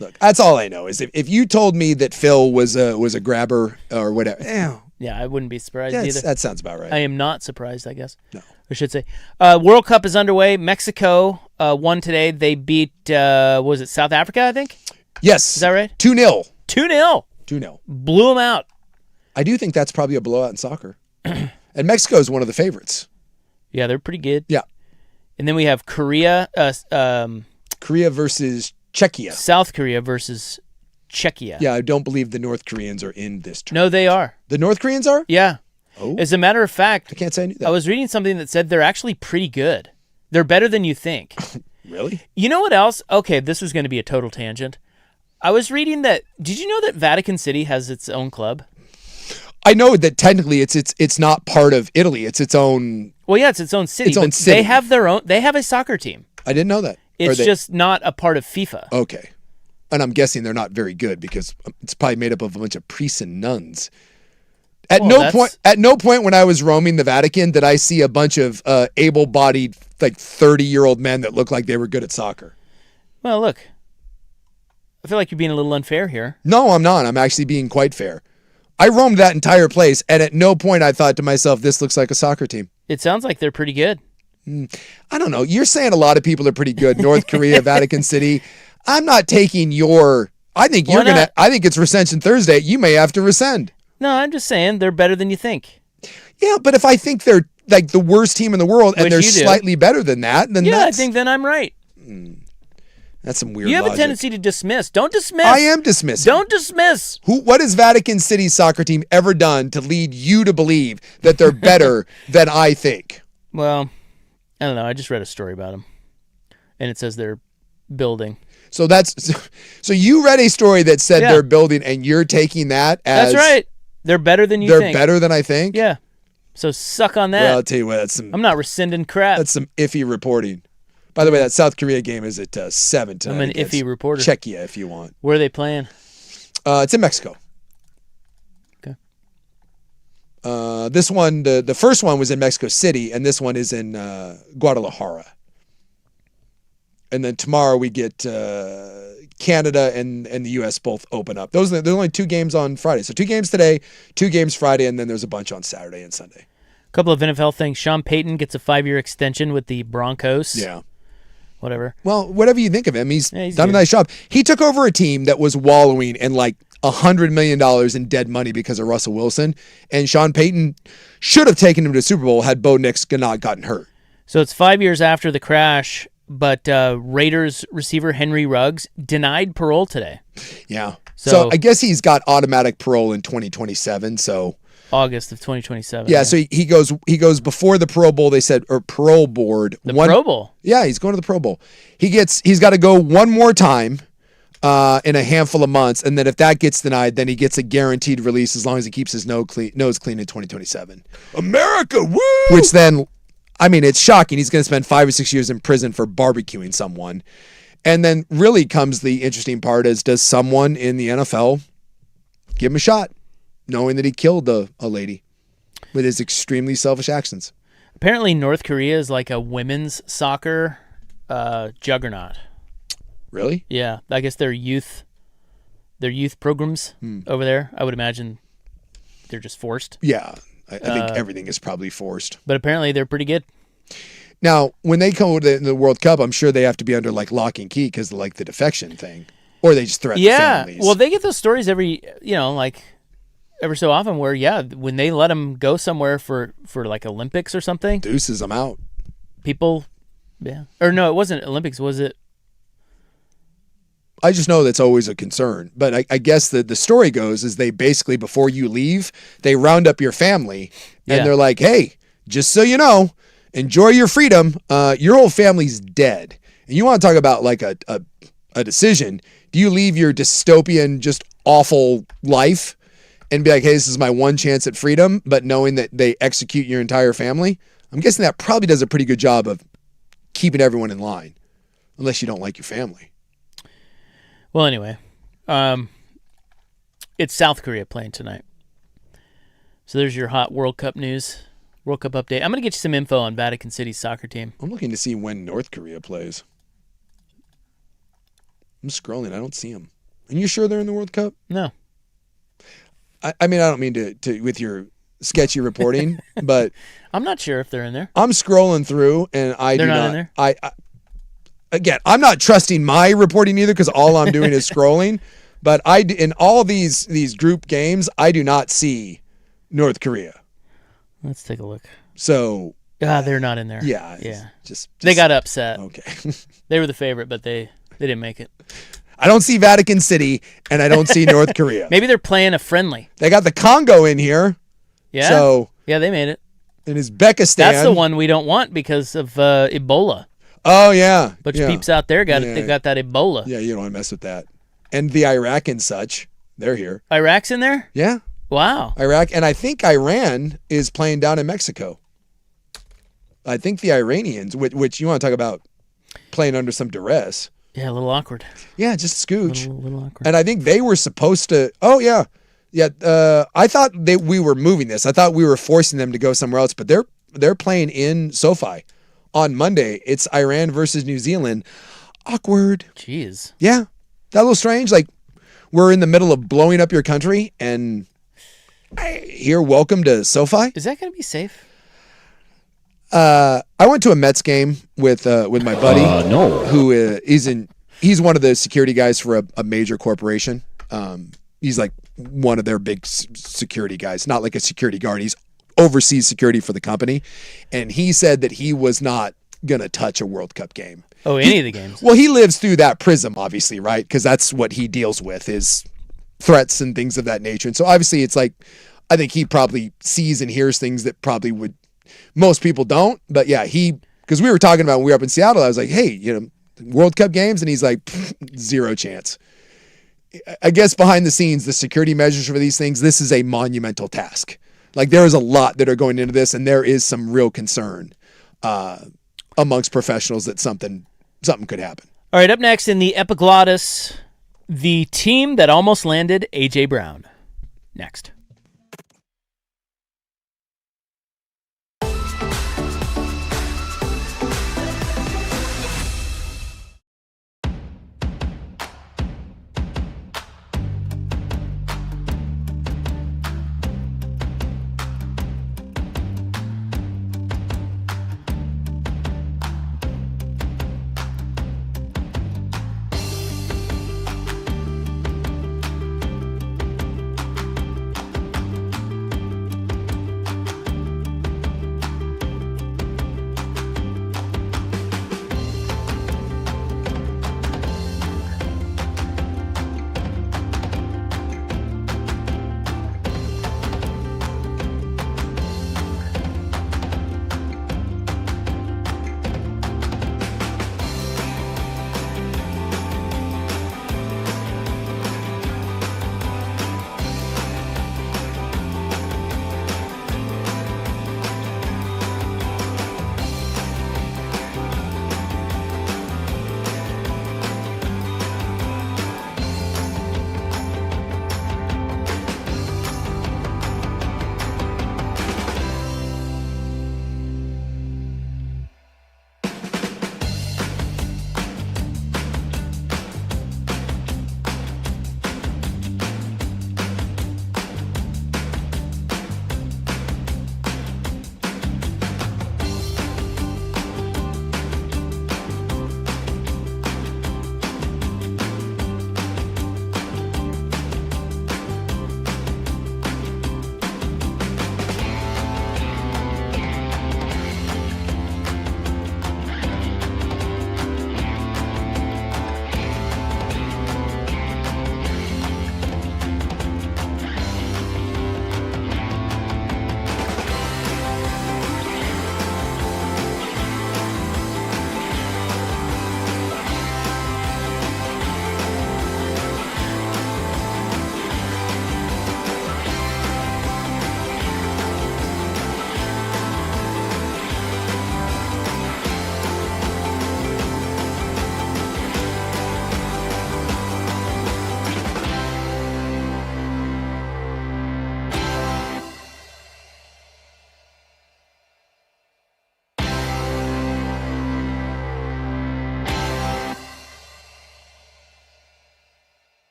Look, that's all I know is if you told me that Phil was a grabber or whatever. Yeah, I wouldn't be surprised either. That sounds about right. I am not surprised, I guess. No. I should say. World Cup is underway. Mexico won today. They beat, was it South Africa, I think? Yes. Is that right? 2-0. 2-0. 2-0. Blew them out. I do think that's probably a blowout in soccer. And Mexico is one of the favorites. Yeah, they're pretty good. Yeah. And then we have Korea. Korea versus Czechia. South Korea versus Czechia. Yeah, I don't believe the North Koreans are in this tournament. No, they are. The North Koreans are? Yeah. Oh. As a matter of fact, I can't say I knew that. I was reading something that said they're actually pretty good. They're better than you think. Really? You know what else? Okay, this was going to be a total tangent. I was reading that. Did you know that Vatican City has its own club? I know that technically it's not part of Italy. It's its own. Well, yeah, it's its own city. Its own but city. They have their own. They have a soccer team. I didn't know that. It's just not a part of FIFA. Okay. And I'm guessing they're not very good because it's probably made up of a bunch of priests and nuns. At no point when I was roaming the Vatican did I see a bunch of able-bodied, like 30-year-old men that looked like they were good at soccer. Well, look. I feel like you're being a little unfair here. No, I'm not. I'm actually being quite fair. I roamed that entire place, and at no point I thought to myself, this looks like a soccer team. It sounds like they're pretty good. I don't know. You're saying a lot of people are pretty good. North Korea, Vatican City. I'm not taking your. I think you're gonna. I think it's Recension Thursday. You may have to rescind. No, I'm just saying they're better than you think. Yeah, but if I think they're like the worst team in the world and Which they're you do. slightly better than that, then I think then I'm right. that's some weird. You have logic. a tendency to dismiss. Don't dismiss. I am dismissing. Don't dismiss. What has Vatican City's soccer team ever done to lead you to believe that they're better than I think? Well, I don't know. I just read a story about them, and it says they're building. So you read a story that said they're building, and you're taking that as that's right. They're better than you think. think. They're better than I think. Yeah. So suck on that. Well, I'll tell you what. I'm not rescinding crap. That's some iffy reporting. By the way, that South Korea game is at 7 tonight. I'm an iffy reporter. Czechia, if you want. Where are they playing? It's in Mexico. Okay. This one, the first one was in Mexico City, and this one is in Guadalajara. And then tomorrow we get Canada and the U.S. both open up. There's only 2 games on Friday. So 2 games today, 2 games Friday, and then there's a bunch on Saturday and Sunday. A couple of NFL things. Sean Payton gets a 5-year extension with the Broncos. Yeah. Whatever. Well, whatever you think of him, he's he's done good. a nice job. He took over a team that was wallowing in like $100 million in dead money because of Russell Wilson, and Sean Payton should have taken him to the Super Bowl had Bo Nix not gotten hurt. So it's 5 years after the crash. But Raiders receiver Henry Ruggs denied parole today. Yeah. So- So I guess he's got automatic parole in 2027. So August of 2027. yeah, so he goes before the Pro Bowl. They said, or parole board. The Pro Bowl. Yeah, he's going to the Pro Bowl. He's got to go one more time in a handful of months, and then if that gets denied, then he gets a guaranteed release as long as he keeps his nose clean in 2027. America, woo! Which then, I mean, it's shocking. He's going to spend 5 or 6 years in prison for barbecuing someone. And then really comes the interesting part is, does someone in the NFL give him a shot, knowing that he killed a lady with his extremely selfish actions? Apparently, North Korea is like a women's soccer juggernaut. Really? Yeah, I guess their youth programs over there. I would imagine they're just forced. Yeah, I think everything is probably forced. But apparently, they're pretty good. Now, when they come to the World Cup, I'm sure they have to be under like lock and key because of like the defection thing, or they just threaten families. Well, they get those stories every so often where when they let them go somewhere for like Olympics or something, deuces them out. People, or no, it wasn't Olympics, was it? I just know that's always a concern. But I guess the story goes is they basically, before you leave, they round up your family and they're like, hey, just so you know, enjoy your freedom. Your whole family's dead. And you want to talk about like a decision. Do you leave your dystopian, just awful life and be like, hey, this is my one chance at freedom, but knowing that they execute your entire family? I'm guessing that probably does a pretty good job of keeping everyone in line, unless you don't like your family. Well, anyway, it's South Korea playing tonight. So there's your hot World Cup news, World Cup update. I'm going to get you some info on Vatican City's soccer team. I'm looking to see when North Korea plays. I'm scrolling. I don't see them. Are you sure they're in the World Cup? No. I mean, I don't mean to with your sketchy reporting, but I'm not sure if they're in there. I'm scrolling through, and They're not in there? Again, I'm not trusting my reporting either because all I'm doing is scrolling. But in all these group games, I do not see North Korea. Let's take a look. So they're not in there. Yeah. Just they got upset. Okay. They were the favorite, but they didn't make it. I don't see Vatican City, and I don't see North Korea. Maybe they're playing a friendly. They got the Congo in here. Yeah. So yeah, they made it. In Uzbekistan. That's the one we don't want because of Ebola. Oh yeah. But your peeps out there they got that Ebola. Yeah, you don't want to mess with that. And the Iraq and such, they're here. Iraq's in there? Yeah. Wow. Iraq, and I think Iran is playing down in Mexico. I think the Iranians, which you want to talk about playing under some duress. Yeah, a little awkward. Yeah, just a scooch. A little awkward. And I think they were supposed to. Oh yeah, yeah. I thought we were moving this. I thought we were forcing them to go somewhere else. But they're playing in SoFi on Monday. It's Iran versus New Zealand. Awkward. Jeez. Yeah, that a little strange. Like we're in the middle of blowing up your country, and here, welcome to SoFi. Is that going to be safe? I went to a Mets game with my buddy. Who he's one of the security guys for a major corporation. He's like one of their big security guys, not like a security guard. He's oversees security for the company, and he said that he was not gonna touch a World Cup game. Oh, any of the games. Well, he lives through that prism, obviously, right? Because that's what he deals with is threats and things of that nature. And so obviously, it's like I think he probably sees and hears things that probably would. Most people don't, but yeah, because we were talking about when we were up in Seattle, I was like, hey, World Cup games, and he's like, zero chance. I guess behind the scenes, the security measures for these things, this is a monumental task. Like there is a lot that are going into this, and there is some real concern amongst professionals that something could happen. All right, up next in the epiglottis, the team that almost landed A.J. Brown. Next.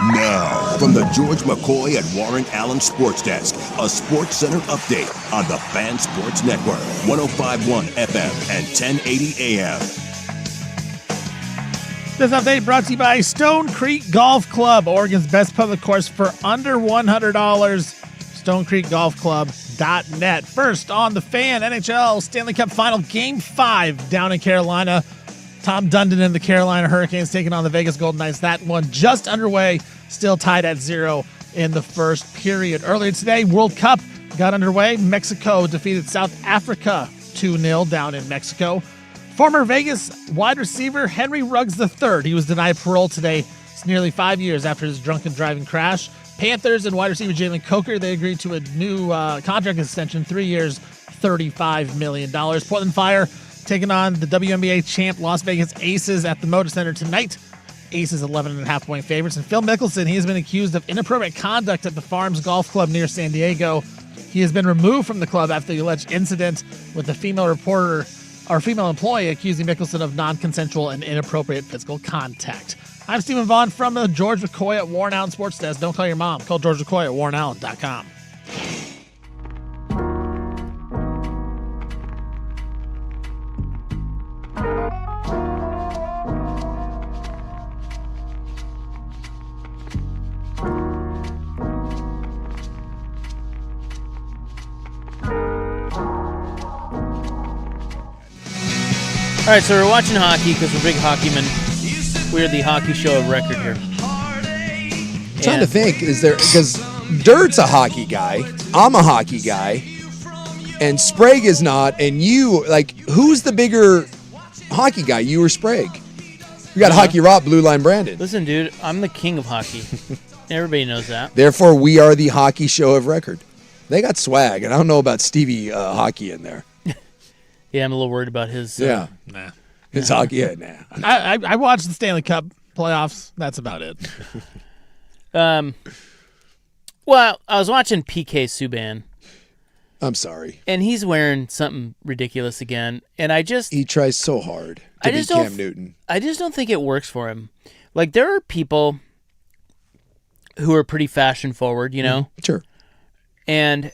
Now, from the George McCoy and Warren Allen Sports Desk, a Sports Center update on the Fan Sports Network, 105.1 FM and 1080 AM. This update brought to you by Stone Creek Golf Club, Oregon's best public course for under $100. StoneCreekGolfClub.net. First on the Fan, NHL Stanley Cup Final Game 5 down in Carolina. Tom Dundon and the Carolina Hurricanes taking on the Vegas Golden Knights. That one just underway, still tied at 0 in the first period. Earlier today, World Cup got underway. Mexico defeated South Africa 2-0 down in Mexico. Former Vegas wide receiver Henry Ruggs III, he was denied parole today. It's nearly 5 years after his drunken driving crash. Panthers and wide receiver Jalen Coker, they agreed to a new contract extension, 3 years, $35 million. Portland Fire taking on the WNBA champ Las Vegas Aces at the Moda Center tonight. Aces 11.5-point favorites. And Phil Mickelson, he has been accused of inappropriate conduct at the Farms Golf Club near San Diego. He has been removed from the club after the alleged incident with the female reporter or female employee accusing Mickelson of non-consensual and inappropriate physical contact. I'm Stephen Vaughn from the George McCoy at Warren Allen Sports Desk. Don't call your mom. Call George McCoy at warrenallen.com. All right, so we're watching hockey because we're big hockey men. We're the hockey show of record here. I'm trying to think, is there, because Dirt's a hockey guy, I'm a hockey guy, and Sprague is not, and you, like, who's the bigger hockey guy, you or Sprague? We got Hockey Rob, Blue Line Brandon. Listen, dude, I'm the king of hockey. Everybody knows that. Therefore, we are the hockey show of record. They got swag, and I don't know about Stevie hockey in there. Yeah, I'm a little worried about his. Nah. His hockey, yeah, nah. I watched the Stanley Cup playoffs. That's about it. Well, I was watching PK Subban. I'm sorry. And he's wearing something ridiculous again. And he tries so hard to be Cam Newton. I just don't think it works for him. Like, there are people who are pretty fashion forward, you know? Sure. And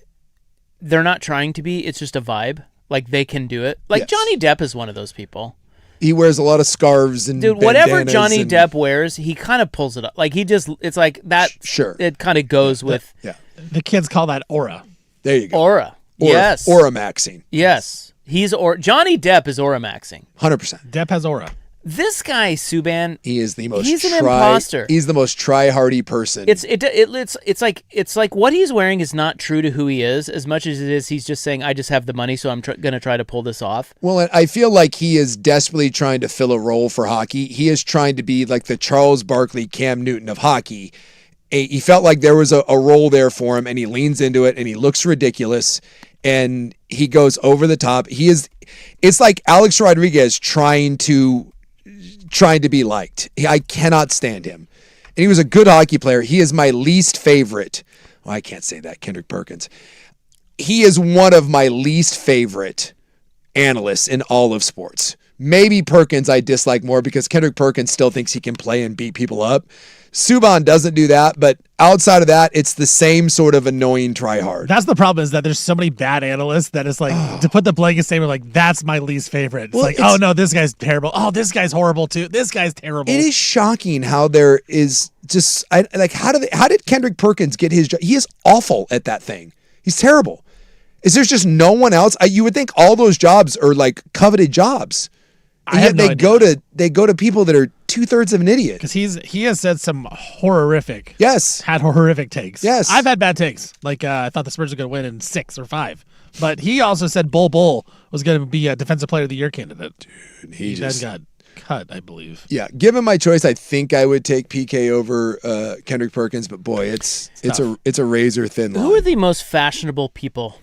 they're not trying to be. It's just a vibe. Like, they can do it. Like, yes. Johnny Depp is one of those people. He wears a lot of scarves and dude, whatever Johnny Depp wears, he kind of pulls it up. Like, it's like that. Sure. It kind of goes with. Yeah. The kids call that aura. There you go. Aura. Yes. Aura maxing. Yes. Johnny Depp is aura maxing. 100%. Depp has aura. This guy, Subban, he's an imposter. He's the most try-hardy person. It's like what he's wearing is not true to who he is as much as it is he's just saying, I just have the money, so I'm going to try to pull this off. Well, I feel like he is desperately trying to fill a role for hockey. He is trying to be like the Charles Barkley, Cam Newton of hockey. He felt like there was a role there for him, and he leans into it, and he looks ridiculous, and he goes over the top. It's like Alex Rodriguez trying to be liked. I cannot stand him. And he was a good hockey player. He is my least favorite. Well, I can't say that, Kendrick Perkins. He is one of my least favorite analysts in all of sports. Maybe Perkins I dislike more because Kendrick Perkins still thinks he can play and beat people up. Subban doesn't do that, but outside of that, it's the same sort of annoying try-hard. That's the problem, is that there's so many bad analysts that it's like, to put the blanket statement, like, that's my least favorite. It's oh, no, this guy's terrible. Oh, this guy's horrible, too. This guy's terrible. It is shocking how there is just, how did Kendrick Perkins get his job? He is awful at that thing. He's terrible. Is there just no one else? You would think all those jobs are, like, coveted jobs. And yet they go to people that are 2/3 of an idiot. Because he has said some horrific. Yes. Had horrific takes. Yes. I've had bad takes. Like, I thought the Spurs were going to win in 6 or 5. But he also said Bull was going to be a Defensive Player of the Year candidate. Dude, he just got cut, I believe. Yeah, given my choice, I think I would take PK over Kendrick Perkins. But boy, it's a razor thin line. Who are the most fashionable people?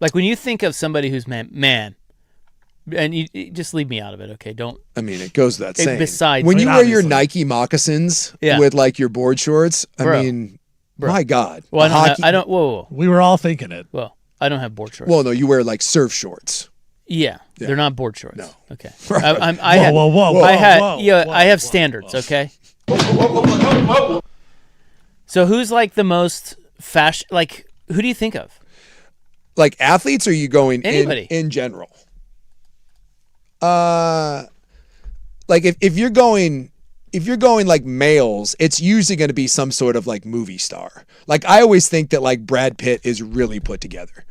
Like, when you think of somebody who's man. And you just leave me out of it, okay? Don't. I mean, it goes without saying. Besides, when you wear your Nike moccasins with like your board shorts, Bro. I mean, my God. Well, I don't. Whoa. We were all thinking it. Well, I don't have board shorts. Well, no, you wear like surf shorts. Yeah, they're not board shorts. No. Okay. Whoa. I have standards. Okay. So who's like the most fashion? Like, who do you think of? Like athletes, or are you going Anybody. in general? Like if you're going like males, it's usually going to be some sort of like movie star. Like I always think that like Brad Pitt is really put together.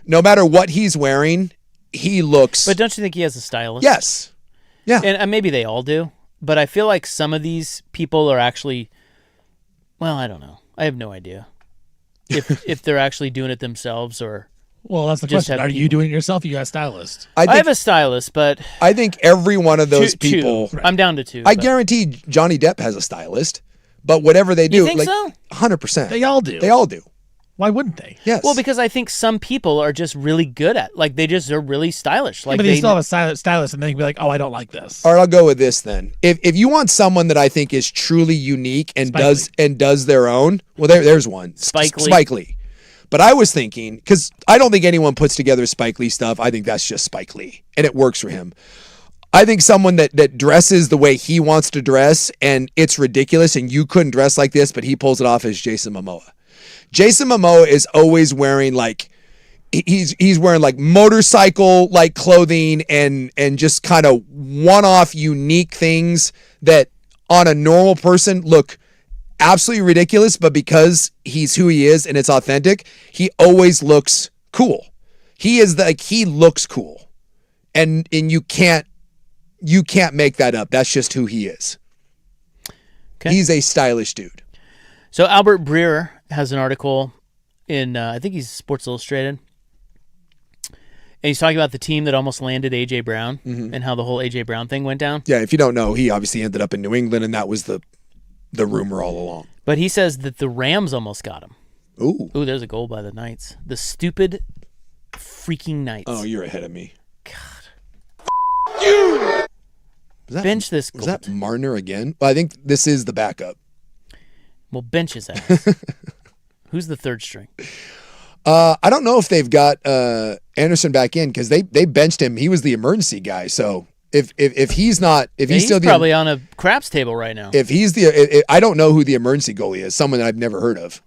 No matter what he's wearing, he looks. But don't you think he has a stylist? Yes. Yeah. And maybe they all do. But I feel like some of these people are actually. Well, I don't know. I have no idea if they're actually doing it themselves or. Well, that's the Just question. have Are you people- doing it yourself? You got a stylist. I have a stylist, but I think every one of those two. people. I'm down to two. I but- guarantee Johnny Depp has a stylist, but whatever they do, You think like so? 100%. They all do. They all do. Why wouldn't they? Yes. Well, because I think some people are just really good at, like, they just are really stylish. Like But they still have a stylist, and they can be like, "Oh, I don't like this." All right, I'll go with this then. If you want someone that I think is truly unique and does their own, well, there's one. Spike Lee. Spike Lee. But I was thinking, because I don't think anyone puts together Spike Lee stuff. I think that's just Spike Lee, and it works for him. I think someone that dresses the way he wants to dress, and it's ridiculous, and you couldn't dress like this, but he pulls it off, as Jason Momoa. Jason Momoa is always wearing like he's wearing like motorcycle like clothing and just kind of one-off unique things that on a normal person look absolutely ridiculous, but because he's who he is and it's authentic, he always looks cool. He looks cool. And you can't make that up. That's just who he is. Okay. He's a stylish dude. So Albert Breer has an article in, I think he's Sports Illustrated. And he's talking about the team that almost landed A.J. Brown and how the whole A.J. Brown thing went down. Yeah, if you don't know, he obviously ended up in New England, and that was the rumor all along. But he says that the Rams almost got him. Ooh. Ooh, there's a goal by the Knights. The stupid freaking Knights. Oh, you're ahead of me. Bench this Was that goat. Marner again? Well, I think this is the backup. Well, bench his ass. Who's the third string? I don't know if they've got Anderson back in because they benched him. He was the emergency guy. So if he's not, if he's still probably on a craps table right now. if he's I don't know who the emergency goalie is. Someone that I've never heard of.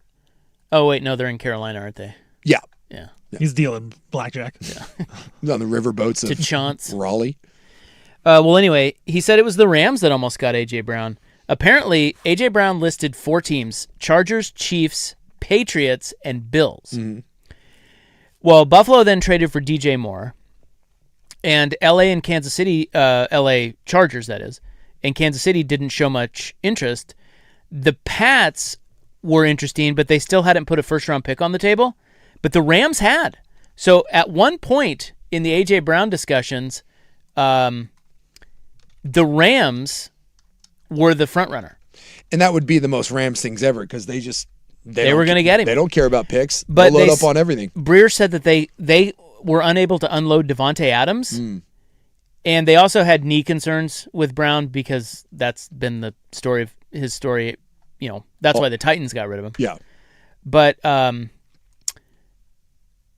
Oh wait, no, they're in Carolina, aren't they? Yeah, Yeah. He's dealing blackjack. he's on the river boats To of Chance. Raleigh. Well, anyway, he said it was the Rams that almost got A.J. Brown. Apparently, A.J. Brown listed 4 teams: Chargers, Chiefs, Patriots, and Bills. Mm-hmm. Well, Buffalo then traded for DJ Moore, and L.A. and Kansas City, L.A. Chargers, that is, and Kansas City didn't show much interest. The Pats were interesting, but they still hadn't put a first-round pick on the table. But the Rams had. So at one point in the A.J. Brown discussions, the Rams were the front runner. And that would be the most Rams things ever because they They were going to get him. They don't care about picks. But They'll load up on everything. Breer said that they were unable to unload Devontae Adams. And they also had knee concerns with Brown because that's been the story of his story. You know, that's why the Titans got rid of him. Yeah. But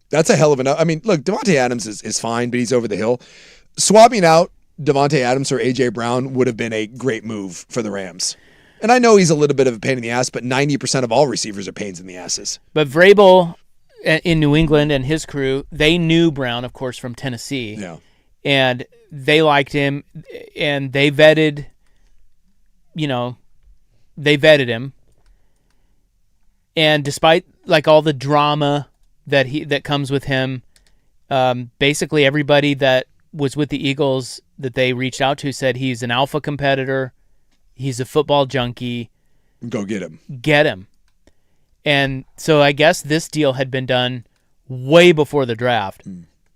That's a hell of I mean, look, Devontae Adams is fine, but he's over the hill. Swapping out Devontae Adams for A.J. Brown would have been a great move for the Rams. And I know he's a little bit of a pain in the ass, but 90% of all receivers are pains in the asses. But Vrabel in New England and his crew, they knew Brown, of course, from Tennessee. Yeah. And they liked him, and they vetted him. And despite like all the drama that comes with him, basically everybody that was with the Eagles that they reached out to said he's an alpha competitor, he's a football junkie. Go get him. Get him. And so I guess this deal had been done way before the draft,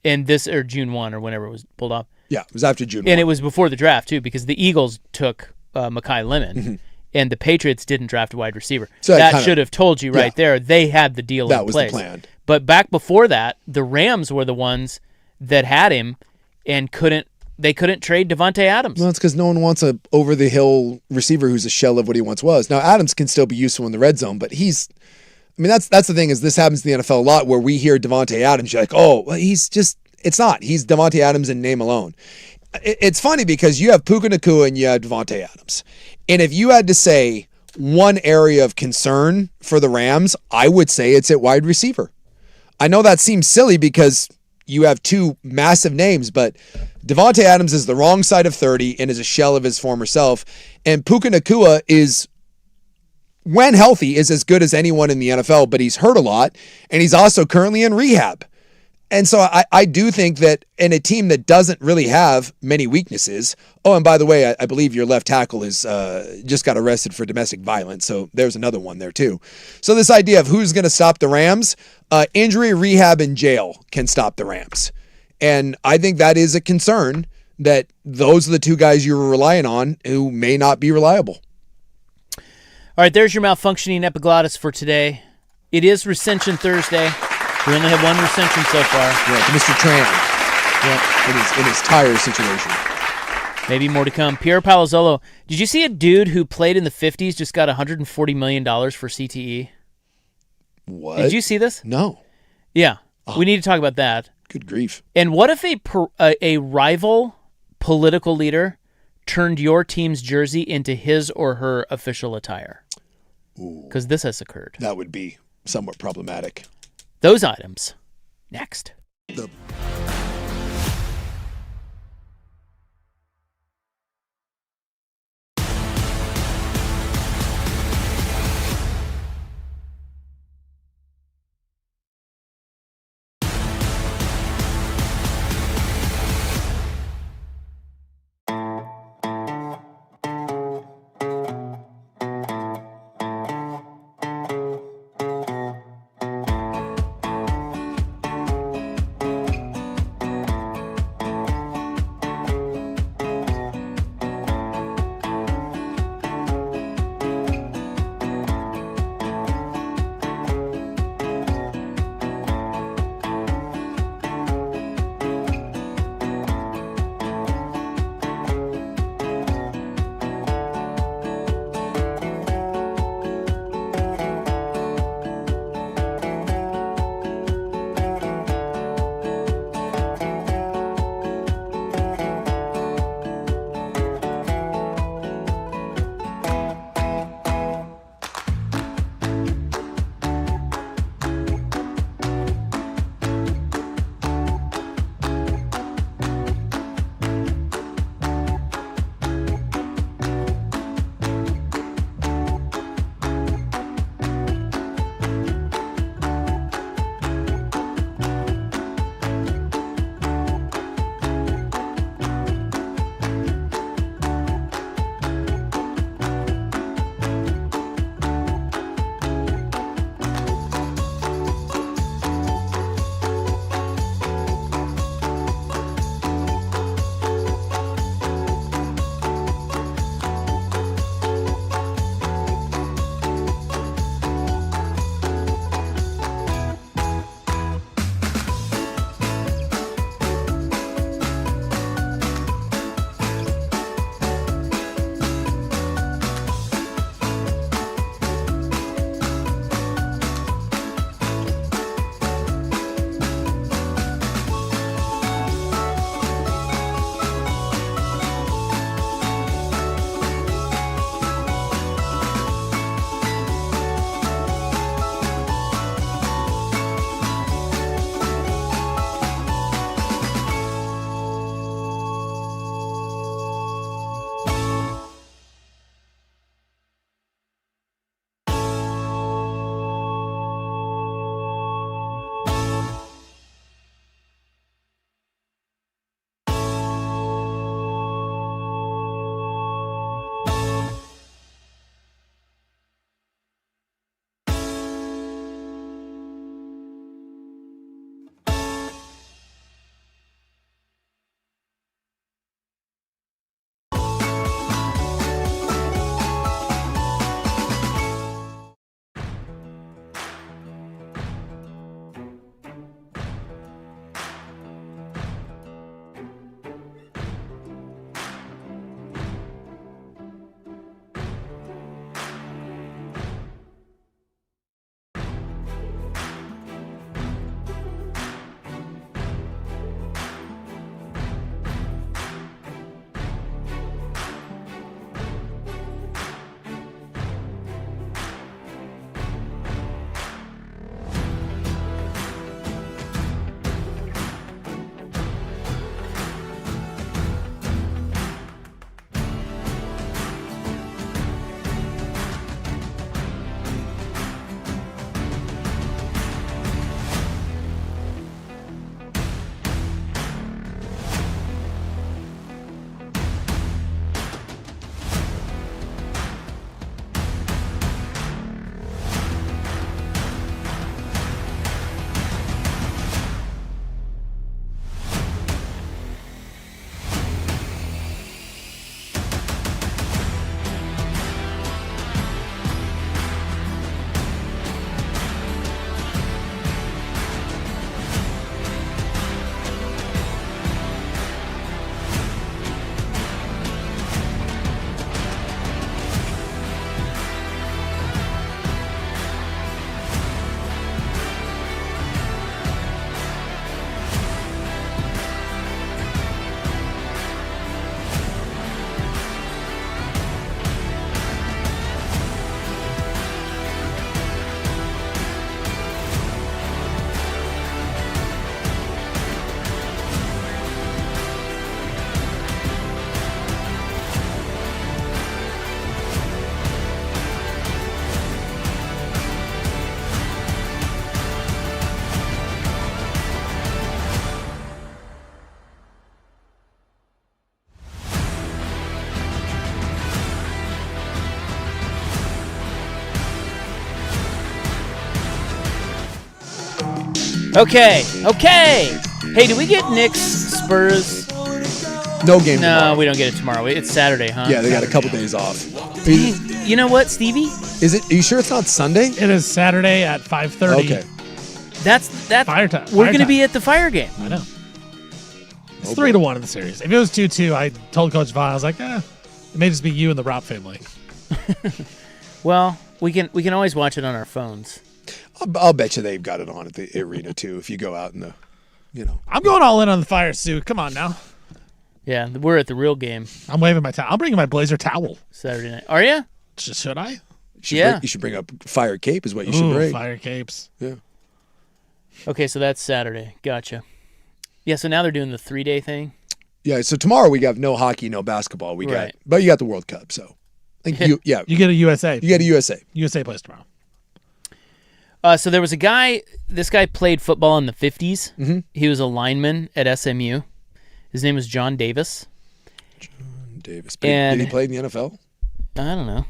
and or June 1 or whenever it was pulled off. Yeah, it was after June 1. And it was before the draft too, because the Eagles took Mekhi Lemon. And the Patriots didn't draft a wide receiver. So that should have told you right yeah. there. They had the deal in That was place. the plan. But back before that, the Rams were the ones that had him and couldn't trade Devontae Adams. Well, it's because no one wants a over-the-hill receiver who's a shell of what he once was. Now, Adams can still be useful in the red zone, but that's the thing is this happens in the NFL a lot where we hear Devontae Adams, you're like, oh, well, it's not. He's Devontae Adams in name alone. It's funny because you have Puka Nacua and you have Devontae Adams. And if you had to say one area of concern for the Rams, I would say it's at wide receiver. I know that seems silly because you have two massive names, but Devontae Adams is the wrong side of 30 and is a shell of his former self. And Puka Nacua is, when healthy, is as good as anyone in the NFL, but he's hurt a lot, and he's also currently in rehab. And so I do think that in a team that doesn't really have many weaknesses, oh, and by the way, I believe your left tackle is just got arrested for domestic violence, so there's another one there too. So this idea of who's going to stop the Rams, injury, rehab, and jail can stop the Rams. And I think that is a concern that those are the two guys you're relying on who may not be reliable. All right, there's your malfunctioning epiglottis for today. It is Recension Thursday. We only have one recension so far. Yeah, Mr. Tran. In his tire situation. Maybe more to come. Pierre Palazzolo. Did you see a dude who played in the 50s just got $140 million for CTE? What? Did you see this? No. Yeah. We need to talk about that. Good grief. And what if a rival political leader turned your team's jersey into his or her official attire? Because this has occurred. That would be somewhat problematic. Those items next. Okay. Hey, do we get Knicks Spurs? No game No, tomorrow. we don't get it tomorrow. It's Saturday, huh? Yeah, they got a couple days off. You know what, Stevie? Are you sure it's not Sunday? It is Saturday at 5:30. Okay. That's Fire time. We're Fire going to time. be at the Fire game. I know. It's 3-1 in the series. If it was 2-2, I told Coach Vaughn, I was like, it may just be you and the Rob family. Well, we can always watch it on our phones. I'll bet you they've got it on at the arena too. If you go out in the, I'm going all in on the Fire, Sue. Come on now. Yeah, we're at the real game I'm waving my towel. I'm bringing my Blazer towel. Saturday night. Are you? Should I? you should bring up Fire Cape is what you should bring. Fire capes. Yeah. Okay, so that's Saturday. Gotcha. Yeah, so now they're doing the 3-day thing. Yeah. So tomorrow we have no hockey, no basketball. But you got the World Cup. So I think You get a USA. You get a USA. USA plays tomorrow. So there was a guy. This guy played football in the 50s. Mm-hmm. He was a lineman at SMU. His name was John Davis. Davis. And did he play in the NFL? I don't know.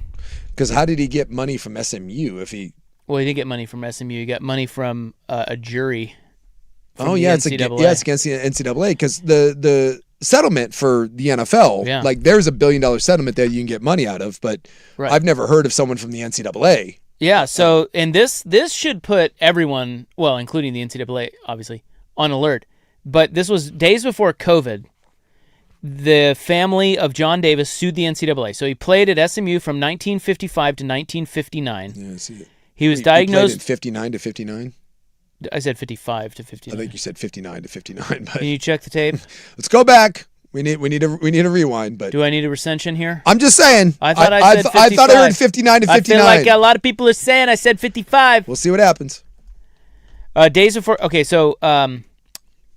Because how did he get money from SMU if he? Well, he didn't get money from SMU. He got money from a jury. It's against the NCAA because the settlement for the NFL, like there's $1 billion settlement that you can get money out of, but I've never heard of someone from the NCAA. Yeah. So, and this should put everyone, well, including the NCAA, obviously, on alert. But this was days before COVID. The family of John Davis sued the NCAA. So he played at SMU from 1955 to 1959. Yeah, I see it. He was diagnosed in 59 to 59. I said 55 to 59. I think you said 59 to 59. But Can you check the tape? Let's go back. We need a rewind. But do I need a recension here? I'm just saying. I thought I said 55. I thought I heard 59 to 59. I feel like a lot of people are saying I said 55. We'll see what happens. Days before. Okay, so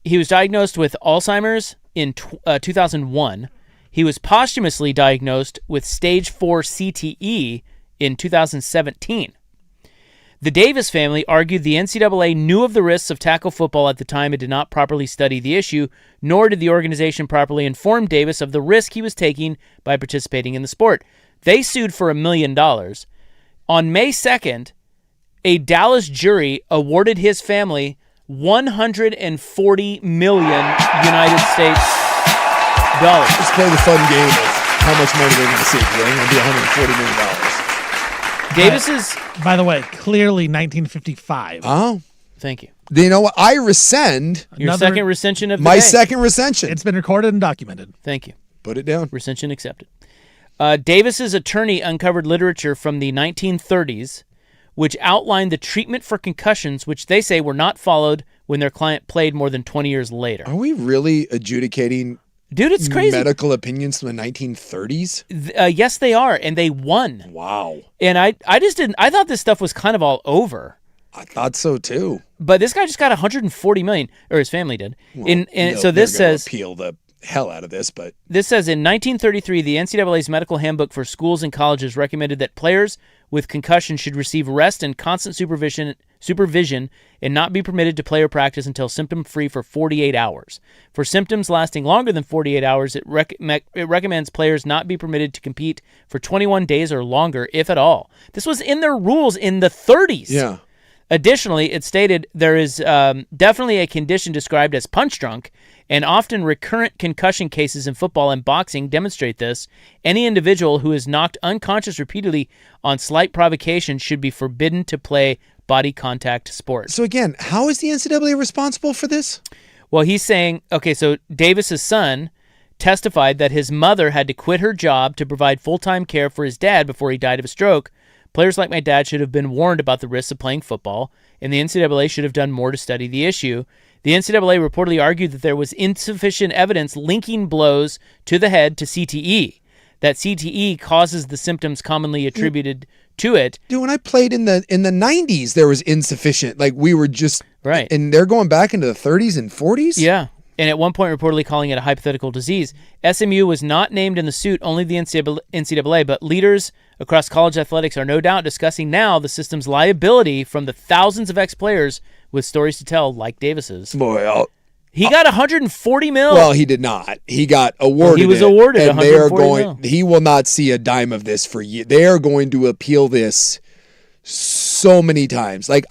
he was diagnosed with Alzheimer's in 2001. He was posthumously diagnosed with stage 4 CTE in 2017. The Davis family argued the NCAA knew of the risks of tackle football at the time and did not properly study the issue, nor did the organization properly inform Davis of the risk he was taking by participating in the sport. They sued for $1 million. On May 2nd, a Dallas jury awarded his family $140 million United States dollars. Let's play the fun game of how much money they're going to see. They're going to be $140 million. Davis's. By the way, clearly 1955. Oh, thank you. You know what? I rescind Your second recension of the my day. second recension. It's been recorded and documented. Thank you. Put it down. Recension accepted. Davis's attorney uncovered literature from the 1930s which outlined the treatment for concussions, which they say were not followed when their client played more than 20 years later. Are we really adjudicating Dude, it's crazy. medical opinions from the 1930s? Yes, they are, and they won. Wow. And I just didn't. I thought this stuff was kind of all over. I thought so too. But this guy just got $140 million, or his family did. Well, So this says appeal the hell out of this, but this says in 1933, the NCAA's medical handbook for schools and colleges recommended that players with concussion should receive rest and constant supervision and not be permitted to play or practice until symptom-free for 48 hours. For symptoms lasting longer than 48 hours, it recommends players not be permitted to compete for 21 days or longer, if at all. This was in their rules in the 30s. yeah. Additionally, it stated there is definitely a condition described as punch drunk, and often recurrent concussion cases in football and boxing demonstrate this. Any individual who is knocked unconscious repeatedly on slight provocation should be forbidden to play body contact sports. So again, how is the NCAA responsible for this? Well, he's saying, okay, so Davis's son testified that his mother had to quit her job to provide full-time care for his dad before he died of a stroke. Players like my dad should have been warned about the risks of playing football, and the NCAA should have done more to study the issue. The NCAA reportedly argued that there was insufficient evidence linking blows to the head to CTE, that CTE causes the symptoms commonly attributed to it. Dude, when I played in the 90s, there was insufficient. Like, we were just... Right. And they're going back into the 30s and 40s? Yeah. And at one point reportedly calling it a hypothetical disease. SMU was not named in the suit, only the NCAA, but leaders across college athletics are no doubt discussing now the system's liability from the thousands of ex-players with stories to tell, like Davis's. Boy, he got $140 million. Well, he did not. He got awarded. He was awarded and they are $140 going. million. He will not see a dime of this for years. They are going to appeal this so many times. Like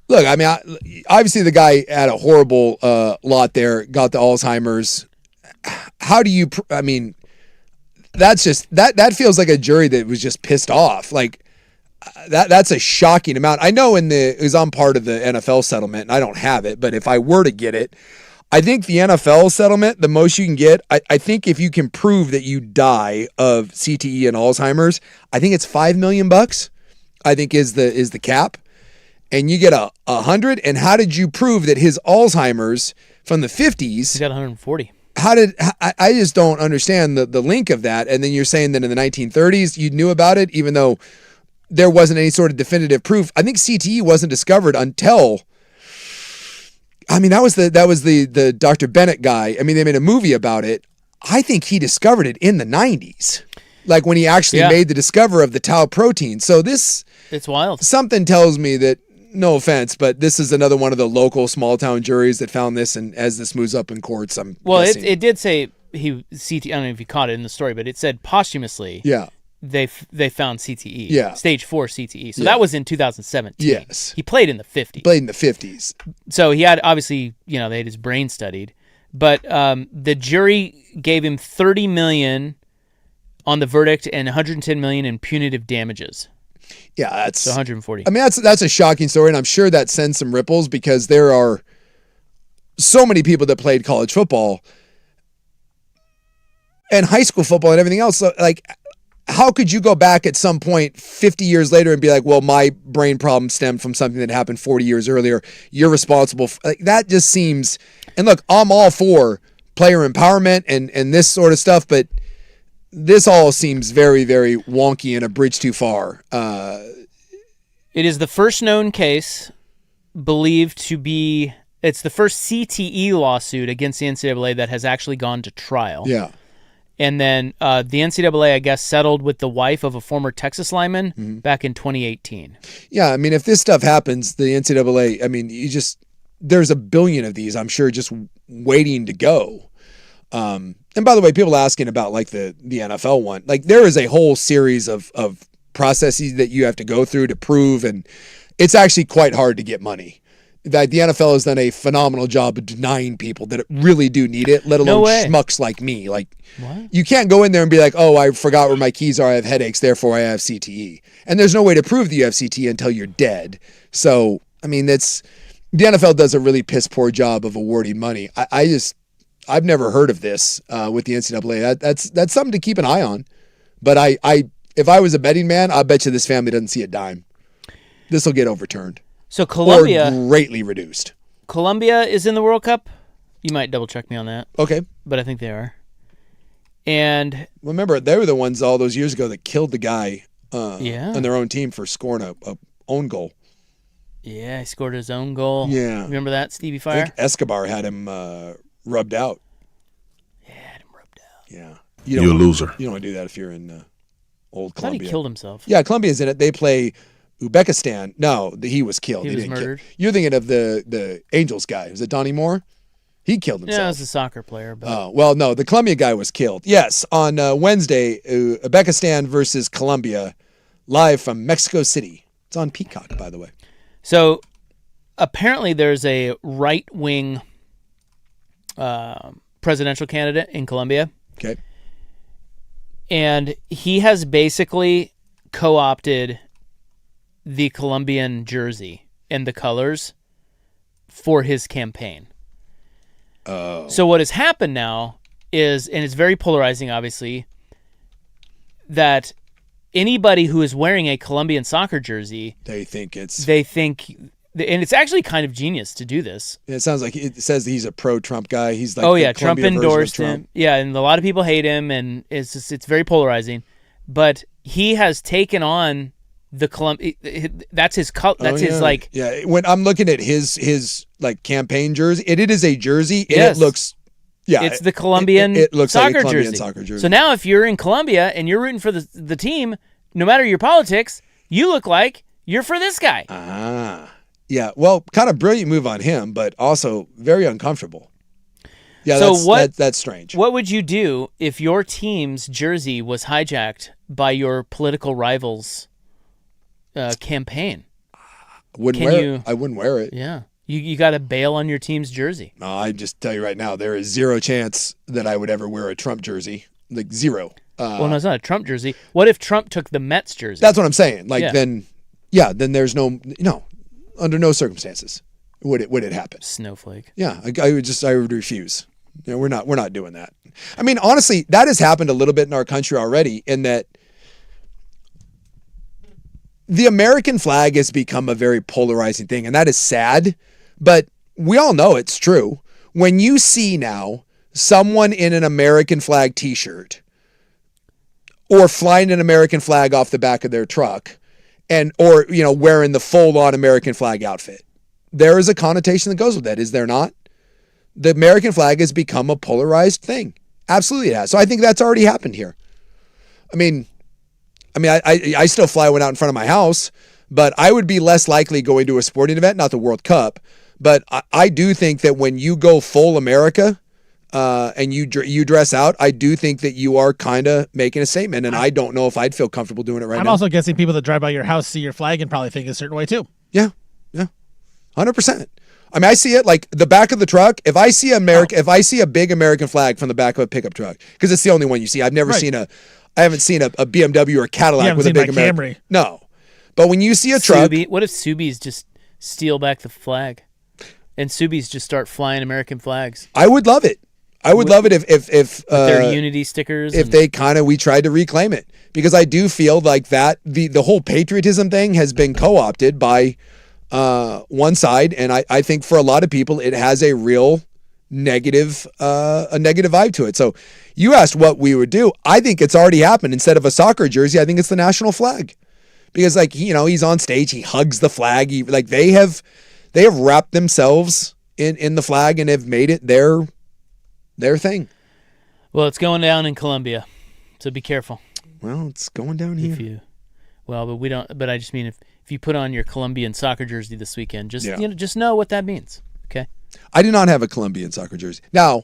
Look, I mean, obviously the guy had a horrible lot there, got the Alzheimer's. How do you, I mean, that's just, that feels like a jury that was just pissed off. Like, that's a shocking amount. I know it was on part of the NFL settlement, and I don't have it, but if I were to get it, I think the NFL settlement, the most you can get, I think if you can prove that you die of CTE and Alzheimer's, I think it's $5 million, I think is the cap. And you get 100. And how did you prove that his Alzheimer's from the 50s? He got 140. I just don't understand the link of that. And then you're saying that in the 1930s you knew about it, even though there wasn't any sort of definitive proof. I think CTE wasn't discovered until, I mean, that was the Dr. Bennett guy. I mean, they made a movie about it. I think he discovered it in the 90s, like when he actually made the discovery of the tau protein. So it's wild. Something tells me that, no offense, but this is another one of the local small town juries that found this, and as this moves up in courts, it did say CTE. I don't know if you caught it in the story, but it said posthumously. Yeah. They found CTE. Yeah. Stage 4 CTE. So that was in 2017. Yes. He played in the 50s. Played in the 50s. So he had, obviously, they had his brain studied, but the jury gave him $30 million on the verdict and $110 million in punitive damages. Yeah, that's so 140. I mean, that's a shocking story, and I'm sure that sends some ripples because there are so many people that played college football and high school football and everything else. So, like, how could you go back at some point 50 years later and be like, well, my brain problem stemmed from something that happened 40 years earlier. You're responsible. Like, that just seems, and look, I'm all for player empowerment and this sort of stuff, but this all seems very, very wonky and a bridge too far. It is the first known case believed to be, it's the first CTE lawsuit against the NCAA that has actually gone to trial. Yeah. And then the NCAA, I guess, settled with the wife of a former Texas lineman back in 2018. Yeah, I mean, if this stuff happens, the NCAA, I mean, there's a billion of these, I'm sure, just waiting to go. And by the way, people asking about like the NFL one, like there is a whole series of processes that you have to go through to prove, and it's actually quite hard to get money. That the NFL has done a phenomenal job of denying people that really do need it, let alone schmucks like me. Like, what? You can't go in there and be like, oh, I forgot where my keys are, I have headaches, therefore I have CTE. And there's no way to prove that you have CTE until you're dead. So, I mean, the NFL does a really piss poor job of awarding money. I've never heard of this with the NCAA. That's something to keep an eye on. But if I was a betting man, I bet you this family doesn't see a dime. This will get overturned. So Colombia, or greatly reduced. Colombia is in the World Cup. You might double check me on that. Okay. But I think they are. And remember, they were the ones all those years ago that killed the guy on their own team for scoring a own goal. Yeah, he scored his own goal. Yeah. Remember that, Stevie Fire? I think Escobar had him rubbed out. Yeah, had him rubbed out. Yeah. You're a loser. You don't want to do that if you're in old Colombia. I thought he killed himself. Yeah, Colombia's in it. They play Uzbekistan. No, he was killed. He was murdered. You're thinking of the Angels guy. Was it Donnie Moore? He killed himself. Yeah, it was a soccer player. But... Oh, well, no, the Colombia guy was killed. Yes, on Wednesday, Uzbekistan versus Colombia, live from Mexico City. It's on Peacock, by the way. So, apparently there's a right-wing presidential candidate in Colombia. Okay. And he has basically co-opted the Colombian jersey and the colors for his campaign. Oh. So what has happened now is, and it's very polarizing, obviously, that anybody who is wearing a Colombian soccer jersey, they think, and it's actually kind of genius to do this. It sounds like it says he's a pro-Trump guy. He's like, Trump endorsed him. Yeah, and a lot of people hate him, and it's very polarizing. But he has taken on the Colombian. That's his color. That's his like. Yeah, when I'm looking at his like campaign jersey, it is a jersey, and yes. It looks. Yeah, it's the Colombian it looks soccer like a Colombian jersey. soccer jersey. So now, if you're in Colombia and you're rooting for the team, no matter your politics, you look like you're for this guy. Ah, yeah. Well, kind of brilliant move on him, but also very uncomfortable. Yeah, so that's strange. What would you do if your team's jersey was hijacked by your political rival's campaign? I wouldn't wear it. Yeah. You got to bail on your team's jersey. No, I just tell you right now, there is zero chance that I would ever wear a Trump jersey. Like zero. Well, no, it's not a Trump jersey. What if Trump took the Mets jersey? That's what I'm saying. Like Yeah. then there's no, under no circumstances would it happen. Snowflake. Yeah, I would refuse. We're not doing that. I mean, honestly, that has happened a little bit in our country already, in that the American flag has become a very polarizing thing, and that is sad, but we all know it's true. When you see now someone in an American flag t-shirt or flying an American flag off the back of their truck or wearing the full-on American flag outfit, there is a connotation that goes with that, is there not? The American flag has become a polarized thing. Absolutely it has. So I think that's already happened here. I still fly one out in front of my house, but I would be less likely going to a sporting event, not the World Cup. But I do think that when you go full America and you dress out, I do think that you are kind of making a statement. And I don't know if I'd feel comfortable doing it right now. I'm also guessing people that drive by your house see your flag and probably think a certain way too. Yeah. 100%. I mean, I see it like the back of the truck. If I see if I see a big American flag from the back of a pickup truck, because it's the only one you see. I haven't seen a BMW or a Cadillac with a big American. Camry. No. But when you see a truck. What if Subies just steal back the flag and Subies just start flying American flags? I would love it. I would love it if their Unity stickers. If we tried to reclaim it, because I do feel like that the whole patriotism thing has been co-opted by one side, and I think for a lot of people it has a real negative vibe to it. So you asked what we would do. I think it's already happened. Instead of a soccer jersey, I think it's the national flag, because he's on stage, he hugs the flag. They have wrapped themselves in the flag and have made it their thing. Well, it's going down in Colombia, so be careful. Well, it's going down here. But we don't. But I just mean if you put on your Colombian soccer jersey this weekend, just know what that means. Okay. I do not have a Colombian soccer jersey. Now,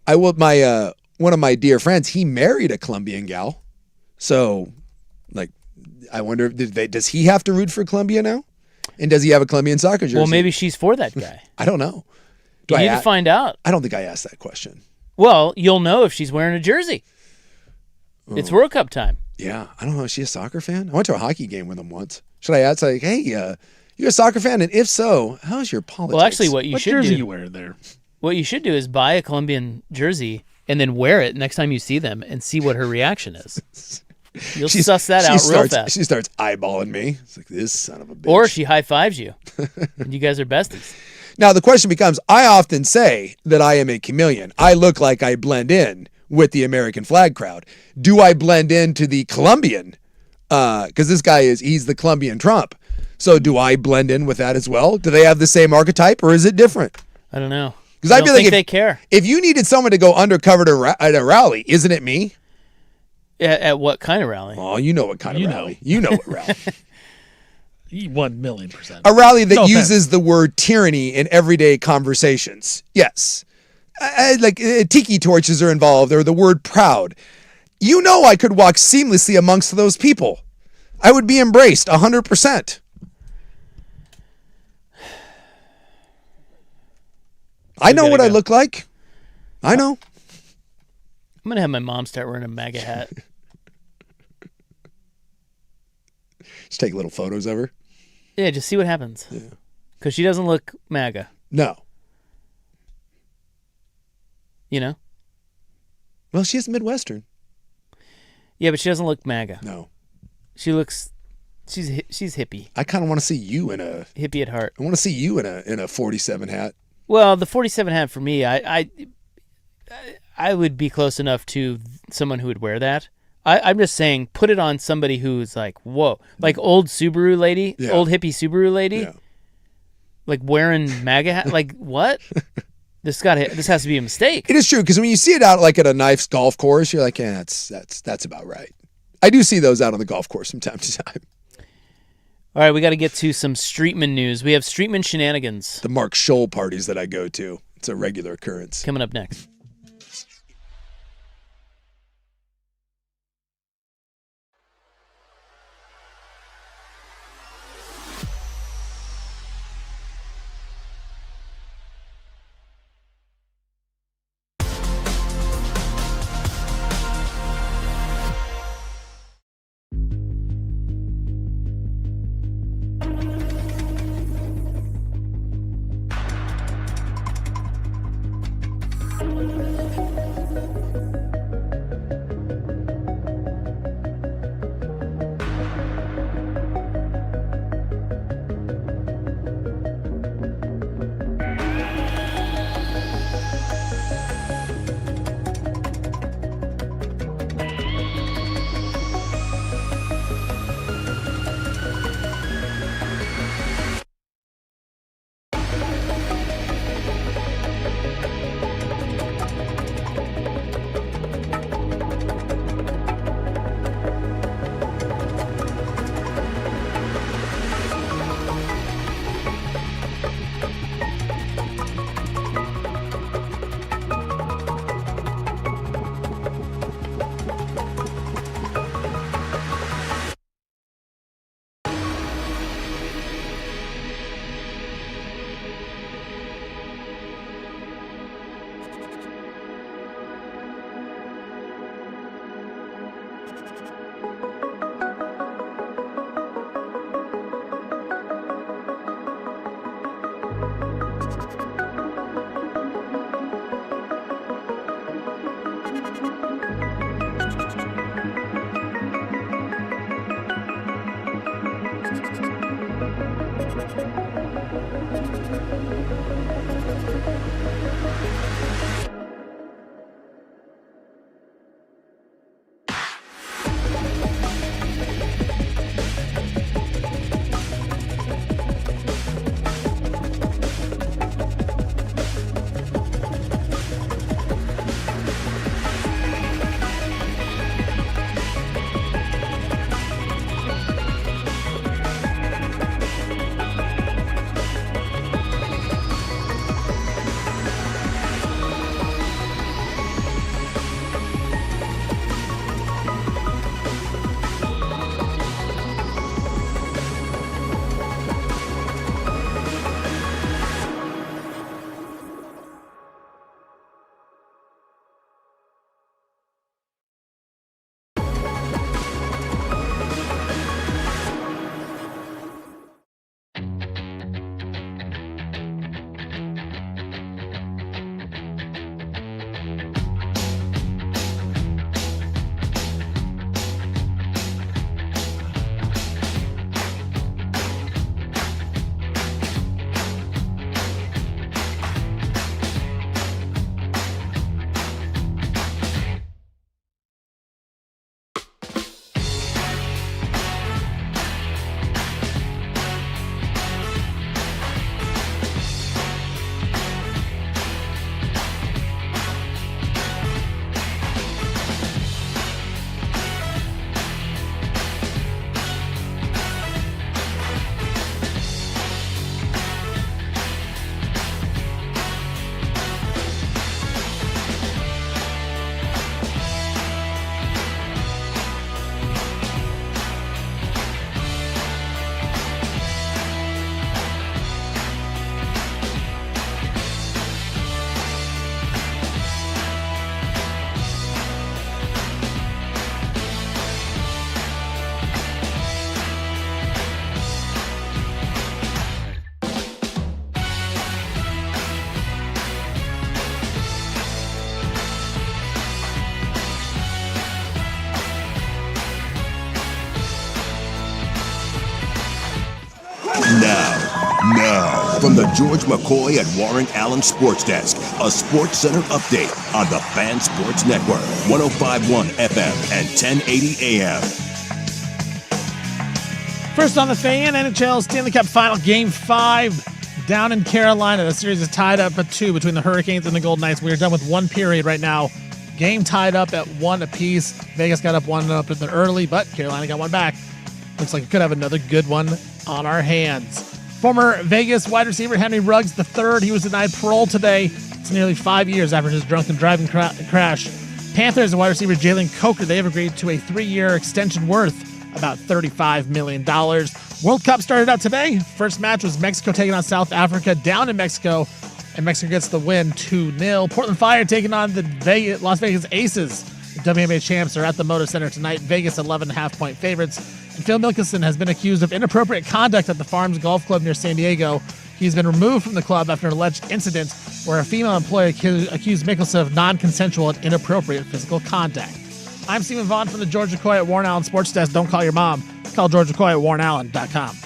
I will. My one of my dear friends, he married a Colombian gal, so I wonder does he have to root for Colombia now, and does he have a Colombian soccer jersey? Well, maybe she's for that guy. I don't know. You need to find out. I don't think I asked that question. Well, you'll know if she's wearing a jersey. Oh. It's World Cup time. Yeah, I don't know. Is she a soccer fan? I went to a hockey game with him once. Should I ask? Hey, you a soccer fan? And if so, how's your politics? Well, actually, what jersey you wear there? What you should do is buy a Colombian jersey and then wear it next time you see them and see what her reaction is. You'll suss that out real fast. She starts eyeballing me. It's like, this son of a bitch. Or she high-fives you. And you guys are besties. Now, the question becomes, I often say that I am a chameleon. I look like I blend in with the American flag crowd. Do I blend into the Colombian? Because this guy he's the Colombian Trump. So do I blend in with that as well? Do they have the same archetype, or is it different? I don't know. Because I feel like they care. If you needed someone to go undercover at a rally, isn't it me? At what kind of rally? Oh, you know what kind of rally. You know what rally. 1,000,000%. A rally that uses the word tyranny in everyday conversations. Yes. Tiki torches are involved, or the word proud. You know I could walk seamlessly amongst those people. I would be embraced 100%. I know what I look like. I know. I'm going to have my mom start wearing a MAGA hat. Just take little photos of her. Yeah, just see what happens. Yeah. Because she doesn't look MAGA. No. You know? Well, she is Midwestern. Yeah, but she doesn't look MAGA. No. She looks... She's hippie. I kind of want to see you in a... Hippie at heart. I want to see you in a 47 hat. Well, the 47 hat for me, I would be close enough to someone who would wear that. I'm just saying, put it on somebody who's like, whoa, like old Subaru lady, old hippie Subaru lady, like wearing MAGA hat. Like what? This has to be a mistake. It is true, because when you see it out like at a nice golf course, you're like, yeah, that's about right. I do see those out on the golf course from time to time. All right, we got to get to some Streetman news. We have Streetman shenanigans. The Mark Scholl parties that I go to. It's a regular occurrence. Coming up next. Now, from the George McCoy and Warren Allen Sports Desk, a Sports Center update on the Fan Sports Network, 105.1 FM and 1080 AM. First on the Fan, NHL Stanley Cup Final Game 5 down in Carolina. The series is tied up at 2 between the Hurricanes and the Golden Knights. We are done with one period right now. Game tied up at 1 apiece. Vegas got up 1-0 in the early, but Carolina got one back. Looks like we could have another good one on our hands. Former Vegas wide receiver Henry Ruggs III, he was denied parole today. It's nearly 5 years after his drunken driving crash. Panthers wide receiver Jalen Coker, they have agreed to a 3-year extension worth about $35 million. World Cup started out today. First match was Mexico taking on South Africa down in Mexico, and Mexico gets the win 2-0. Portland Fire taking on the Las Vegas Aces. The WNBA champs are at the Moda Center tonight. Vegas 11.5-point favorites. And Phil Mickelson has been accused of inappropriate conduct at the Farms Golf Club near San Diego. He's been removed from the club after an alleged incident where a female employee accused Mickelson of non-consensual and inappropriate physical contact. I'm Stephen Vaughn from the George McCoy at Warren Allen Sports Desk. Don't call your mom. Call George McCoy at warrenallen.com.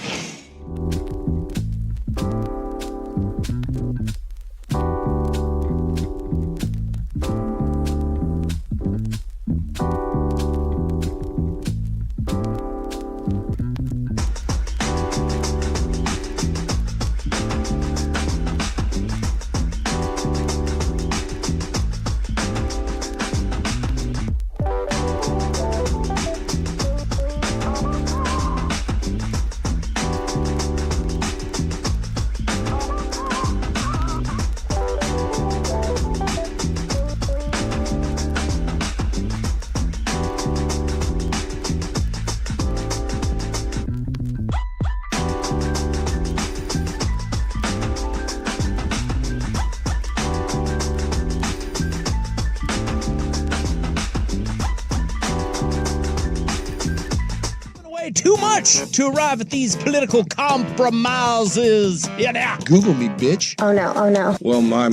too much to arrive at these political compromises. Yeah. Google me, bitch. Oh no, oh no. Well, my.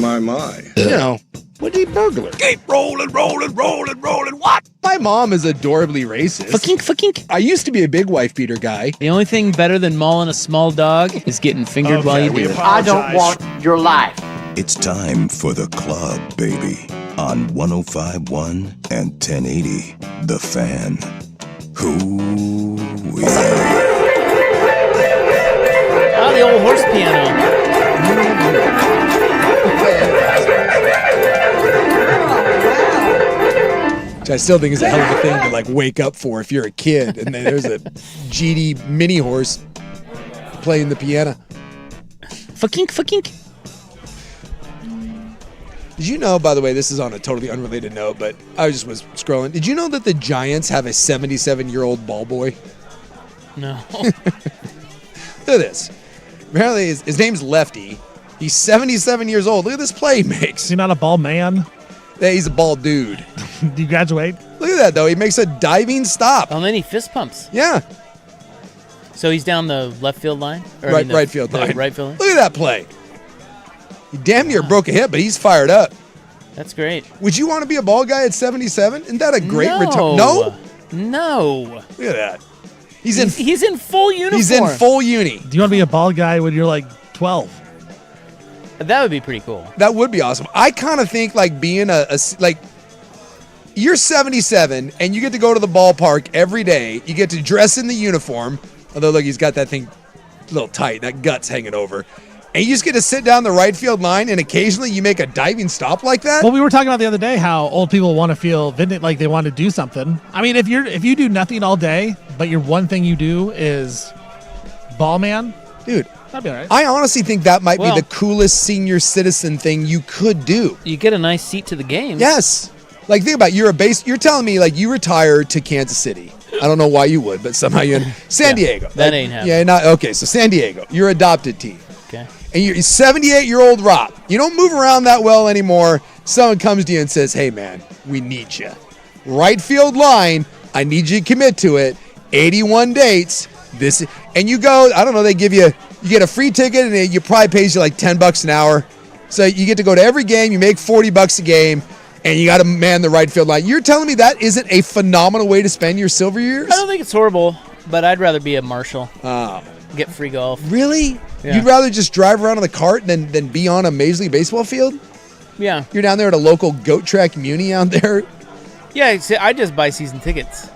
You know, what a burglar. Keep rolling. What? My mom is adorably racist. Fucking. I used to be a big wife beater guy. The only thing better than mauling a small dog is getting fingered while you do it. I don't want your life. It's time for the club, baby. On 105.1 and 1080, The Fan. Hoo-wee. Oh, the old horse piano. Which I still think is a hell of a thing to like wake up for if you're a kid. And then there's a GD mini horse playing the piano. Fucking. Did you know, by the way, this is on a totally unrelated note, but I just was scrolling. Did you know that the Giants have a 77-year-old ball boy? No. Look at this. Apparently, his name's Lefty. He's 77 years old. Look at this play he makes. Is he not a ball man? Yeah, he's a ball dude. Did you graduate? Look at that, though. He makes a diving stop. Oh, and then he fist pumps. Yeah. So he's down the left field line? Right field line. Right field line? Look at that play. He damn near broke a hip, but he's fired up. That's great. Would you want to be a ball guy at 77? Isn't that a great return? No. Look at that. He's in full uniform. He's in full uni. Do you want to be a ball guy when you're like 12? That would be pretty cool. That would be awesome. I kind of think like being like you're 77 and you get to go to the ballpark every day. You get to dress in the uniform. Although look, he's got that thing a little tight. That gut's hanging over. And you just get to sit down the right field line, and occasionally you make a diving stop like that. Well, we were talking about the other day how old people want to feel vintage, like they want to do something. I mean, if you do nothing all day, but your one thing you do is ball man, dude, that'd be all right. I honestly think that might be the coolest senior citizen thing you could do. You get a nice seat to the game. Yes. Like, think about it. You're telling me, like, you retired to Kansas City. I don't know why you would, but somehow you San Diego. That ain't happening. Yeah, not okay. So San Diego, your adopted team. Okay. And you're 78-year-old Rob. You don't move around that well anymore. Someone comes to you and says, "Hey, man, we need you. Right field line. I need you to commit to it. 81 dates. And you go. I don't know. They give you get a free ticket, and you probably pays you like $10 an hour. So you get to go to every game. You make $40 a game." And you got to man the right field line. You're telling me that isn't a phenomenal way to spend your silver years? I don't think it's horrible, but I'd rather be a marshal. Oh. Get free golf. Really? Yeah. You'd rather just drive around in the cart than be on a Major League Baseball field? Yeah. You're down there at a local goat track muni out there? Yeah, I just buy season tickets.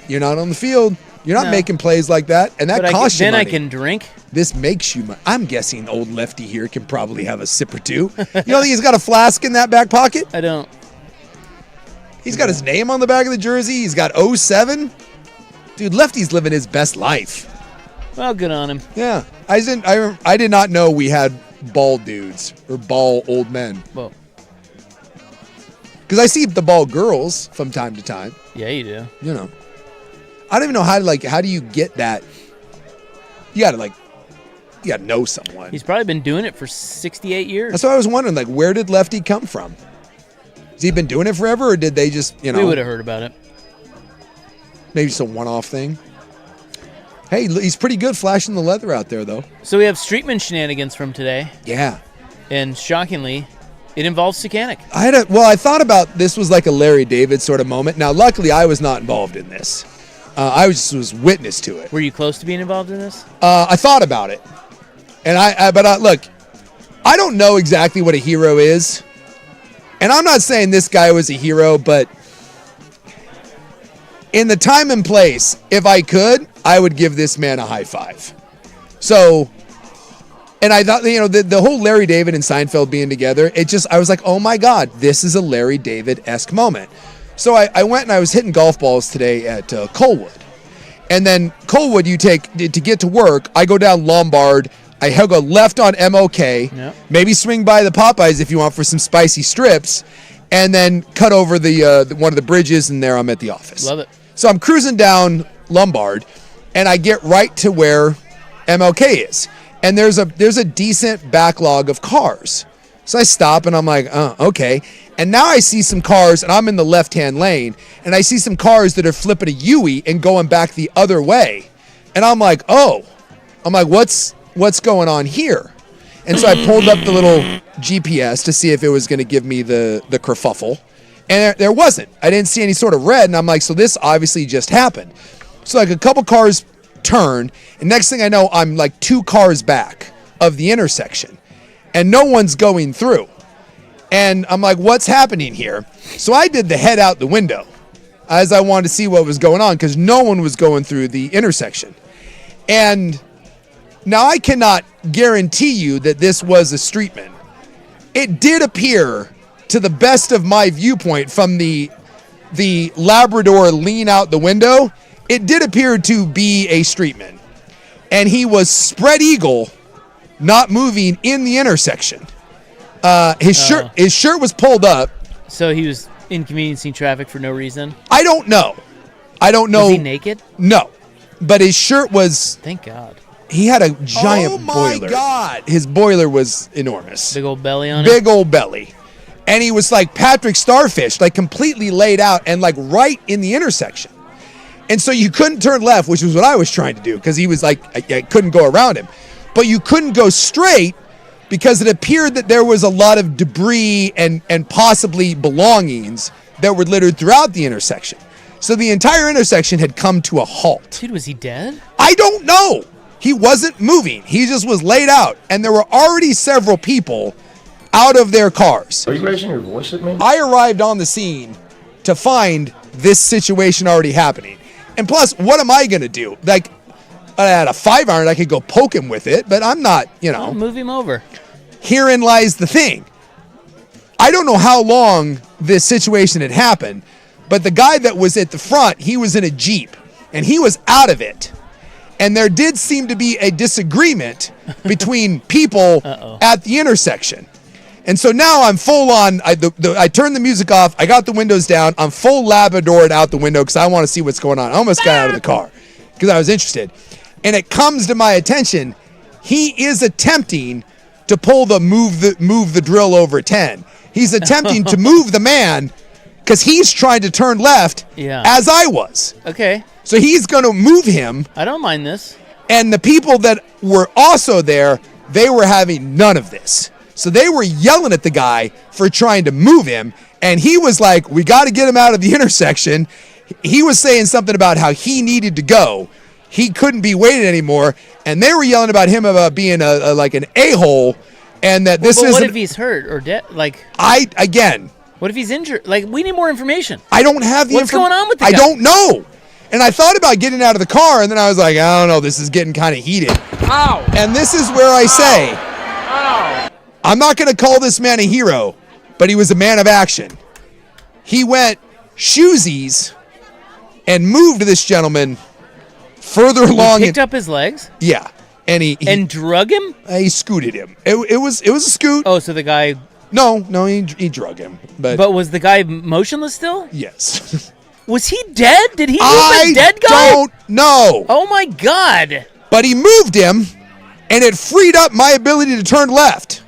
You're not on the field. You're not making plays like that, and that costs you money. Then I can drink. This makes you money. I'm guessing old Lefty here can probably have a sip or two. You don't think he's got a flask in that back pocket? I don't. He's got his name on the back of the jersey. He's got 07. Dude, Lefty's living his best life. Well, good on him. Yeah. I did not know we had bald dudes or bald old men. Well, because I see the bald girls from time to time. Yeah, you do. You know. I don't even know how do you get that? You gotta know someone. He's probably been doing it for 68 years. That's what I was wondering. Like, where did Lefty come from? Has he been doing it forever, or did they just, We would have heard about it. Maybe just a one-off thing. Hey, he's pretty good flashing the leather out there, though. So we have Streetman shenanigans from today. Yeah. And shockingly, it involves Sucanic. I thought about this was like a Larry David sort of moment. Now, luckily, I was not involved in this. I was witness to it. Were you close to being involved in this? I thought about it. And but look, I don't know exactly what a hero is. And I'm not saying this guy was a hero, but in the time and place, if I could, I would give this man a high five. So, and I thought, the whole Larry David and Seinfeld being together, I was like, oh my God, this is a Larry David-esque moment. So I went and I was hitting golf balls today at Colwood. And then Colwood, to get to work, I go down Lombard, I go left on MOK, maybe swing by the Popeyes if you want for some spicy strips, and then cut over the one of the bridges, and there I'm at the office. Love it. So I'm cruising down Lombard, and I get right to where MLK is. And there's a decent backlog of cars. So I stop, and I'm like, okay. And now I see some cars, and I'm in the left-hand lane, and I see some cars that are flipping a U-ey and going back the other way. And I'm like, what's going on here? And so I pulled up the little GPS to see if it was going to give me the kerfuffle. And there wasn't. I didn't see any sort of red. And I'm like, so this obviously just happened. So like a couple cars turn. And next thing I know, I'm like 2 cars back of the intersection. And no one's going through. And I'm like, what's happening here? So I did the head out the window as I wanted to see what was going on because no one was going through the intersection. And now I cannot guarantee you that this was a streetman. It did appear, to the best of my viewpoint from the Labrador lean out the window, it did appear to be a streetman. And he was spread eagle, not moving in the intersection. His shirt was pulled up. So he was inconveniencing traffic for no reason? I don't know. Was he naked? No. But his shirt was... Thank God. He had a giant boiler. Oh, my God. His boiler was enormous. Big old belly on it? Big old belly. And he was like Patrick Starfish, like completely laid out and like right in the intersection. And so you couldn't turn left, which was what I was trying to do because he was like, I couldn't go around him. But you couldn't go straight because it appeared that there was a lot of debris and possibly belongings that were littered throughout the intersection. So the entire intersection had come to a halt. Dude, was he dead? I don't know. He wasn't moving. He just was laid out. And there were already several people out of their cars. Are you raising your voice at me? I arrived on the scene to find this situation already happening. And plus, what am I going to do? Like, I had a 5-iron, I could go poke him with it, but I'm not, I'll move him over. Herein lies the thing. I don't know how long this situation had happened, but the guy that was at the front, he was in a Jeep, and he was out of it. And there did seem to be a disagreement between people at the intersection. And so now I'm full on, I turned the music off, I got the windows down, I'm full Labradored out the window because I want to see what's going on. I almost got out of the car because I was interested. And it comes to my attention, he is attempting to pull the move the drill over 10. He's attempting to move the man because he's trying to turn left as I was. Okay. So he's going to move him. I don't mind this. And the people that were also there, they were having none of this. So they were yelling at the guy for trying to move him. And he was like, we got to get him out of the intersection. He was saying something about how he needed to go. He couldn't be waiting anymore. And they were yelling about him about being like an a-hole. And that this is. What if he's hurt or dead? Like, what if he's injured? Like, we need more information. I don't have the What's going on with the guy? I don't know. And I thought about getting out of the car, and then I was like, I don't know, this is getting kind of heated. Ow! And this is where I say, I'm not going to call this man a hero, but he was a man of action. He went shoesies and moved this gentleman further along. He picked up his legs? Yeah. And he drug him? He scooted him. It was a scoot. Oh, so the guy... No, he drug him. But was the guy motionless still? Yes. Was he dead? Did he move a dead guy? I don't know. Oh, my God. But he moved him, and it freed up my ability to turn left.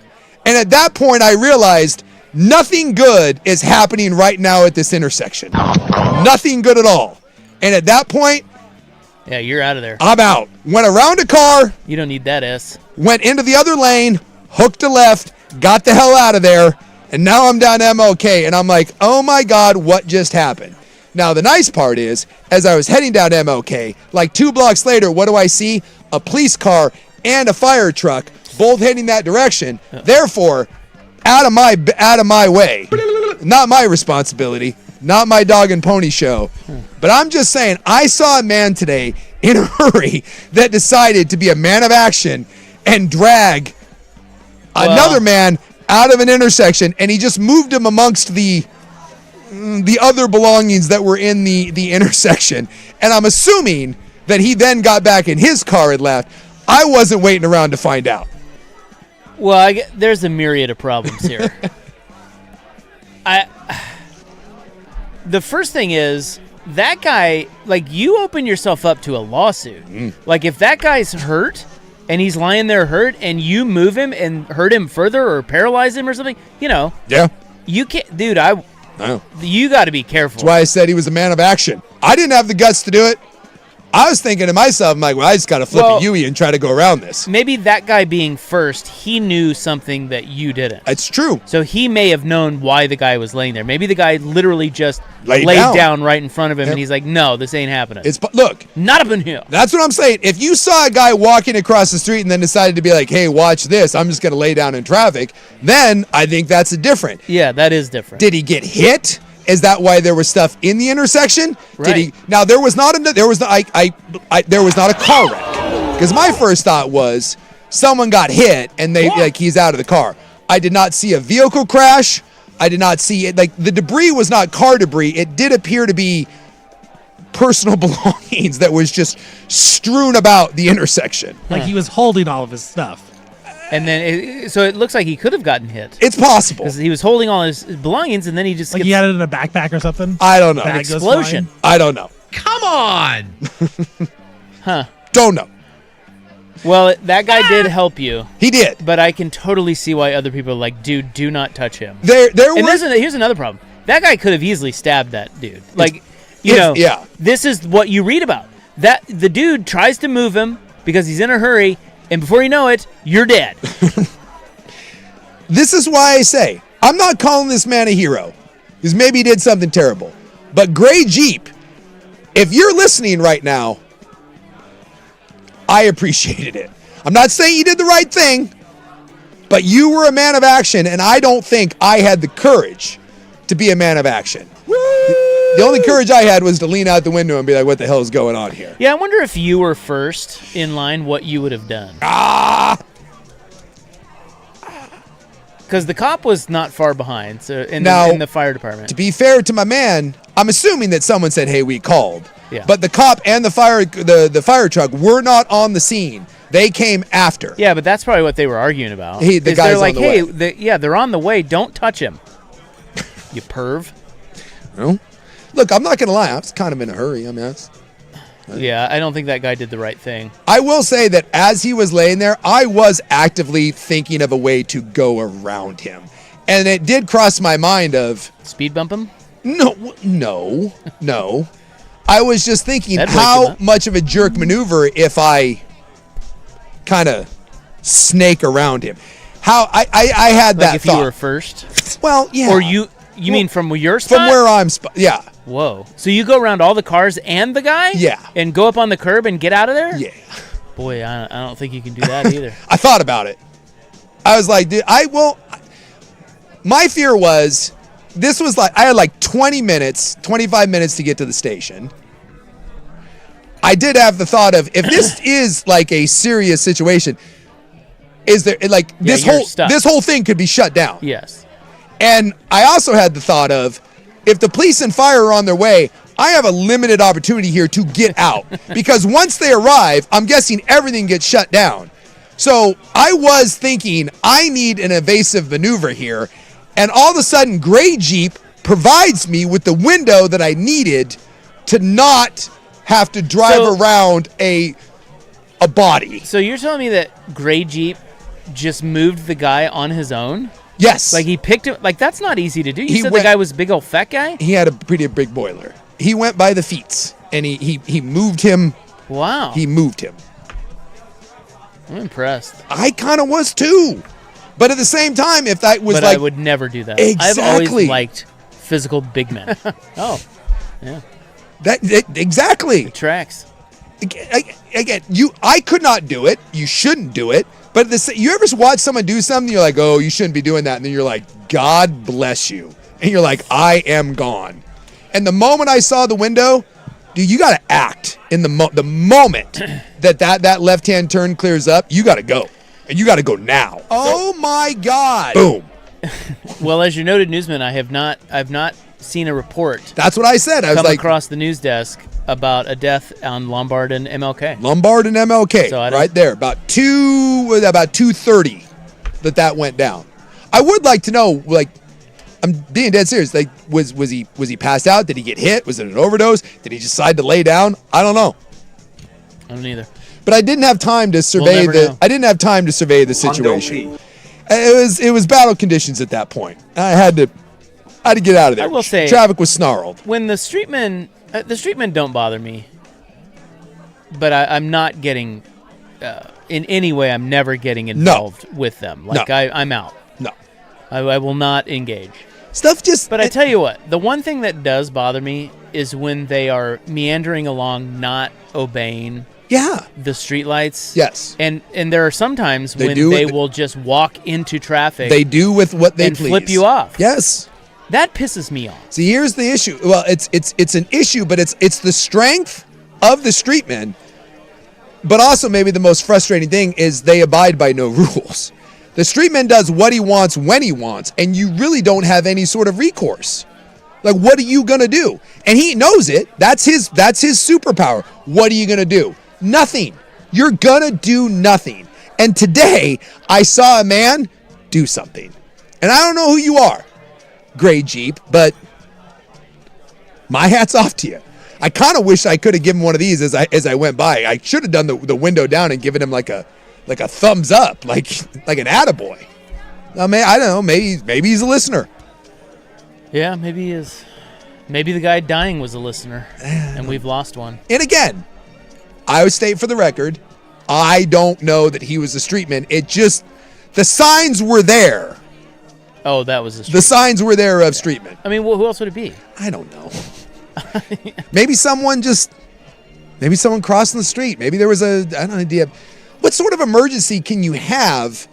And at that point, I realized nothing good is happening right now at this intersection. Nothing good at all. And at that point... Yeah, you're out of there. I'm out. Went around a car. You don't need that S. Went into the other lane, hooked a left, got the hell out of there, and now I'm down MLK, and I'm like, oh my God, what just happened? Now, the nice part is, as I was heading down MLK, like 2 blocks later, what do I see? A police car and a fire truck, both heading that direction. Therefore, out of my way. Not my responsibility, not my dog and pony show. But I'm just saying, I saw a man today in a hurry that decided to be a man of action and drag another man out of an intersection, and he just moved him amongst the other belongings that were in the intersection. And I'm assuming that he then got back in his car and left. I wasn't waiting around to find out. Well, there's a myriad of problems here. The first thing is, that guy, like, you open yourself up to a lawsuit. Like, if that guy's hurt and he's lying there hurt and you move him and hurt him further or paralyze him or something, Yeah. You can't, dude, you got to be careful. That's why I said he was a man of action. I didn't have the guts to do it. I was thinking to myself, I'm like, well, I just got to flip a Yui and try to go around this. Maybe that guy being first, he knew something that you didn't. It's true. So he may have known why the guy was laying there. Maybe the guy literally just laid down right in front of him, and he's like, no, this ain't happening. Look. Not up in here. That's what I'm saying. If you saw a guy walking across the street and then decided to be like, hey, watch this, I'm just going to lay down in traffic, then I think that's different. Yeah, that is different. Did he get hit? Is that why there was stuff in the intersection? Right. Did he? Now there was not a car wreck. Because my first thought was someone got hit and he's out of the car. I did not see a vehicle crash. I did not see it. Like, the debris was not car debris. It did appear to be personal belongings that was just strewn about the intersection. Like he was holding all of his stuff. And then, so it looks like he could have gotten hit. It's possible. Because he was holding all his belongings, and then he just he had it in a backpack or something? I don't know. An explosion. I don't know. Come on! Huh. Don't know. Well, that guy did help you. He did. But I can totally see why other people are like, dude, do not touch him. Here's another problem. That guy could have easily stabbed that dude. Like, this is what you read about. That the dude tries to move him because he's in a hurry, and before you know it, you're dead. This is why I say, I'm not calling this man a hero, because maybe he did something terrible. But Gray Jeep, if you're listening right now, I appreciated it. I'm not saying you did the right thing, but you were a man of action, and I don't think I had the courage to be a man of action. The only courage I had was to lean out the window and be like, what the hell is going on here? Yeah, I wonder if you were first in line, what you would have done. Because the cop was not far behind, so in the fire department. To be fair to my man, I'm assuming that someone said, hey, we called. Yeah. But the cop and the fire truck were not on the scene. They came after. Yeah, but that's probably what they were arguing about. The guy's they're like, on the way. They're on the way. Don't touch him. You perv. Well, look, I'm not going to lie. I was kind of in a hurry. I mean, yeah, I don't think that guy did the right thing. I will say that as he was laying there, I was actively thinking of a way to go around him. And it did cross my mind of... Speed bump him? No. I was just thinking how much of a jerk maneuver if I kind of snake around him. How I had that if thought. You were first? Well, yeah. Or you mean from your spot? From where I'm yeah. Whoa. So you go around all the cars and the guy? Yeah. And go up on the curb and get out of there? Yeah. Boy, I don't think you can do that either. I thought about it. I was like, dude, my fear was, this was like, I had like 25 minutes to get to the station. I did have the thought of, if this is like a serious situation, is there like this whole thing could be shut down? Yes. And I also had the thought of, if the police and fire are on their way, I have a limited opportunity here to get out. Because once they arrive, I'm guessing everything gets shut down. So I was thinking, I need an evasive maneuver here. And all of a sudden, Gray Jeep provides me with the window that I needed to not have to drive around a body. So you're telling me that Gray Jeep just moved the guy on his own? Yes. Like he picked him. Like that's not easy to do. You said the guy was a big old fat guy? He had a pretty big boiler. He went by the feet and he moved him. Wow. He moved him. I'm impressed. I kind of was too. But at the same time, if that was but like... I would never do that. Exactly. I've always liked physical big men. Oh, yeah. Exactly. It tracks. Again, I could not do it. You shouldn't do it. But you ever watch someone do something, you're like, oh, you shouldn't be doing that. And then you're like, God bless you. And you're like, I am gone. And the moment I saw the window, dude, you got to act. In the moment that left-hand turn clears up, you got to go. And you got to go now. Oh, my God. Boom. Well, as your noted newsman, I've not seen a report. That's what I said. I was like, across the news desk about a death on Lombard and MLK. Lombard and MLK, so right there, about 2:30 that went down. I would like to know, like, I'm being dead serious. Like, was he passed out? Did he get hit? Was it an overdose? Did he decide to lay down? I don't know. I don't either. But I didn't have time to survey I didn't have time to survey the situation. It was battle conditions at that point. I had to get out of there. I will say, traffic was snarled. When the streetmen don't bother me. but I'm not getting in any way. I'm never getting involved with them. Like I'm out. No, I will not engage. Stuff just. But I tell you what, the one thing that does bother me is when they are meandering along, not obeying. Yeah. The streetlights. Yes. And there are some times when they will just walk into traffic. They do with what they please. Flip you off. Yes. That pisses me off. See, here's the issue. Well, it's an issue, but it's the strength of the streetmen. But also maybe the most frustrating thing is they abide by no rules. The streetman does what he wants when he wants, and you really don't have any sort of recourse. Like, what are you gonna do? And he knows it. That's his superpower. What are you gonna do? Nothing. You're gonna do nothing. And today, I saw a man do something. And I don't know who you are, Gray Jeep, but my hat's off to you. I kind of wish I could have given one of these as I went by. I should have done the window down and given him like a thumbs up, like an attaboy. I mean, I don't know. Maybe he's a listener. Yeah, maybe he is. Maybe the guy dying was a listener, and we've lost one. And again, Iowa State, for the record, I don't know that he was a streetman. It just, the signs were there. Oh, that was a streetman. The signs were there of streetmen. I mean, who else would it be? I don't know. Maybe someone crossing the street. Maybe there was I don't know, idea. What sort of emergency can you have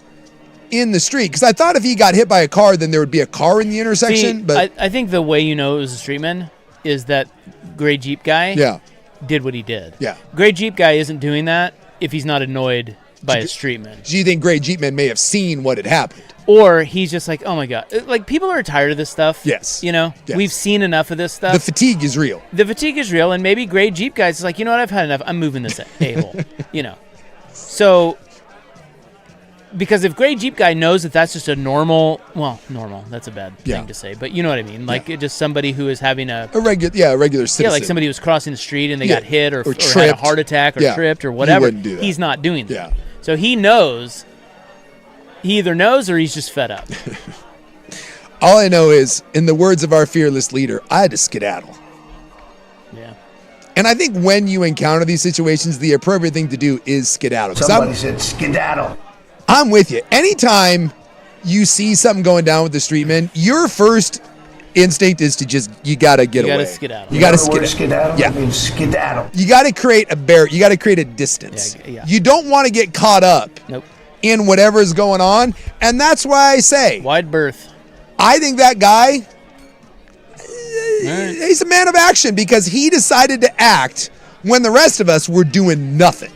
in the street? Because I thought if he got hit by a car, then there would be a car in the intersection. But I think the way you know it was a streetman is that Gray Jeep guy did what he did. Yeah. Gray Jeep guy isn't doing that if he's not annoyed by a streetman. Do you think Gray Jeepman may have seen what had happened? Or he's just like, oh my God. Like, people are tired of this stuff. Yes. You know? Yes. We've seen enough of this stuff. The fatigue is real. And maybe Gray Jeep guys is like, you know what? I've had enough. I'm moving this a-hole. You know? So, because if Gray Jeep guy knows that that's just a normal, that's a bad thing to say, but you know what I mean? Like, just somebody who is having a regular citizen. Yeah, like somebody who's crossing the street and they got hit or tripped. had a heart attack or tripped or whatever. He wouldn't do that. He's not doing that. Yeah. So he knows. He either knows or he's just fed up. All I know is, in the words of our fearless leader, I had to skedaddle. Yeah. And I think when you encounter these situations, the appropriate thing to do is skedaddle. Somebody said skedaddle. I'm with you. Anytime you see something going down with the streetman, your first instinct is to you gotta get away. You gotta skedaddle. You gotta skedaddle. Yeah. It means skedaddle. You gotta create a barrier. You gotta create a distance. Yeah. You don't want to get caught up in whatever is going on. And that's why I say, wide berth. I think that guy, he's a man of action because he decided to act when the rest of us were doing nothing.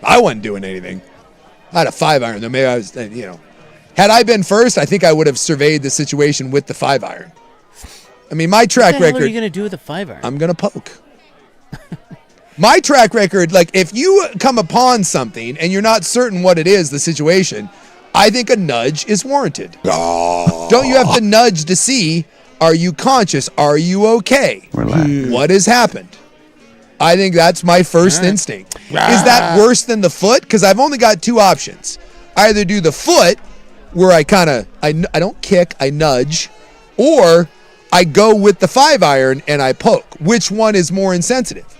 I wasn't doing anything. I had a 5-iron, though. Maybe I was, had I been first, I think I would have surveyed the situation with the 5-iron. I mean, my track record. What are you going to do with a 5-iron? I'm going to poke. My track record, like, if you come upon something and you're not certain what it is, the situation, I think a nudge is warranted. Don't you have to nudge to see, are you conscious? Are you okay? Relax. What has happened? I think that's my first instinct. Is that worse than the foot? Because I've only got two options. I either do the foot, where I don't kick, I nudge, or I go with the 5-iron and I poke. Which one is more insensitive?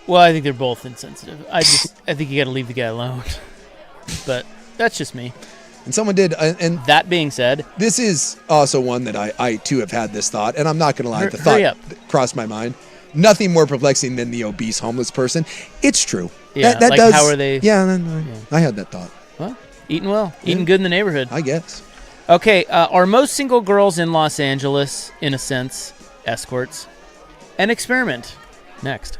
Well, I think they're both insensitive. I think you got to leave the guy alone. But that's just me. And someone did. And that being said, this is also one that I too have had this thought, and I'm not going to lie, the thought crossed my mind. Nothing more perplexing than the obese homeless person. It's true. Yeah, that like does. How are they? Yeah, I had that thought. Well, eating well, eating good in the neighborhood. I guess. Okay, are most single girls in Los Angeles, in a sense, escorts? An experiment. Next.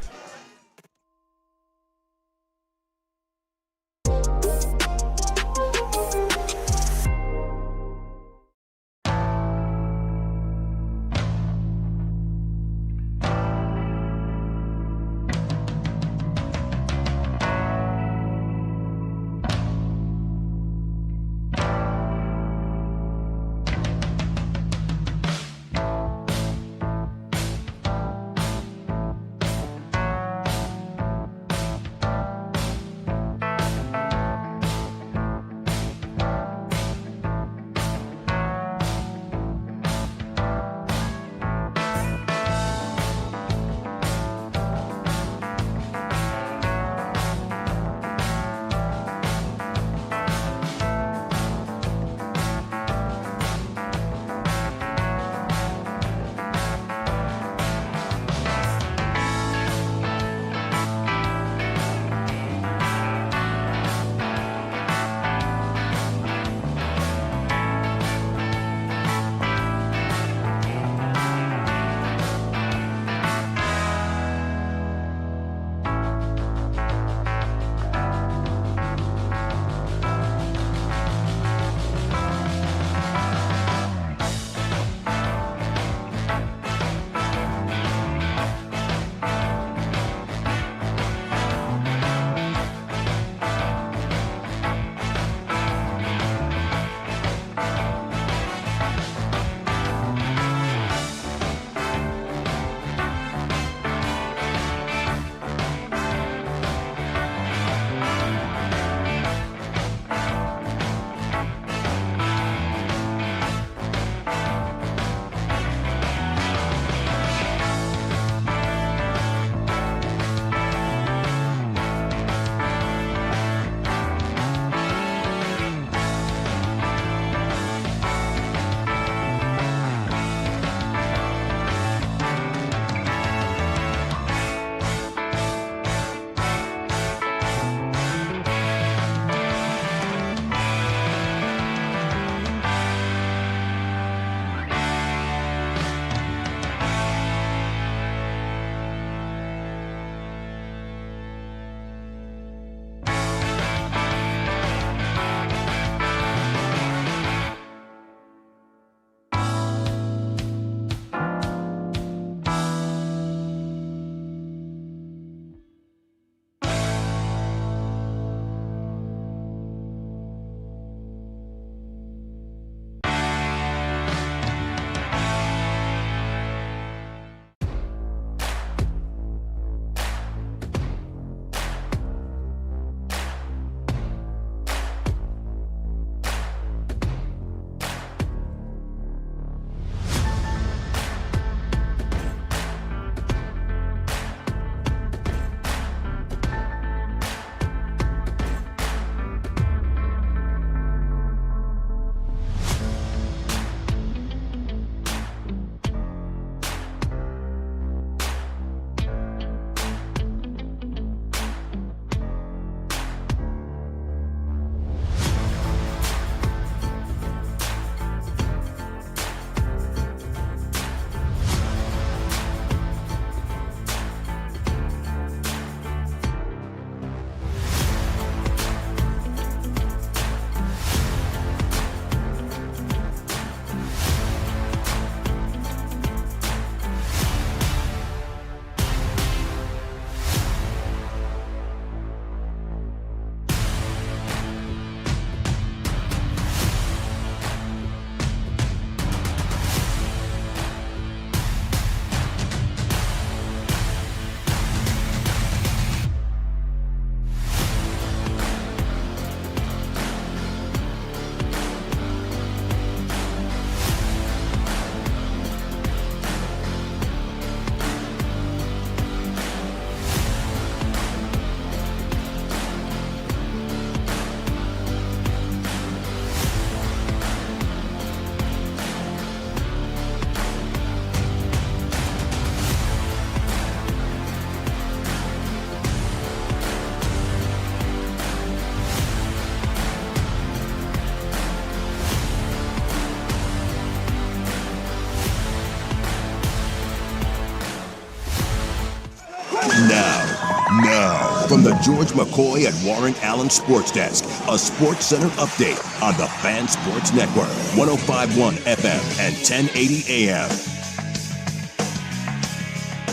From the George McCoy and Warren Allen Sports Desk, a Sports Center update on the Fan Sports Network, 105.1 FM and 1080 AM.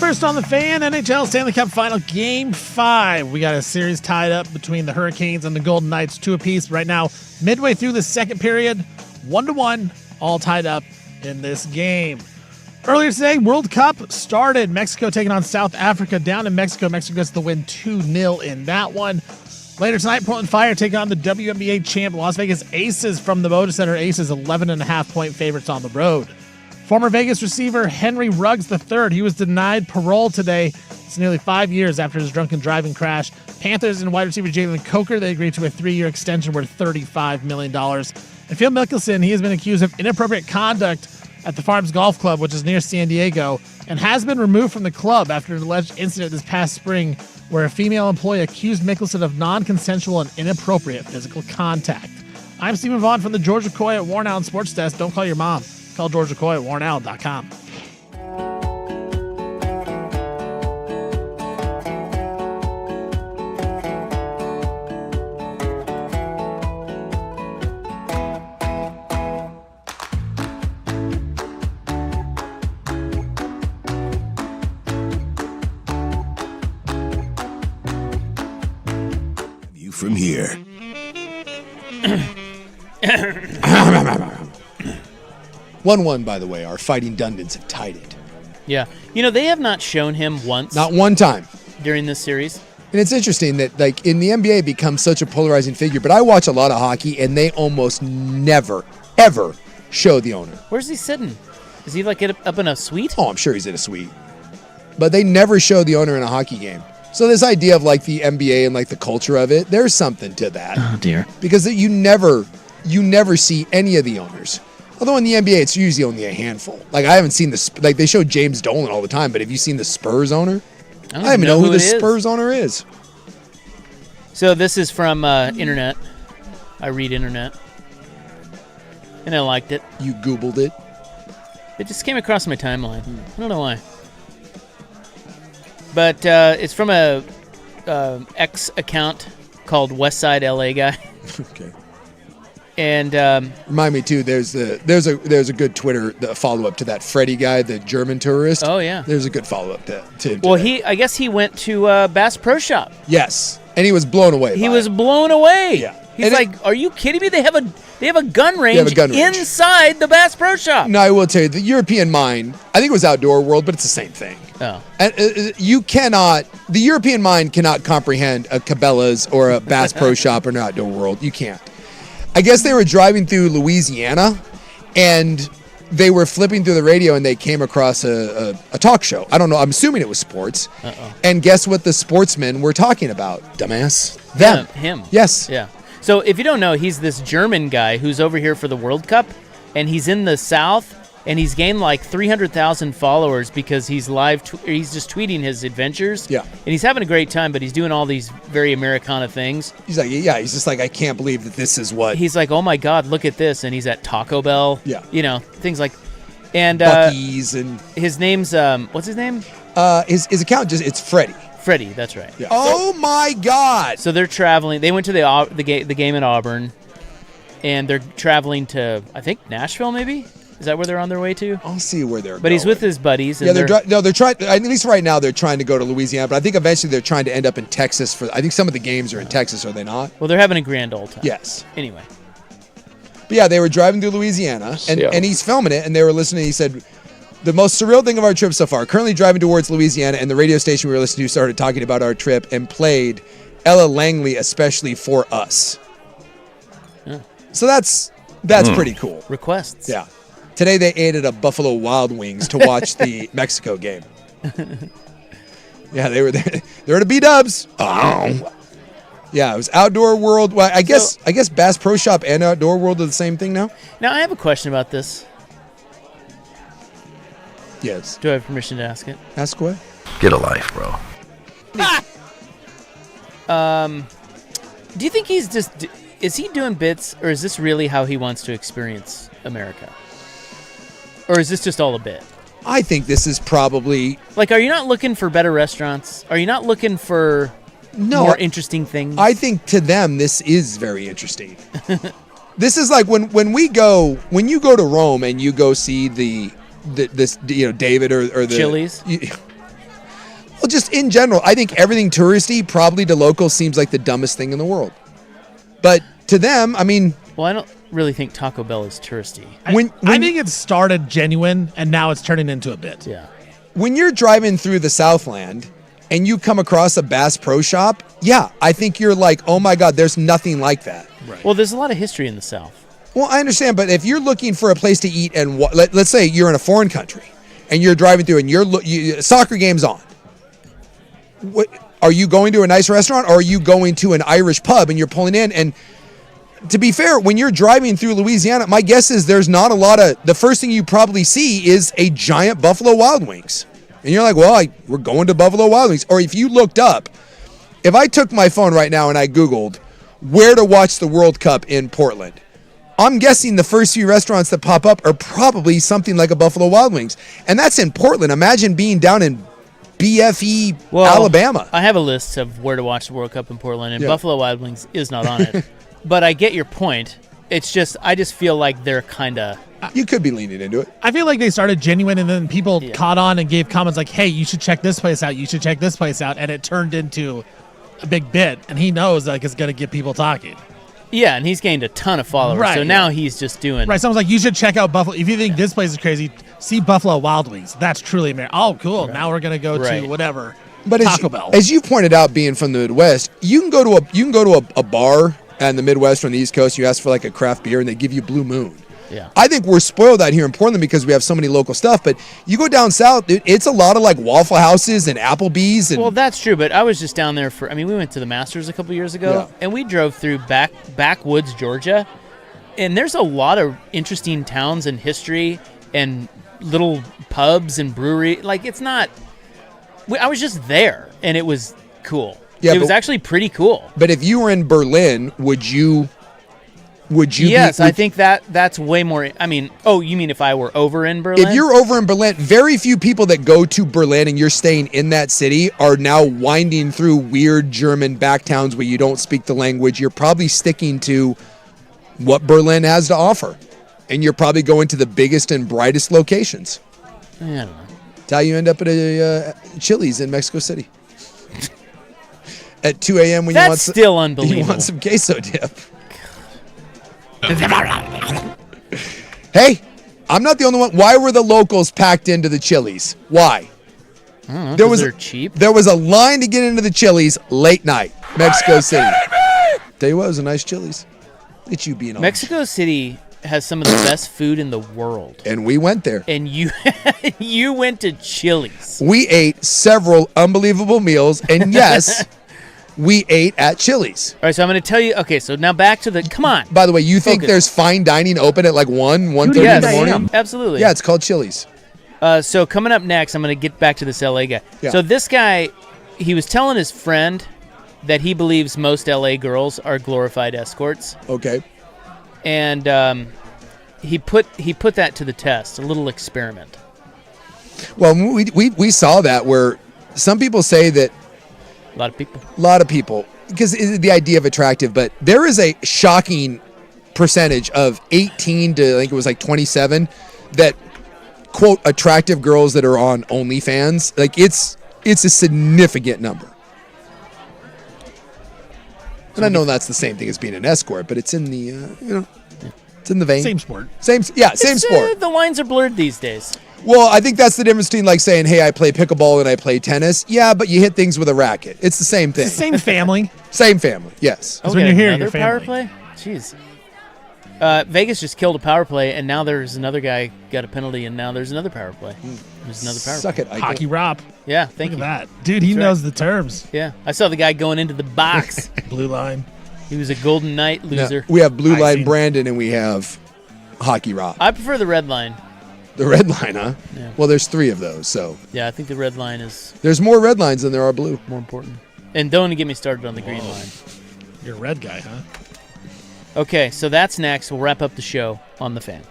First on the Fan, NHL Stanley Cup Final Game 5. We got a series tied up between the Hurricanes and the Golden Knights, 2 apiece. Right now, midway through the second period, 1-1, all tied up in this game. Earlier today, World Cup started. Mexico taking on South Africa down in Mexico. Mexico gets the win 2-0 in that one. Later tonight, Portland Fire taking on the WNBA champ Las Vegas Aces from the Moda Center. Aces 11.5-point favorites on the road. Former Vegas receiver Henry Ruggs III, he was denied parole today. It's nearly 5 years after his drunken driving crash. Panthers and wide receiver Jalen Coker, they agreed to a 3-year extension worth $35 million. And Phil Mickelson, he has been accused of inappropriate conduct at the Farms Golf Club, which is near San Diego, and has been removed from the club after an alleged incident this past spring where a female employee accused Mickelson of non-consensual and inappropriate physical contact. I'm Stephen Vaughn from the George McCoy at Warren Allen Sports Desk. Don't call your mom. Call George McCoy at warrenallen.com. From here. 1-1, by the way. Our Fighting Dundons have tied it. Yeah. You know, they have not shown him once. Not one time. During this series. And it's interesting that, like, in the NBA, it becomes such a polarizing figure, but I watch a lot of hockey, and they almost never, ever show the owner. Where's he sitting? Is he, like, up in a suite? Oh, I'm sure he's in a suite. But they never show the owner in a hockey game. So this idea of, like, the NBA and, like, the culture of it, there's something to that. Oh, dear. Because you never see any of the owners. Although in the NBA, it's usually only a handful. Like, I haven't seen like, they show James Dolan all the time, but have you seen the Spurs owner? I don't even know who the Spurs owner is. So this is from internet. I read internet. And I liked it. You Googled it? It just came across my timeline. I don't know why. But it's from a X account called Westside LA Guy. Okay. And remind me too. There's a good Twitter follow up to that Freddie guy, the German tourist. Oh yeah. There's a good follow up to well, I guess he went to Bass Pro Shop. Yes, and he was blown away. He was blown away. Yeah. He's like, "Are you kidding me? They have a gun range inside the Bass Pro Shop." No, I will tell you, the European mind. I think it was Outdoor World, but it's the same thing. Oh. And the European mind cannot comprehend a Cabela's or a Bass Pro Shop or an Outdoor World. You can't. I guess they were driving through Louisiana, and they were flipping through the radio, and they came across a talk show. I don't know. I'm assuming it was sports. Uh-oh. And guess what the sportsmen were talking about, dumbass? Them. Him. Yes. Yeah. So if you don't know, he's this German guy who's over here for the World Cup, and he's in the South, and he's gained like 300,000 followers because he's he's just tweeting his adventures. Yeah. And he's having a great time, but he's doing all these very Americana things. He's like, yeah, he's just like, I can't believe that this is what. He's like, oh my God, look at this. And he's at Taco Bell. Yeah. You know, things like, and Buc-ee's and his name's, what's his name? His account it's Freddie. Freddie, that's right. Yeah. Oh my God. So they're traveling. They went to the game at Auburn, and they're traveling to, I think, Nashville maybe? Is that where they're on their way to? I'll see where they're going. But he's with his buddies. And they're trying, at least right now, they're trying to go to Louisiana, but I think eventually they're trying to end up in Texas. I think some of the games are in Texas, are they not? Well, they're having a grand old time. Yes. Anyway. But yeah, they were driving through Louisiana, and he's filming it, and they were listening. He said, the most surreal thing of our trip so far, currently driving towards Louisiana, and the radio station we were listening to started talking about our trip and played Ella Langley especially for us. Yeah. So that's pretty coll. Requests. Yeah. Today they ate at a Buffalo Wild Wings to watch the Mexico game. Yeah, they were there. They're at a B-Dubs. Oh. Yeah, it was Outdoor World. Well, I guess Bass Pro Shop and Outdoor World are the same thing now. Now I have a question about this. Yes. Do I have permission to ask it? Ask away. Get a life, bro. Do you think he's just... Is he doing bits, or is this really how he wants to experience America? Or is this just all a bit? I think this is probably... Like, are you not looking for better restaurants? Are you not looking for more interesting things? I think to them this is very interesting. This is like when you go to Rome and you go see this David or the Chili's. Well, just in general, I think everything touristy probably to locals seems like the dumbest thing in the world. But to them, I mean, well, I don't really think Taco Bell is touristy. I think it started genuine and now it's turning into a bit. Yeah. When you're driving through the Southland and you come across a Bass Pro Shop, yeah, I think you're like, oh my God, there's nothing like that. Right. Well, there's a lot of history in the South. Well, I understand, but if you're looking for a place to eat and let's say you're in a foreign country and you're driving through and soccer game's on. Are you going to a nice restaurant or are you going to an Irish pub and you're pulling in? And to be fair, when you're driving through Louisiana, my guess is there's not a lot of, the first thing you probably see is a giant Buffalo Wild Wings. And you're like, well, we're going to Buffalo Wild Wings. Or if you looked up, if I took my phone right now and I Googled where to watch the World Cup in Portland, I'm guessing the first few restaurants that pop up are probably something like a Buffalo Wild Wings. And that's in Portland. Imagine being down in BFE, Alabama. I have a list of where to watch the World Cup in Portland, and Buffalo Wild Wings is not on it. But I get your point. It's just, I just feel like they're kind of... You could be leaning into it. I feel like they started genuine, and then people caught on and gave comments like, hey, you should check this place out, you should check this place out, and it turned into a big bit, and he knows like it's going to get people talking. Yeah, and he's gained a ton of followers, right, so now he's just doing... Right, someone's like, you should check out Buffalo. If you think this place is crazy, see Buffalo Wild Wings. That's truly American. Oh, cool. Right. Now we're going to go to whatever, but Taco Bell. As you pointed out, being from the Midwest, you can go to a bar in the Midwest or on the East Coast, you ask for like a craft beer, and they give you Blue Moon. Yeah. I think we're spoiled out here in Portland because we have so many local stuff, but you go down south, it's a lot of like Waffle Houses and Applebee's. And well, that's true, but I was just down there we went to the Masters a couple years ago, and we drove through backwoods Georgia, and there's a lot of interesting towns and history and little pubs and brewery. Like, it's not... I was just there, and it was cool. Yeah, it was actually pretty cool. But if you were in Berlin, would you... Yes, I think that's way more... I mean, you mean if I were over in Berlin? If you're over in Berlin, very few people that go to Berlin and you're staying in that city are now winding through weird German back towns where you don't speak the language. You're probably sticking to what Berlin has to offer. And you're probably going to the biggest and brightest locations. I don't know. That's how you end up at a Chili's in Mexico City. At 2 a.m. when That's still unbelievable. You want some queso dip. Hey, I'm not the only one. Why were the locals packed into the Chili's? Why? I don't know, they're cheap. There was a line to get into the Chili's late night, Mexico City. Tell you what, it was a nice Chili's. Look at you being Mexico City has some of the best food in the world. And we went there. And you went to Chili's. We ate several unbelievable meals, and yes, we ate at Chili's. All right, so I'm going to tell you. Okay, so now back to the. Come on. By the way, you think there's fine dining open at like 1:30 in the morning? Absolutely. Yeah, it's called Chili's. So coming up next, I'm going to get back to this LA guy. Yeah. So this guy, he was telling his friend that he believes most LA girls are glorified escorts. Okay. And he put that to the test, a little experiment. Well, we saw that where some people say that. A lot of people, because the idea of attractive, but there is a shocking percentage of 18 to I think it was like 27 that quote attractive girls that are on OnlyFans. Like it's a significant number. And I know that's the same thing as being an escort, but it's in the it's in the vein. Same sport. Same sport. The lines are blurred these days. Well, I think that's the difference between like saying, hey, I play pickleball and I play tennis. Yeah, but you hit things with a racket. It's the same thing. It's the same family. Same family, yes. Okay, when you're here, another power play? Jeez. Vegas just killed a power play, and now there's another guy got a penalty, and now there's another power play. There's another power Suck play. It, Hockey Rob. Yeah, thank you. Look at that. Dude, he knows the terms. Yeah, I saw the guy going into the box. Blue line. He was a Golden Knight loser. No, we have Blue Line Brandon, and we have Hockey Rob. I prefer the red line. The red line, huh? Yeah. Well, there's 3 of those, so. Yeah, I think the red line is... There's more red lines than there are blue. More important. And don't get me started on the green line. You're a red guy, huh? Okay, so that's next. We'll wrap up the show on The Fan.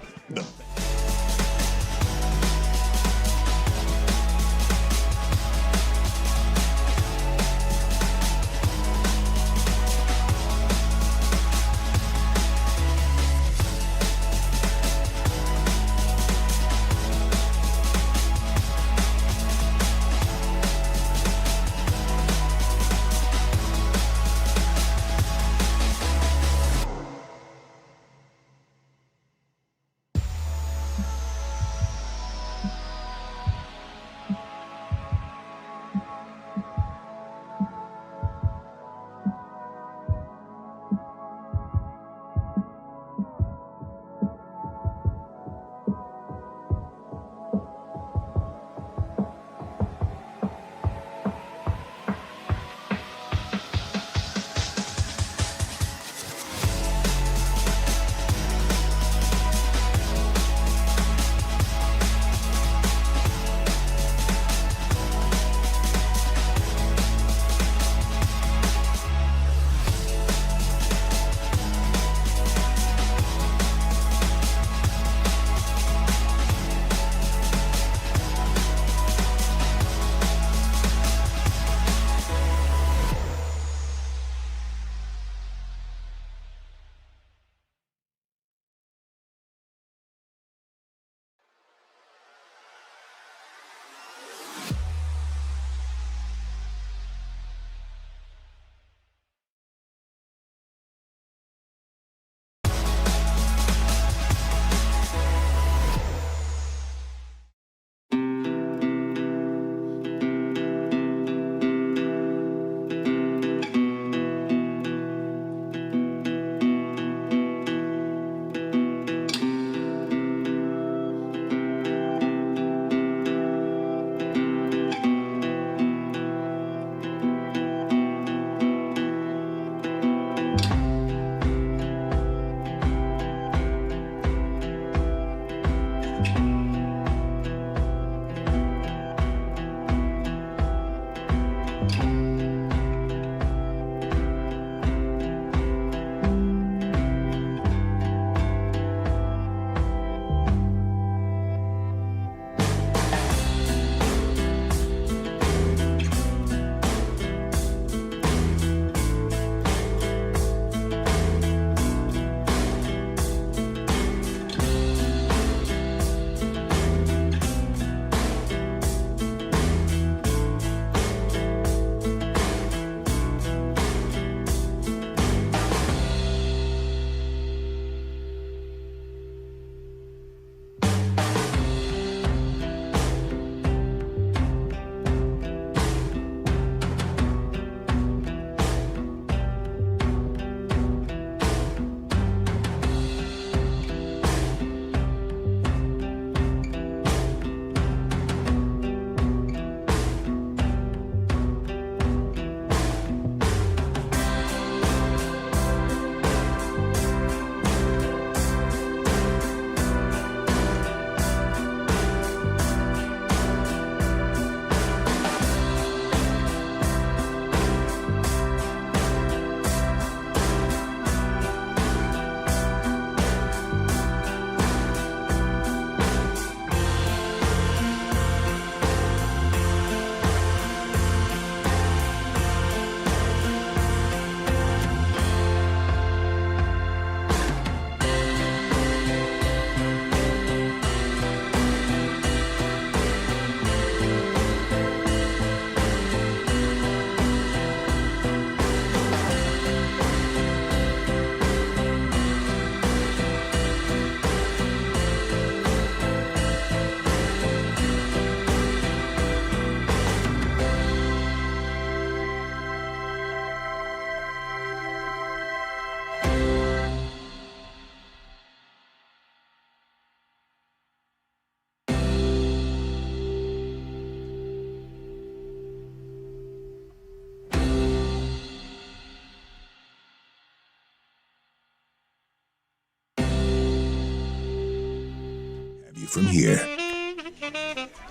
you from here.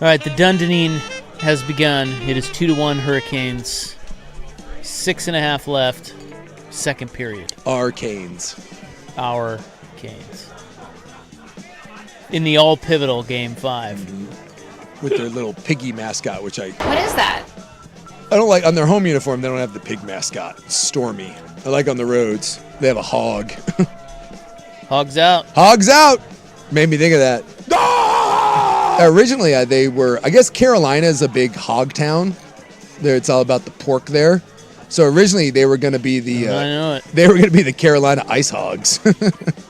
All right, the Dunedin has begun. It is 2-1 Hurricanes. 6.5 left. Second period. Our Canes. Our Canes. In the all-pivotal Game 5. Mm-hmm. With their little piggy mascot, which What is that? I don't like. On their home uniform, they don't have the pig mascot. It's Stormy. I like on the roads. They have a hog. Hogs out. Hogs out! Made me think of that. Originally, they were, I guess Carolina is a big hog town. There, it's all about the pork there. So originally they were going to be the I know it. They were going to be the Carolina Ice Hogs.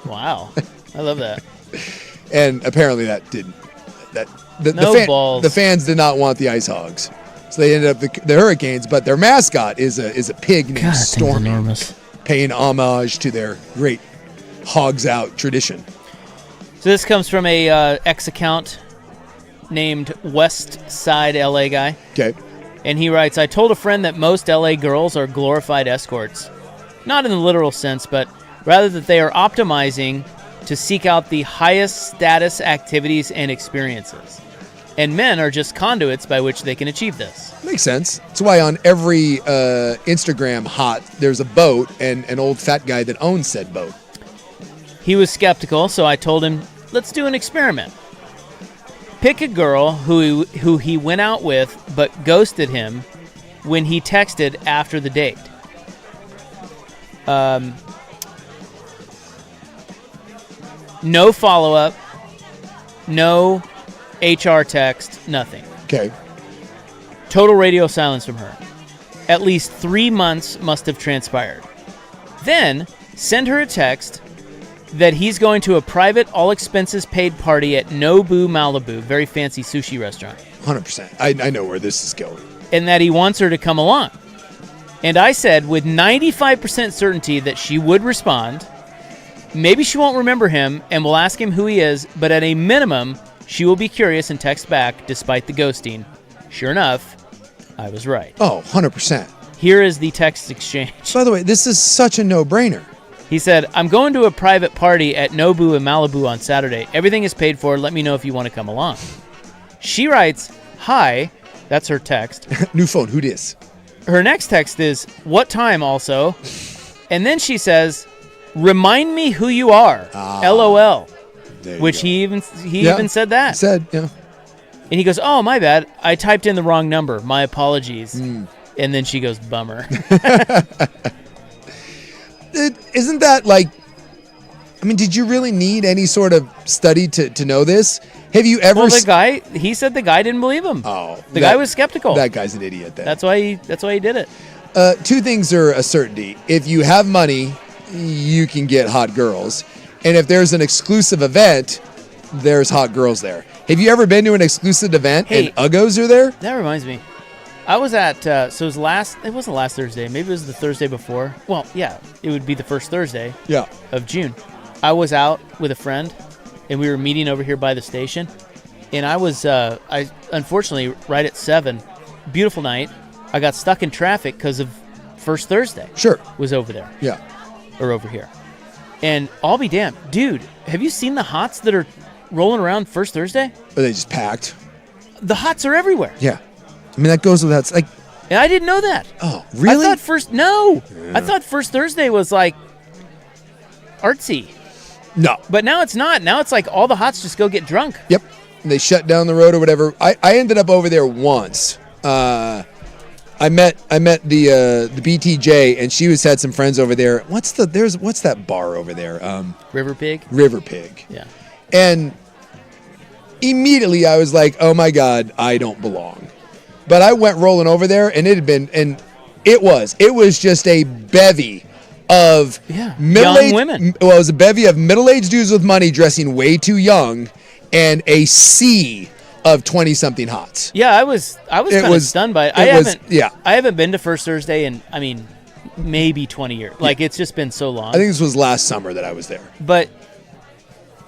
Wow. I love that. And apparently that didn't. Balls. The fans did not want the Ice Hogs. So they ended up the Hurricanes, but their mascot is a pig named God, Stormy, enormous. paying homage to their great Hogs Out tradition. So this comes from a X account named West Side LA guy. Okay. And he writes, I told a friend that most LA girls are glorified escorts. Not in the literal sense, but rather that they are optimizing to seek out the highest status activities and experiences. And men are just conduits by which they can achieve this. Makes sense. That's why on every Instagram hot, there's a boat and an old fat guy that owns said boat. He was skeptical, so I told him, let's do an experiment. Pick a girl who he went out with but ghosted him when he texted after the date. No follow-up, no HR text, nothing. Okay. Total radio silence from her. At least 3 months must have transpired. Then, send her a text that he's going to a private, all-expenses-paid party at Nobu Malibu, very fancy sushi restaurant. 100%. I know where this is going. And that he wants her to come along. And I said with 95% certainty that she would respond. Maybe she won't remember him and will ask him who he is, but at a minimum, she will be curious and text back despite the ghosting. Sure enough, I was right. Oh, 100%. Here is the text exchange. By the way, this is such a no-brainer. He said, I'm going to a private party at Nobu in Malibu on Saturday. Everything is paid for. Let me know if you want to come along. She writes, hi. That's her text. New phone. Who dis? Her next text is, what time also? And then she says, remind me who you are. LOL. Which he even said that. He said, yeah. And he goes, oh, my bad. I typed in the wrong number. My apologies. And then she goes, bummer. Isn't that like, I mean, did you really need any sort of study to know this? Have you ever... Well, he said the guy didn't believe him. Oh. The guy was skeptical. That guy's an idiot then. That's why he did it. Two things are a certainty. If you have money, you can get hot girls. And if there's an exclusive event, there's hot girls there. Have you ever been to an exclusive event and Uggos are there? That reminds me. I was at, it wasn't last Thursday. Maybe it was the Thursday before. Well, yeah, it would be the first Thursday of June. I was out with a friend, and we were meeting over here by the station. And I was, unfortunately, right at 7, beautiful night, I got stuck in traffic because of first Thursday. Sure. Was over there. Yeah. Or over here. And I'll be damned. Dude, have you seen the hots that are rolling around first Thursday? Are they just packed? The hots are everywhere. Yeah. I mean, that goes without... Like, and I didn't know that. Oh, really? I thought first Thursday was like artsy. No. But now it's not. Now it's like all the hots just go get drunk. Yep. And they shut down the road or whatever. I ended up over there once. I met the BTJ, and she had some friends over there. What's that bar over there? River Pig. River Pig. Yeah. And immediately I was like, oh my God, I don't belong. But I went rolling over there, and it was just a bevy of young women. Well, it was a bevy of middle-aged dudes with money dressing way too young, and a sea of 20-something hots. Yeah, I was kind of stunned by it. I haven't been to First Thursday in, I mean, maybe 20 years. Like, it's just been so long. I think this was last summer that I was there.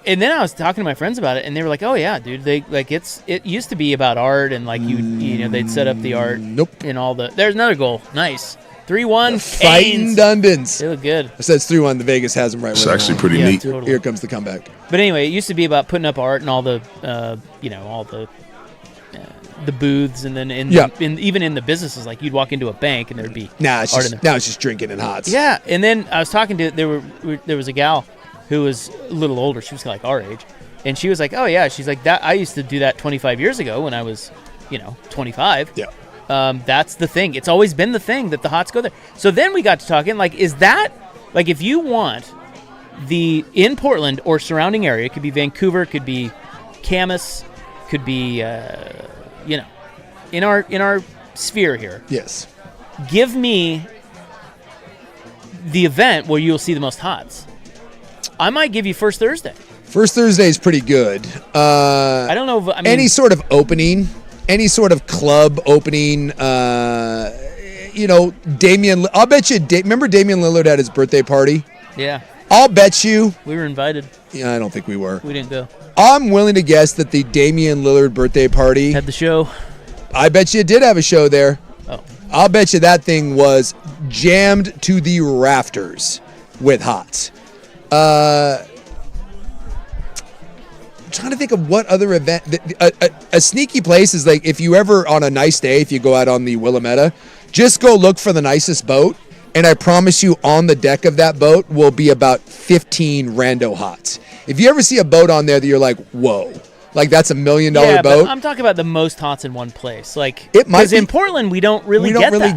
And then I was talking to my friends about it, and they were like, "Oh yeah, dude, it used to be about art, and like you know they'd set up the art, nope, and all the. There's another goal, nice. 3-1. Fighting Dundons. They look good. I said it's 3-1. The Vegas has them right. It's where they actually want pretty Yeah, neat. totally. Here comes the comeback. But anyway, it used to be about putting up art and all the, all the booths, and then even in the businesses, like you'd walk into a bank and there'd be Now it's art in there. just drinking and hots. Yeah, and then I was talking to there was a gal who was a little older. She was like our age, and she was like, "Oh yeah," she's like, "That I used to do that 25 years ago when I was, 25." Yeah. That's the thing. It's always been the thing that the hots go there. So then we got to talking, like, is that, like, if you want in Portland or surrounding area, it could be Vancouver, it could be Camas, could be, in our sphere here. Yes. Give me the event where you'll see the most hots. I might give you First Thursday. First Thursday is pretty good. I don't know. Any sort of opening, any sort of club opening, Damian, I'll bet you, remember Damian Lillard at his birthday party? Yeah. I'll bet you. We were invited. Yeah, I don't think we were. We didn't go. I'm willing to guess that the Damian Lillard birthday party. Had the show. I bet you it did have a show there. Oh. I'll bet you that thing was jammed to the rafters with hots. I'm trying to think of what other event. A sneaky place is like if you ever on a nice day, if you go out on the Willamette, just go look for the nicest boat, and I promise you on the deck of that boat will be about 15 rando hots. If you ever see a boat on there that you're like, whoa, like that's $1 million boat. But I'm talking about the most hots in one place. Like, it might be, in Portland we don't really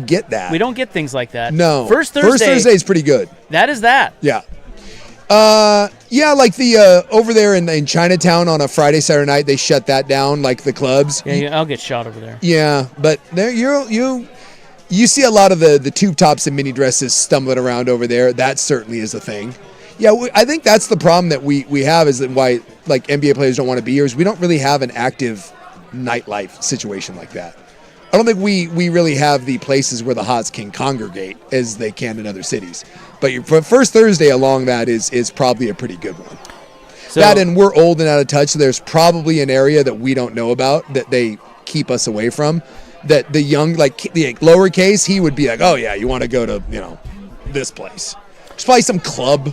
get that. We don't get things like that. No. First Thursday is pretty good. That is that. Yeah. Like the over there in Chinatown on a Friday, Saturday night, they shut that down, like the clubs. Yeah, I'll get shot over there. Yeah, but there you see a lot of the tube tops and mini dresses stumbling around over there. That certainly is a thing. Yeah, I think that's the problem that we have is that why like NBA players don't want to be here is we don't really have an active nightlife situation like that. I don't think we really have the places where the hots can congregate as they can in other cities. But for First Thursday along that is probably a pretty good one. So, that and we're old and out of touch, so there's probably an area that we don't know about that they keep us away from. That the young, like the lowercase, he would be like, oh yeah, you want to go to, this place. There's probably some club,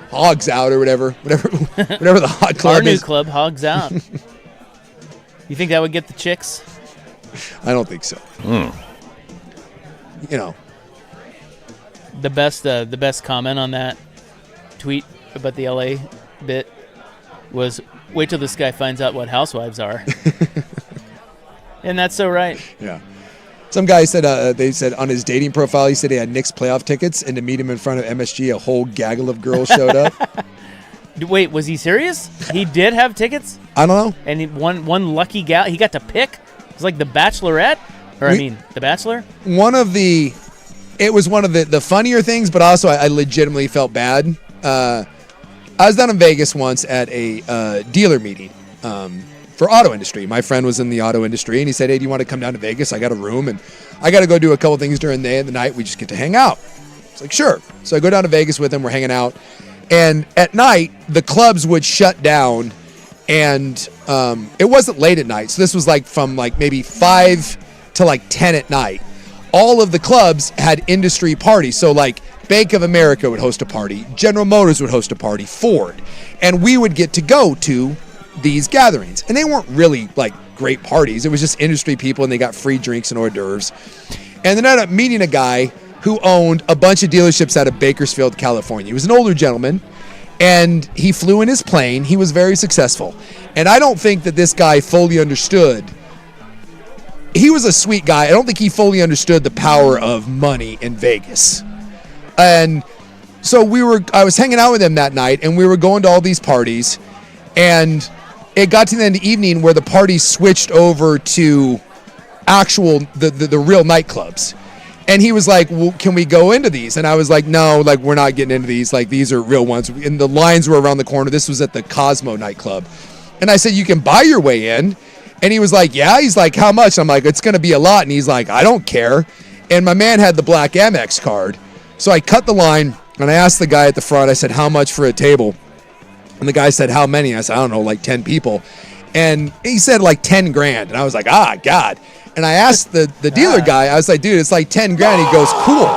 Hogs Out or whatever the hot club Our new is. club, Hogs Out. You think that would get the chicks? I don't think so. The best comment on that tweet about the LA bit was, wait till this guy finds out what housewives are. And that's so right. Yeah. Some guy said, they said on his dating profile, he said he had Knicks playoff tickets, and to meet him in front of MSG, a whole gaggle of girls showed up. Wait, was he serious? He did have tickets? I don't know. And one lucky gal, he got to pick? It was like The Bachelorette? The Bachelor? It was one of the funnier things, but also I legitimately felt bad. I was down in Vegas once at a dealer meeting for auto industry. My friend was in the auto industry, and he said, hey, do you want to come down to Vegas? I got a room, and I got to go do a couple things during the day and the night. We just get to hang out. It's like, sure. So I go down to Vegas with him. We're hanging out. And at night, the clubs would shut down, and it wasn't late at night. So this was like from like maybe 5 to like 10 at night. All of the clubs had industry parties. So like Bank of America would host a party, General Motors would host a party, Ford. And we would get to go to these gatherings. And they weren't really like great parties. It was just industry people, and they got free drinks and hors d'oeuvres. And then I ended up meeting a guy who owned a bunch of dealerships out of Bakersfield, California. He was an older gentleman, and he flew in his plane. He was very successful. And I don't think that this guy fully understood. He was a sweet guy. I don't think he fully understood the power of money in Vegas. And so I was hanging out with him that night, and we were going to all these parties, and it got to the end of the evening where the party switched over to the real nightclubs. And he was like, well, can we go into these? And I was like, no, like we're not getting into these. Like these are real ones. And the lines were around the corner. This was at the Cosmo nightclub. And I said, you can buy your way in. And he was like, yeah. He's like, how much? I'm like, it's going to be a lot. And he's like, I don't care. And my man had the black Amex card. So I cut the line, and I asked the guy at the front, I said, how much for a table? And the guy said, how many? I said, I don't know, like 10 people. And he said like 10 grand. And I was like, God. And I asked the dealer guy, I was like, dude, it's like 10 grand. He goes, cool.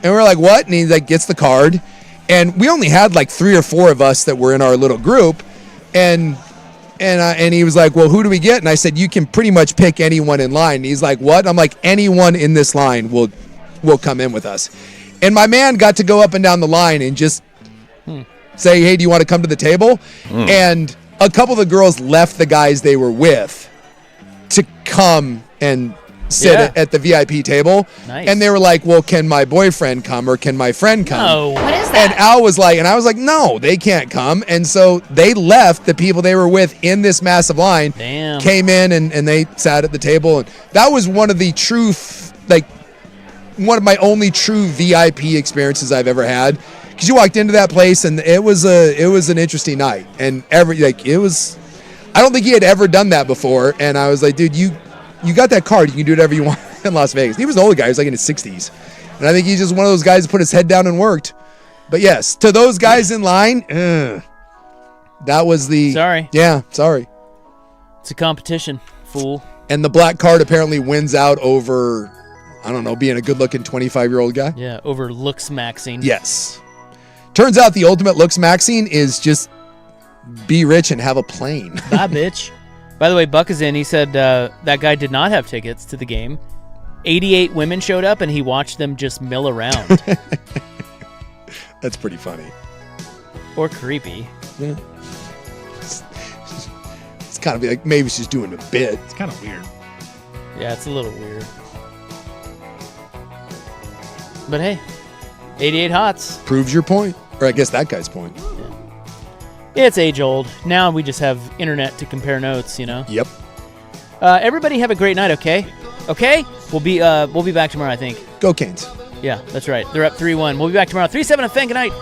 And we're like, what? And he like gets the card. And we only had like 3 or 4 of us that were in our little group. And he was like, well, who do we get? And I said, you can pretty much pick anyone in line. And he's like, what? I'm like, anyone in this line will come in with us. And my man got to go up and down the line and just say, hey, do you want to come to the table? And a couple of the girls left the guys they were with to come and sit at the VIP table. Nice. And they were like, well, can my boyfriend come or can my friend come? No. What is that? And Al was like, and I was like, no, they can't come. And so they left the people they were with in this massive line, Damn. came in and they sat at the table. And that was one of the one of my only true VIP experiences I've ever had. Because you walked into that place and it was an interesting night. And I don't think he had ever done that before. And I was like, dude, you got that card. You can do whatever you want in Las Vegas. He was an old guy. He was like in his 60s. And I think he's just one of those guys who put his head down and worked. But yes, to those guys in line, that was the... Sorry. Yeah, sorry. It's a competition, fool. And the black card apparently wins out over, I don't know, being a good-looking 25-year-old guy. Yeah, over looks maxing. Yes. Turns out the ultimate looks maxing is just be rich and have a plane. Bye, bitch. By the way, Buck is in. He said that guy did not have tickets to the game. 88 women showed up, and he watched them just mill around. That's pretty funny. Or creepy. Yeah. It's kind of like maybe she's doing a bit. It's kind of weird. Yeah, it's a little weird. But hey, 88 hots. Proves your point. Or I guess that guy's point. Yeah, it's age old. Now we just have internet to compare notes, you know? Yep. Everybody have a great night, okay? Okay? We'll be back tomorrow, I think. Go Canes. Yeah, that's right. They're up 3-1. We'll be back tomorrow. 3-7 and fan. Good night.